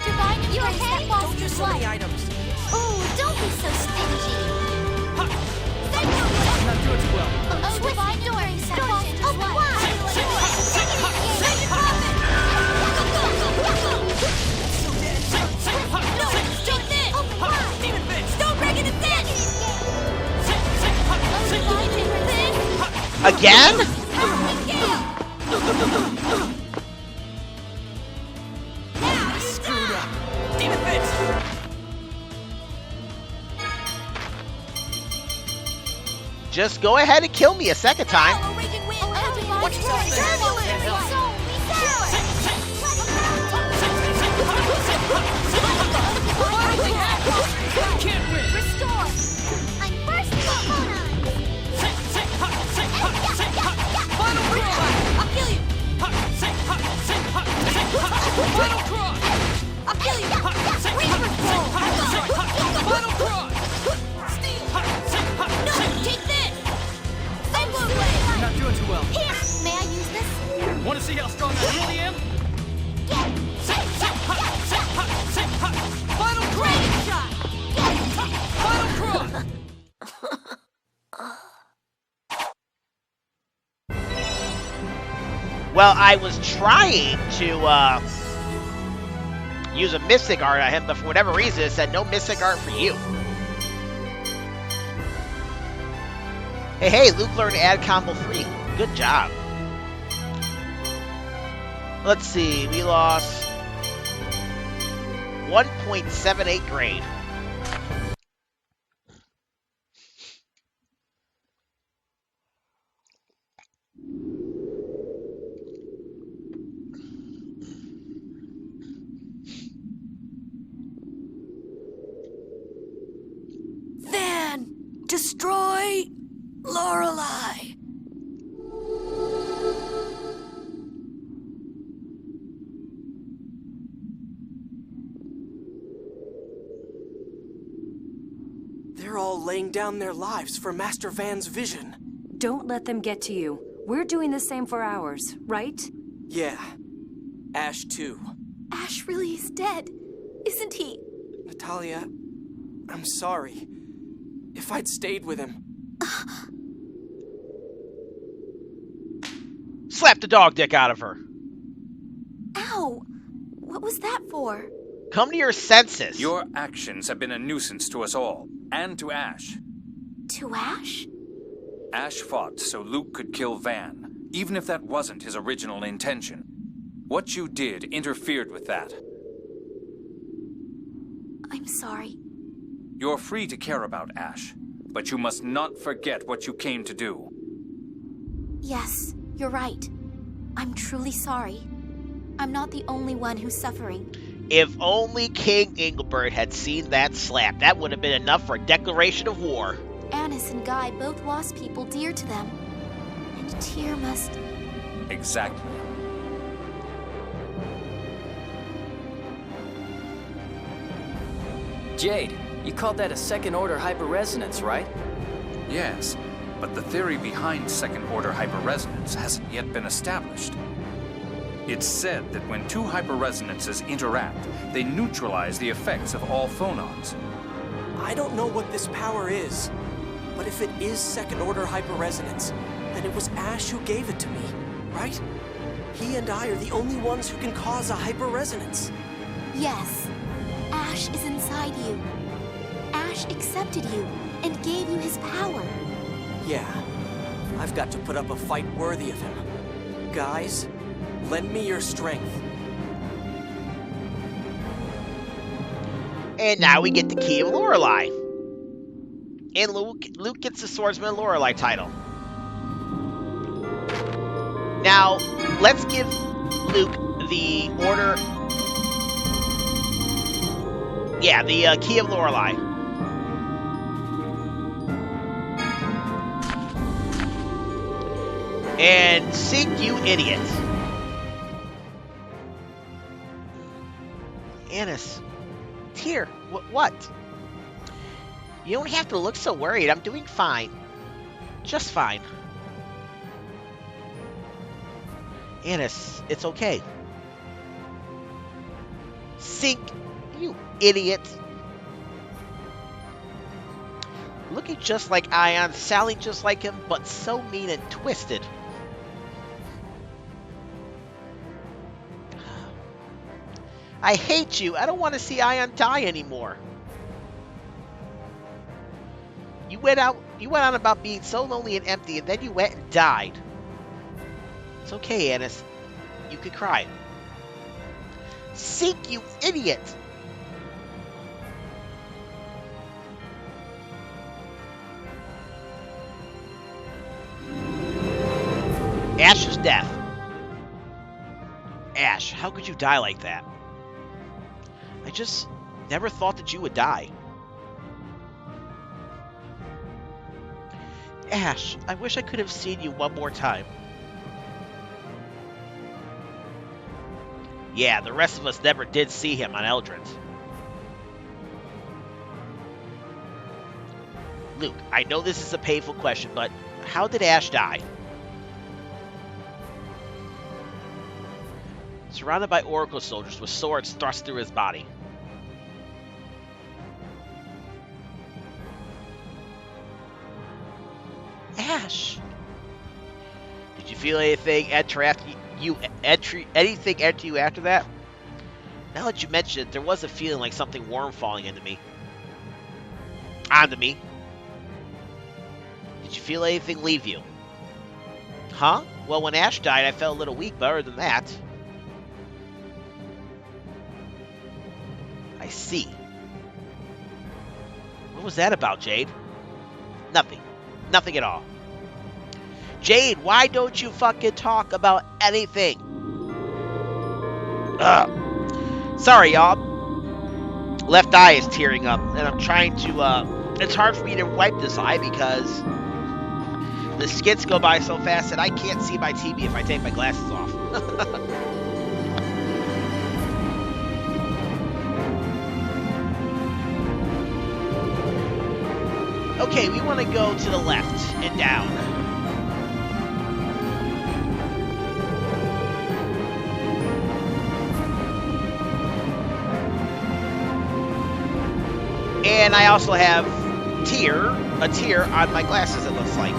Divine, you okay? Don't use so many items. Oh, don't be so stingy. Stapler blade. I'm not doing too well. Oh, divine door, distortion. Oh, why? Again? Just go ahead and kill me a second time. Watch yourself there. Can't win. Restore. I'm bursting opponent. Final cross. I'll kill you. Final cross. I'll kill you. Reaper's Ball. Final cross. Steal. No, take this. Not doing too well. Here, may I use this? Want to see how strong I really am? Final cross. Final cross. Well, I was trying to use a Mystic Art on him, but for whatever reason, it said no Mystic Art for you. Hey, Luke learned to add combo 3. Good job. Let's see, we lost 1.78 grade. Van, destroy Lorelei. They're all laying down their lives for Master Van's vision. Don't let them get to you. We're doing the same for ours, right? Yeah. Asch too. Asch really is dead, isn't he? Natalia, I'm sorry. If I'd stayed with him. Slap the dog dick out of her. Ow! What was that for? Come to your senses. Your actions have been a nuisance to us all, and to Asch. To Asch? Asch fought so Luke could kill Van, even if that wasn't his original intention. What you did interfered with that. I'm sorry. You're free to care about Asch, but you must not forget what you came to do. Yes, you're right. I'm truly sorry. I'm not the only one who's suffering. If only King Engelbert had seen that slap, that would have been enough for a declaration of war. Annis and Guy both lost people dear to them. And Tyr must... Exactly. Jade, you called that a second-order hyperresonance, right? Yes, but the theory behind second-order hyperresonance hasn't yet been established. It's said that when two hyperresonances interact, they neutralize the effects of all phonons. I don't know what this power is, but if it is second-order hyperresonance, then it was Asch who gave it to me, right? He and I are the only ones who can cause a hyperresonance. Yes. Asch is inside you. Asch accepted you and gave you his power. Yeah. I've got to put up a fight worthy of him. Guys, lend me your strength. And now we get the Key of Lorelei. And Luke gets the Swordsman of Lorelei title. Now, let's give Luke the order... Yeah, the Key of Lorelei. And sink, you idiot. Annis. Tyr, what? You don't have to look so worried. I'm doing fine. Just fine. Annis, it's okay. Sink, you idiot. Looking just like Ion, sounding just like him, but so mean and twisted. I hate you. I don't want to see Ion die anymore. You went on about being so lonely and empty, and then you went and died. It's okay, Annis. You could cry. Sink, you idiot! death. Asch, how could you die like that? I just never thought that you would die. Asch, I wish I could have seen you one more time. Yeah, the rest of us never did see him on Eldrant. Luke, I know this is a painful question, but how did Asch die? Surrounded by Oracle soldiers with swords thrust through his body. Asch! Did you feel anything enter after you after that? Now that you mention it, there was a feeling like something warm falling onto me. Did you feel anything leave you? Huh? Well, when Asch died, I felt a little weak, but other than that... I see. What was that about, Jade? Nothing. Nothing at all. Jade, why don't you fucking talk about anything? Ugh. Sorry, y'all. Left eye is tearing up, and I'm trying to, it's hard for me to wipe this eye because the skits go by so fast that I can't see my TV if I take my glasses off. Okay, we want to go to the left and down. And I also have a tear on my glasses, it looks like.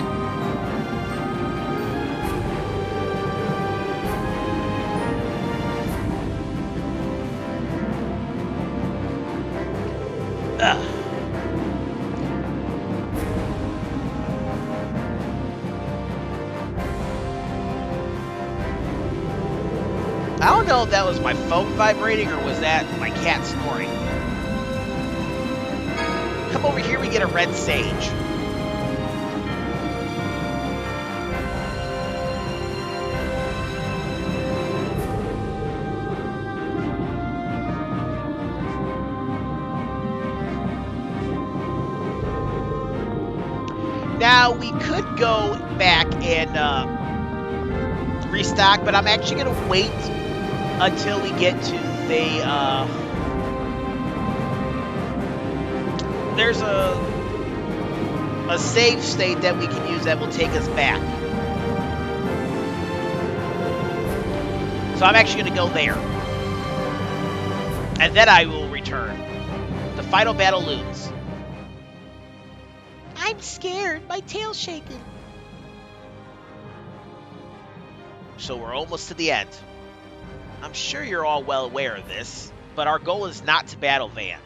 Ugh. I don't know if that was my phone vibrating or was that my cat snoring. Come over here, we get a red sage. Now, we could go back and restock, but I'm actually going to wait until we get to the, there's a save state that we can use that will take us back. So I'm actually going to go there. And then I will return. The final battle looms. I'm scared. My tail's shaking. So we're almost to the end. I'm sure you're all well aware of this, but our goal is not to battle Van,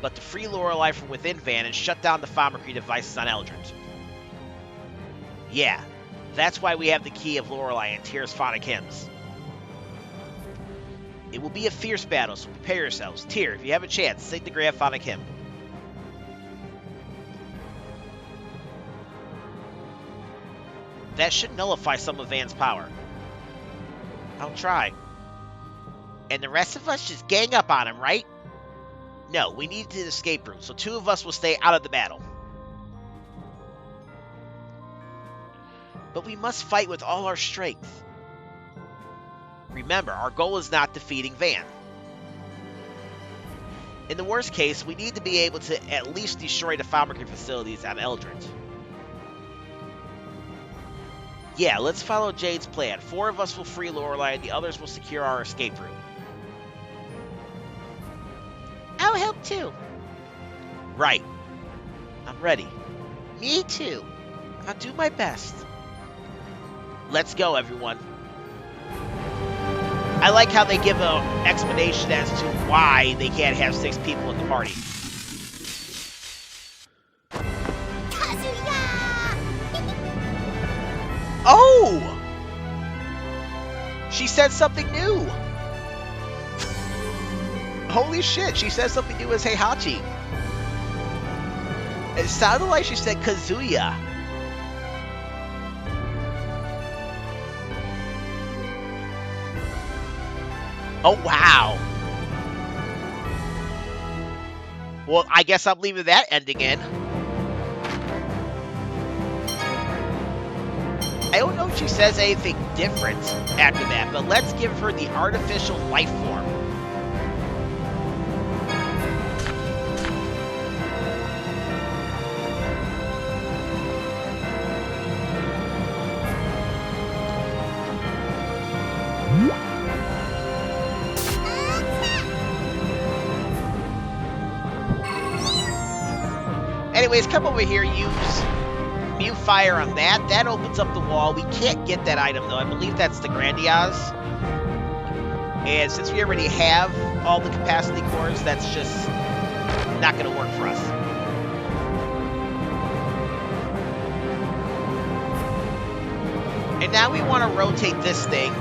but to free Lorelei from within Van and shut down the fomicry devices on Eldrant. Yeah, that's why we have the Key of Lorelei and Tyr's Fonic Hymns. It will be a fierce battle, so prepare yourselves. Tyr, if you have a chance, sing the Grand Fonic Hymn. That should nullify some of Van's power. I'll try. And the rest of us just gang up on him, right? No, we need an escape route, so 2 of us will stay out of the battle. But we must fight with all our strength. Remember, our goal is not defeating Van. In the worst case, we need to be able to at least destroy the fomicry facilities on Eldrant. Yeah, let's follow Jade's plan. 4 of us will free Lorelei, and the others will secure our escape route. I'll help too. Right. I'm ready. Me too. I'll do my best. Let's go, everyone. I like how they give an explanation as to why they can't have 6 people in the party. Oh! She said something new! Holy shit, she said something new as Heihachi. It sounded like she said Kazuya. Oh, wow. Well, I guess I'm leaving that ending in. I don't know if she says anything different after that, but let's give her the artificial life form. Anyways, come over here, use Mute Fire on that. That opens up the wall. We can't get that item, though. I believe that's the Grandiose. And since we already have all the capacity cores, that's just not going to work for us. And now we want to rotate this thing.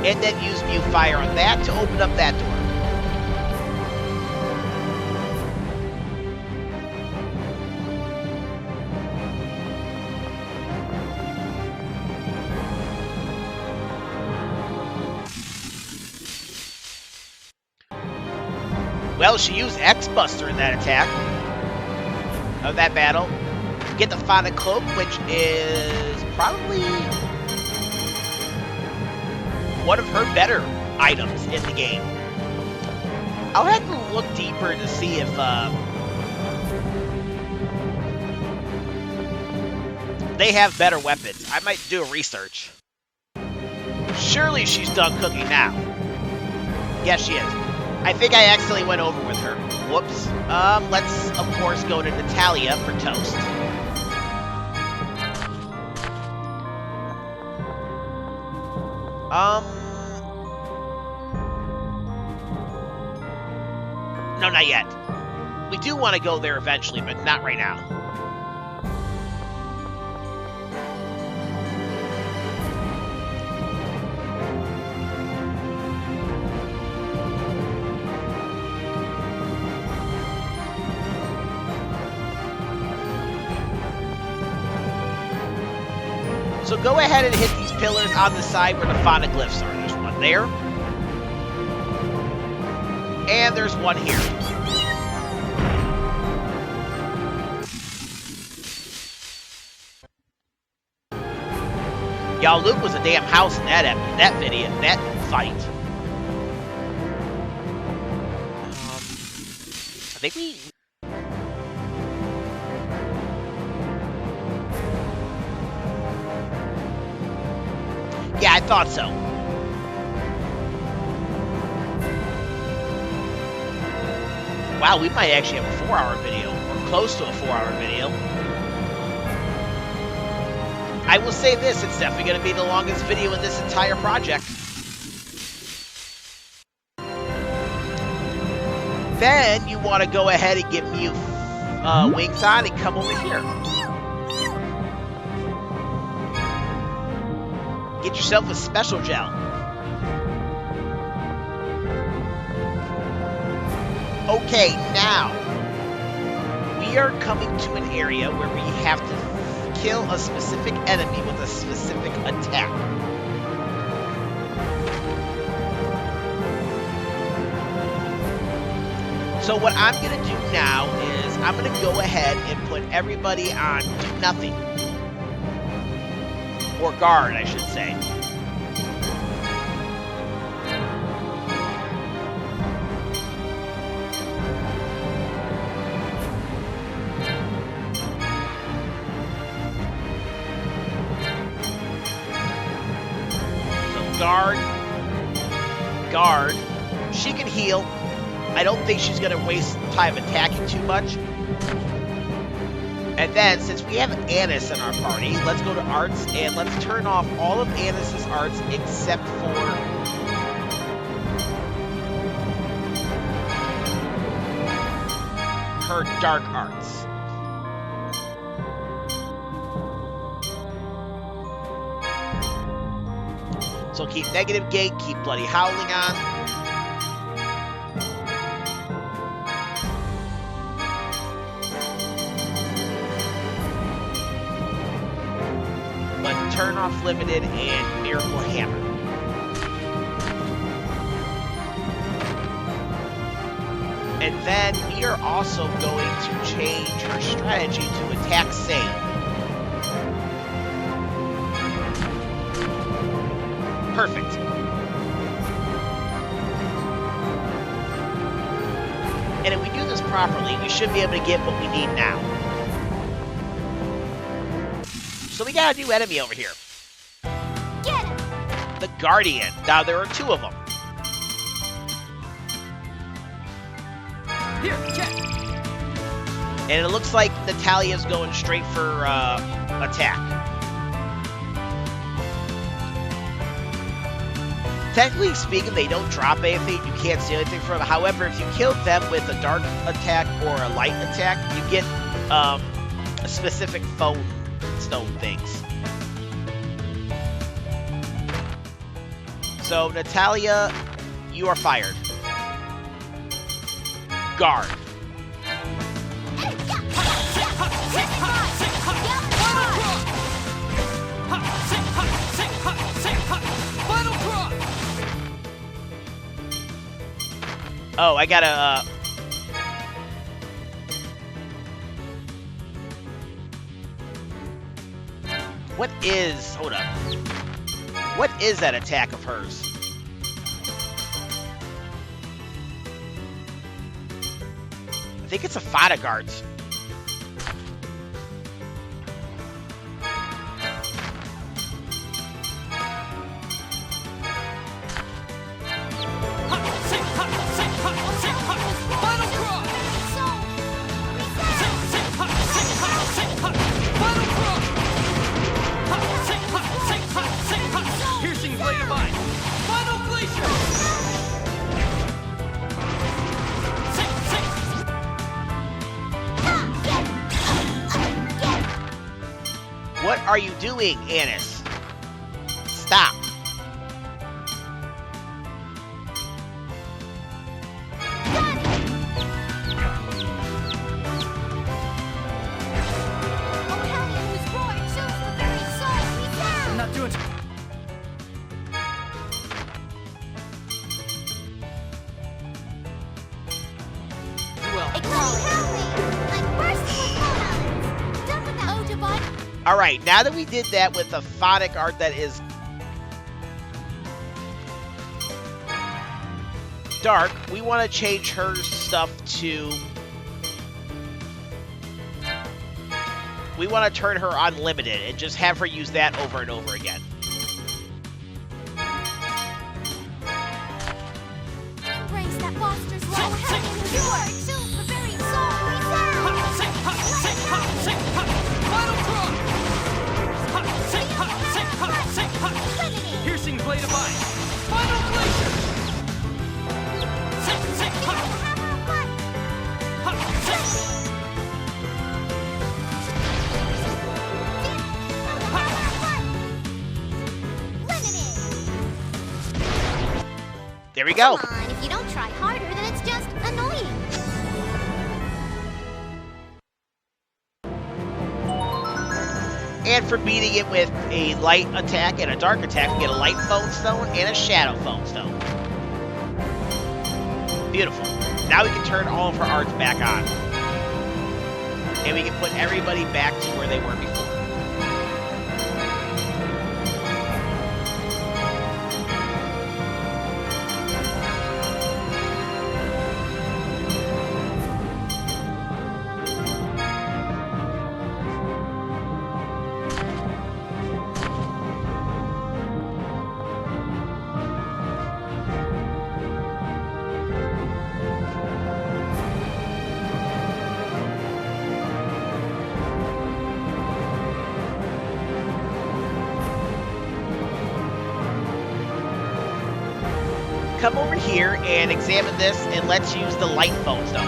And then use Mute Fire on that to open up that door. Well, she used X-Buster in that attack. Of that battle. Get the Fonic Cloak, which is probably one of her better items in the game. I'll have to look deeper to see if they have better weapons. I might do a research. Surely she's done cooking now. Yes, she is. I think I accidentally went over with her. Whoops. Let's, of course, go to Natalia for toast. No, not yet. We do want to go there eventually, but not right now. So go ahead and hit these pillars on the side where the phonoglyphs are. There's one there. And there's one here. Y'all, Luke was a damn house in that video, that fight. I think we... Yeah, I thought so. Wow, we might actually have a 4-hour video, or close to a 4-hour video. I will say this, it's definitely going to be the longest video in this entire project. Then you want to go ahead and get Mute wings on and come over here. Get yourself a special gel. Okay, now we are coming to an area where we have to kill a specific enemy with a specific attack. So what I'm going to do now is I'm going to go ahead and put everybody on do nothing. Or guard, I should say. So guard. She can heal. I don't think she's going to waste time attacking too much. And then, since we have Annis in our party, let's go to arts and let's turn off all of Annis's arts except for her dark arts. So keep Negative Gate, keep Bloody Howling on. Turn off Limited and Miracle Hammer. And then we are also going to change her strategy to attack save. Perfect. And if we do this properly, we should be able to get what we need now. So we got a new enemy over here. Get him! The Guardian. Now there are two of them. Here, check. And it looks like Natalia's going straight for attack. Technically speaking, they don't drop anything. You can't steal anything from them. However, if you kill them with a dark attack or a light attack, you get specific phone stone things. So, Natalia, you are fired. Guard. Oh, I gotta, What is... Hold up. What is that attack of hers? I think it's a Fada Guards. What are you doing, Annis? Stop. I'm not doing... Alright, now that we did that with a phonic art that is dark, we want to change her stuff to... We want to turn her unlimited and just have her use that over and over again. Embrace that monster's low hanging pure, chills the very soul we Piercing blade of ice. Final glacier. There we go. Come on, if you don't try harder, then it's just annoying. And for beating it with a light attack and a dark attack, we get a light phone stone and a shadow phone stone. Beautiful. Now we can turn all of her arts back on. And we can put everybody back to where they were before. Come over here and examine this, and let's use the light phone stone.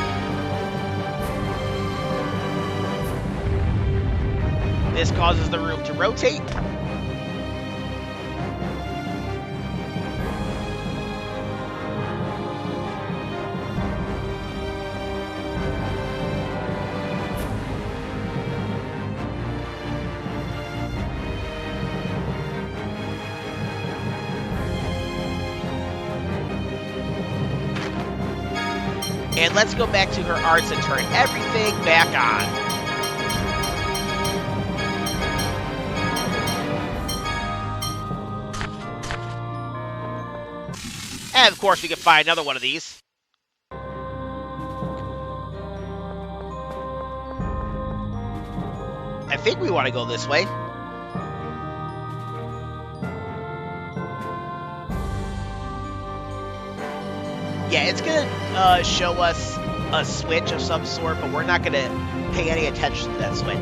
This causes the room to rotate. And let's go back to her arts and turn everything back on. And of course we can find another one of these. I think we want to go this way. Yeah, it's going to show us a switch of some sort, but we're not going to pay any attention to that switch.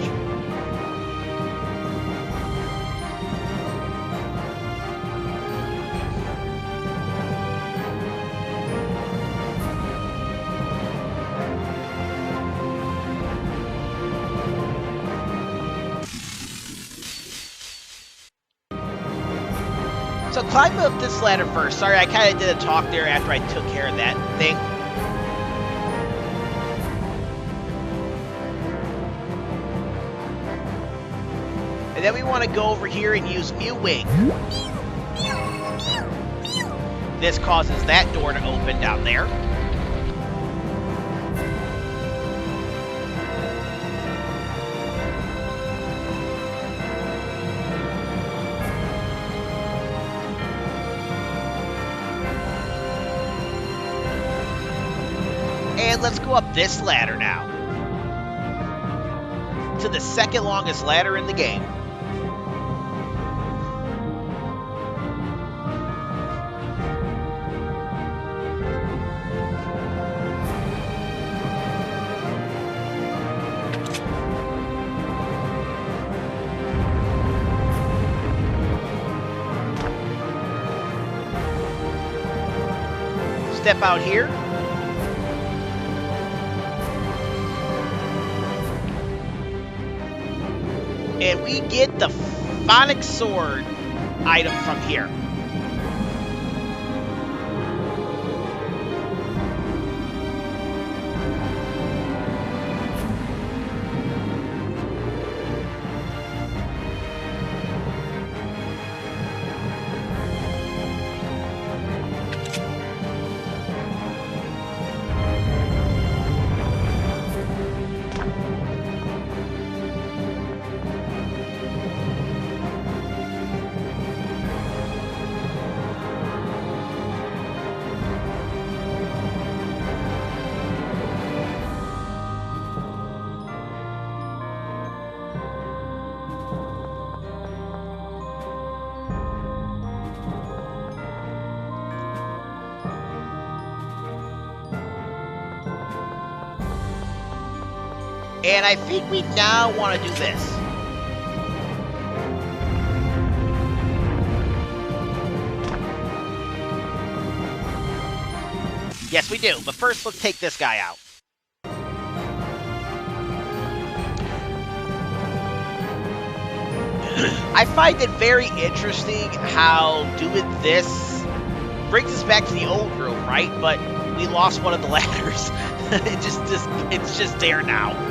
So climb up this ladder first. Sorry, I kind of did a talk there after I took care of that thing. And then we want to go over here and use Mew Wing. This causes that door to open down there. And let's go up this ladder now. To the second longest ladder in the game. Step out here. And we get the Fonic Sword item from here. And I think we now want to do this. Yes, we do. But first, let's take this guy out. I find it very interesting how doing this brings us back to the old room, right? But we lost one of the ladders. It's just there now.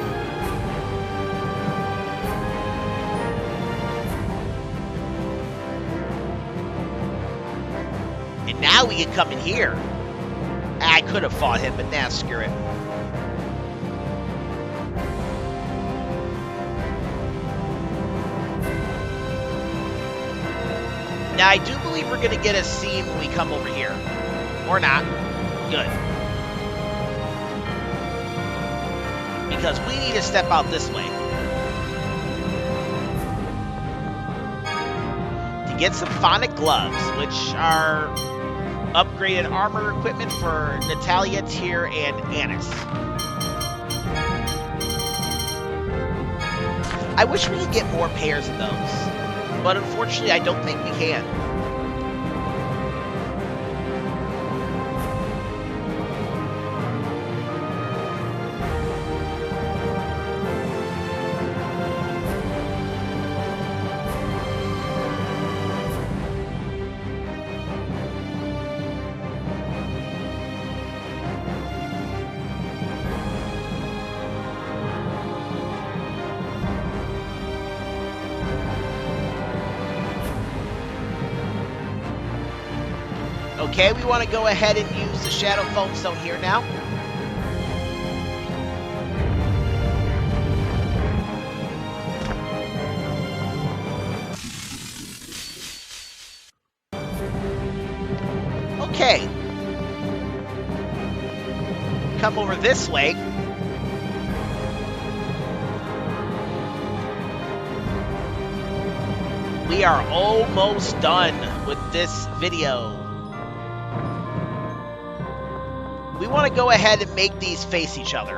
And now we can come in here. I could have fought him, but nah, screw it. Now, I do believe we're going to get a scene when we come over here. Or not. Good. Because we need to step out this way. To get some Fonic Gloves, which are upgraded armor equipment for Natalia, Tyr, and Annis. I wish we could get more pairs of those, but unfortunately I don't think we can. Okay, we want to go ahead and use the Shadow Foam Stone here now. come over this way. We are almost done with this video. We want to go ahead and make these face each other.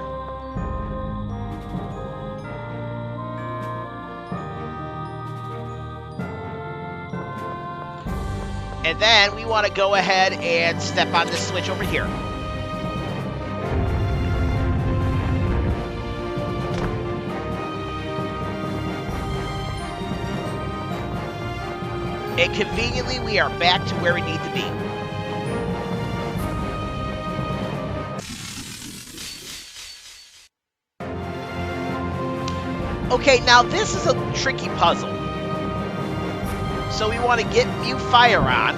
And then we want to go ahead and step on this switch over here. And conveniently, we are back to where we need to be. Okay, now this is a tricky puzzle. So we want to get mute fire on.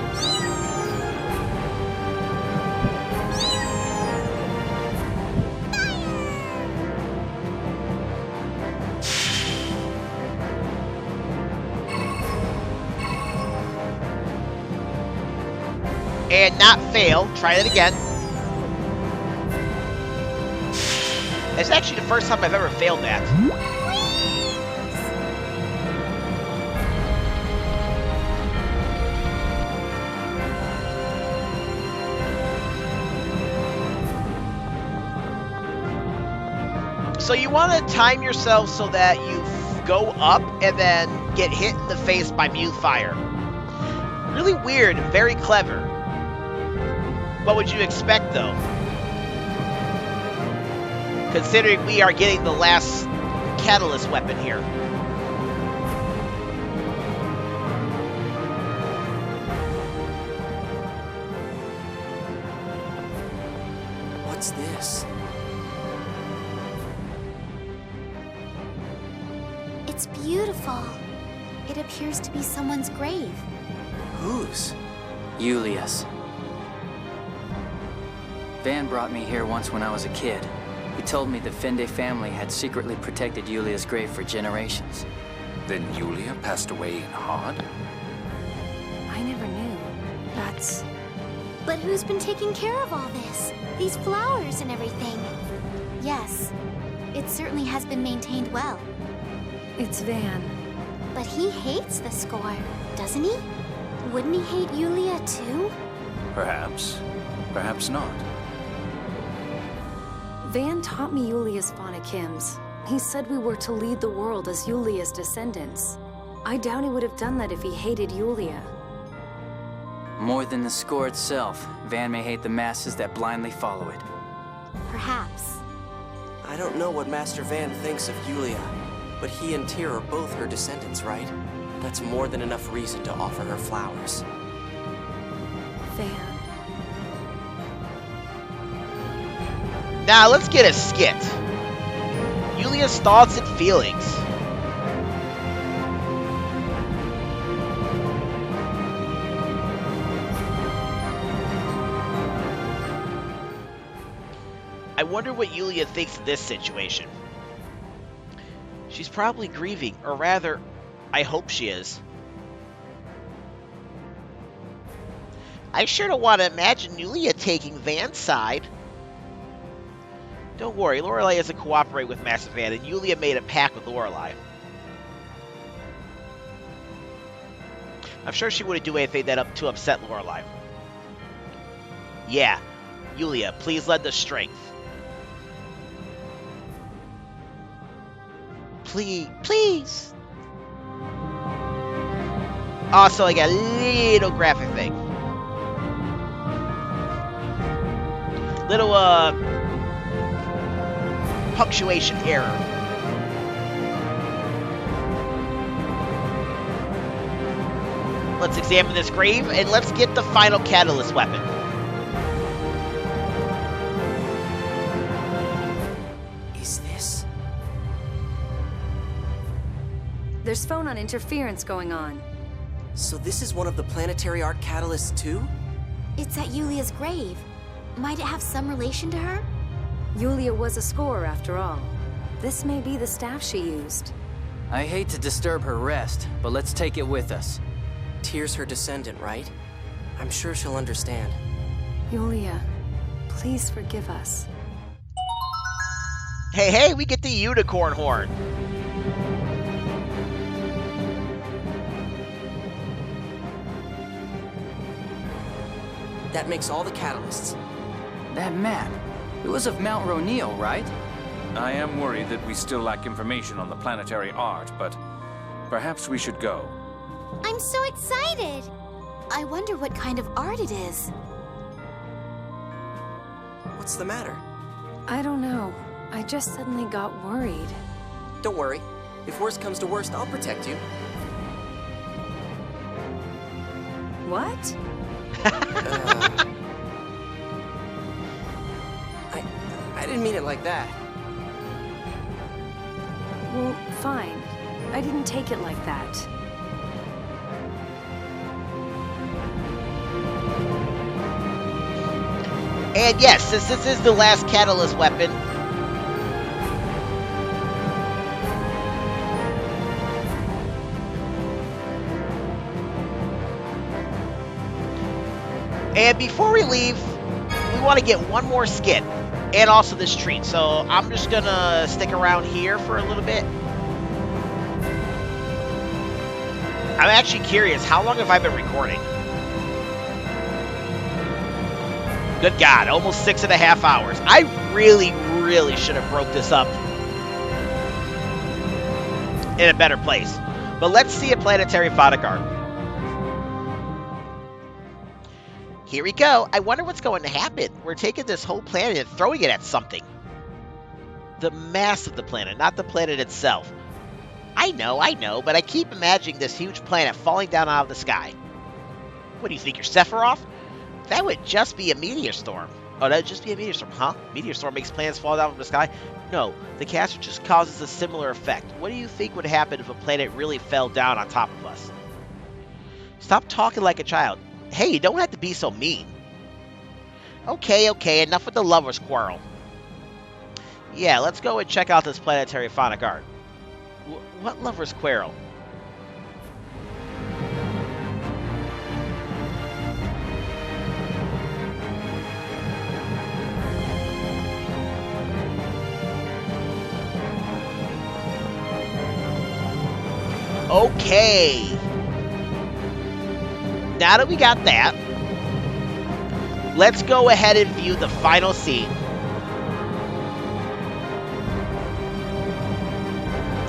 And not fail. Try it again. It's actually the first time I've ever failed that. So you want to time yourself so that you go up and then get hit in the face by mute fire. Really weird and very clever. What would you expect, though? Considering we are getting the last catalyst weapon here. What's this? It's beautiful. It appears to be someone's grave. Whose? Yulia's. Van brought me here once when I was a kid. He told me the Finde family had secretly protected Yulia's grave for generations. Then Yulia passed away in Hod? I never knew. That's... But who's been taking care of all this? These flowers and everything? Yes, it certainly has been maintained well. It's Van. But he hates the score, doesn't he? Wouldn't he hate Yulia too? Perhaps. Perhaps not. Van taught me Yulia's Fonic Hymns. He said we were to lead the world as Yulia's descendants. I doubt he would have done that if he hated Yulia. More than the score itself, Van may hate the masses that blindly follow it. Perhaps. I don't know what Master Van thinks of Yulia, but he and Tyr are both her descendants, right? That's more than enough reason to offer her flowers. Van. Now let's get a skit. Yulia's thoughts and feelings. I wonder what Yulia thinks of this situation. She's probably grieving, or rather, I hope she is. I sure don't want to imagine Yulia taking Van's side. Don't worry, Lorelei doesn't cooperate with Master Van, and Yulia made a pact with Lorelei. I'm sure she wouldn't do anything to upset Lorelei. Yeah, Yulia, please lend us strength. Please. Also, like a little graphic thing. Little, punctuation error. Let's examine this grave, and let's get the final catalyst weapon. Is this? There's phonon interference going on. So this is one of the planetary art catalysts too? It's at Yulia's grave. Might it have some relation to her? Yulia was a scorer after all. This may be the staff she used. I hate to disturb her rest, but let's take it with us. Tyr's her descendant, right? I'm sure she'll understand. Yulia, please forgive us. Hey, we get the unicorn horn. That makes all the catalysts. That map, it was of Mount Roneal, right? I am worried that we still lack information on the planetary art, but perhaps we should go. I'm so excited! I wonder what kind of art it is. What's the matter? I don't know. I just suddenly got worried. Don't worry. If worst comes to worst, I'll protect you. What? I didn't mean it like that. Well, fine. I didn't take it like that. And yes, since this is the last catalyst weapon, and before we leave, we want to get one more skit, and also this treat, so I'm just gonna stick around here for a little bit. I'm actually curious, how long have I been recording? Good God, almost 6.5 hours. I really should have broke this up in a better place. But let's see a Planetary Fonic art. Here we go. I wonder what's going to happen. We're taking this whole planet and throwing it at something. The mass of the planet, not the planet itself. I know, but I keep imagining this huge planet falling down out of the sky. What do you think, you're Sephiroth? That would just be a meteor storm. Oh, that would just be a meteor storm, huh? Meteor storm makes planets fall down from the sky? No, the caster just causes a similar effect. What do you think would happen if a planet really fell down on top of us? Stop talking like a child. Hey, you don't have to be so mean. Okay, enough with the lover's quarrel. Yeah, let's go and check out this Planetary Fonic art. What lover's quarrel? Okay. Now that we got that, let's go ahead and view the final scene.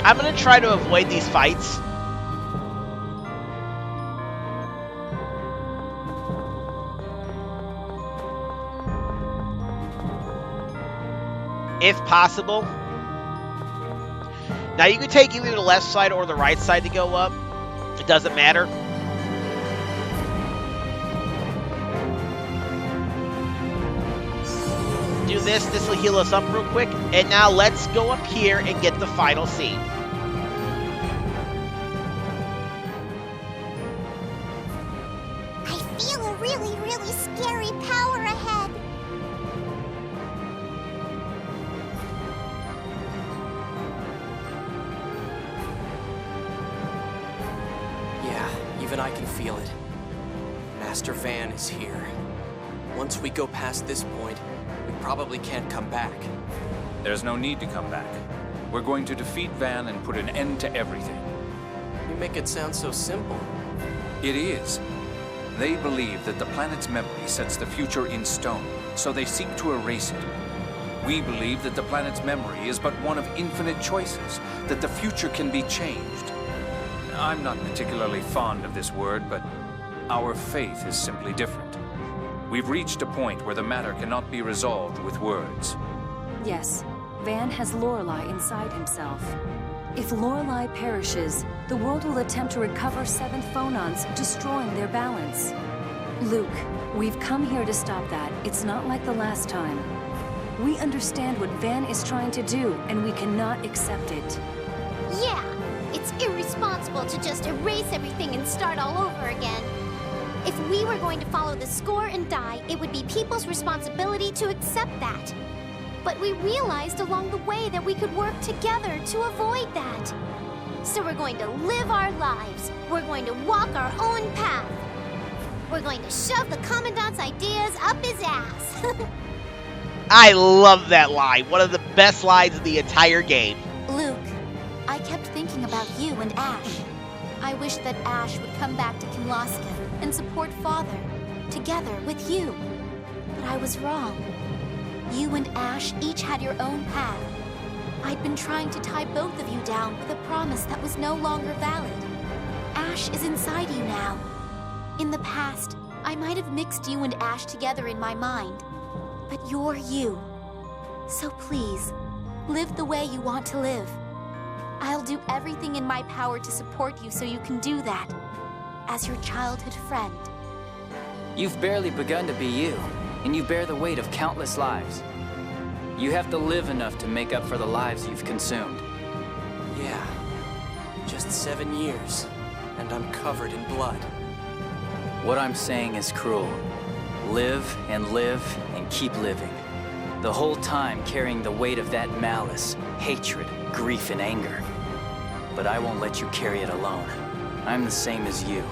I'm going to try to avoid these fights. If possible. Now you can take either the left side or the right side to go up. It doesn't matter. Do this. This will heal us up real quick. And now let's go up here and get the final scene. I feel a really scary power ahead. Yeah, even I can feel it. Master Van is here. Once we go past this point, we probably can't come back. There's no need to come back. We're going to defeat Van and put an end to everything. You make it sound so simple. It is. They believe that the planet's memory sets the future in stone, so they seek to erase it. We believe that the planet's memory is but one of infinite choices, that the future can be changed. I'm not particularly fond of this word, but our faith is simply different. We've reached a point where the matter cannot be resolved with words. Yes, Van has Lorelei inside himself. If Lorelei perishes, the world will attempt to recover Seventh Fonons, destroying their balance. Luke, we've come here to stop that. It's not like the last time. We understand what Van is trying to do, and we cannot accept it. Yeah, it's irresponsible to just erase everything and start all over again. If we were going to follow the score and die, it would be people's responsibility to accept that. But we realized along the way that we could work together to avoid that. So we're going to live our lives. We're going to walk our own path. We're going to shove the Commandant's ideas up his ass. I love that line. One of the best lines of the entire game. Luke, I kept thinking about you and Asch. I wish that Asch would come back to Kimlasca and support Father, together with you. But I was wrong. You and Asch each had your own path. I'd been trying to tie both of you down with a promise that was no longer valid. Asch is inside you now. In the past, I might have mixed you and Asch together in my mind. But you're you. So please, live the way you want to live. I'll do everything in my power to support you so you can do that. As your childhood friend. You've barely begun to be you, and you bear the weight of countless lives. You have to live enough to make up for the lives you've consumed. Yeah. Just 7 years, and I'm covered in blood. What I'm saying is cruel. Live and keep living. The whole time carrying the weight of that malice, hatred, grief, and anger. But I won't let you carry it alone. I'm the same as you.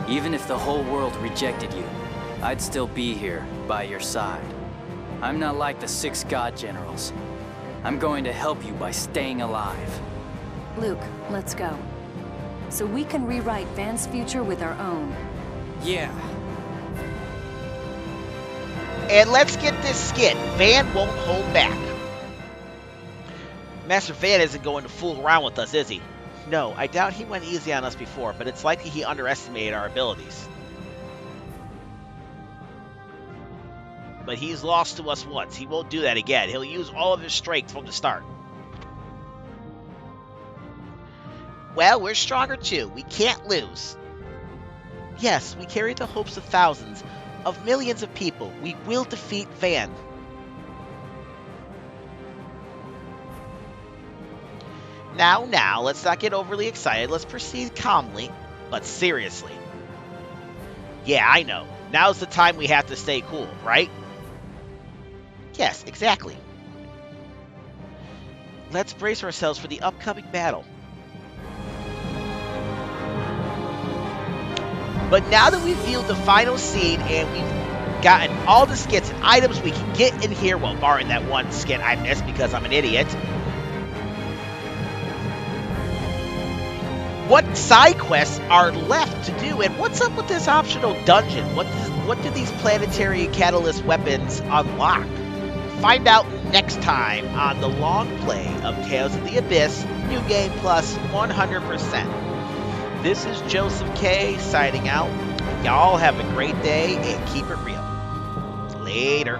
Even if the whole world rejected you, I'd still be here, by your side. I'm not like the 6 god generals. I'm going to help you by staying alive. Luke, let's go. So we can rewrite Van's future with our own. Yeah. And let's get this skit. Van won't hold back. Master Van isn't going to fool around with us, is he? No, I doubt he went easy on us before, but it's likely he underestimated our abilities. But he's lost to us once. He won't do that again. He'll use all of his strength from the start. Well, we're stronger too. We can't lose. Yes, we carry the hopes of thousands, of millions of people. We will defeat Van. Now, let's not get overly excited. Let's proceed calmly, but seriously. Yeah, I know. Now's the time we have to stay cool, right? Yes, exactly. Let's brace ourselves for the upcoming battle. But now that we've viewed the final scene and we've gotten all the skits and items we can get in here, well, barring that one skit I missed because I'm an idiot. What side quests are left to do, and what's up with this optional dungeon? What do these planetary catalyst weapons unlock? Find out next time on the long play of Tales of the Abyss, New Game Plus 100%. This is Joseph K. signing out. Y'all have a great day and keep it real. Later.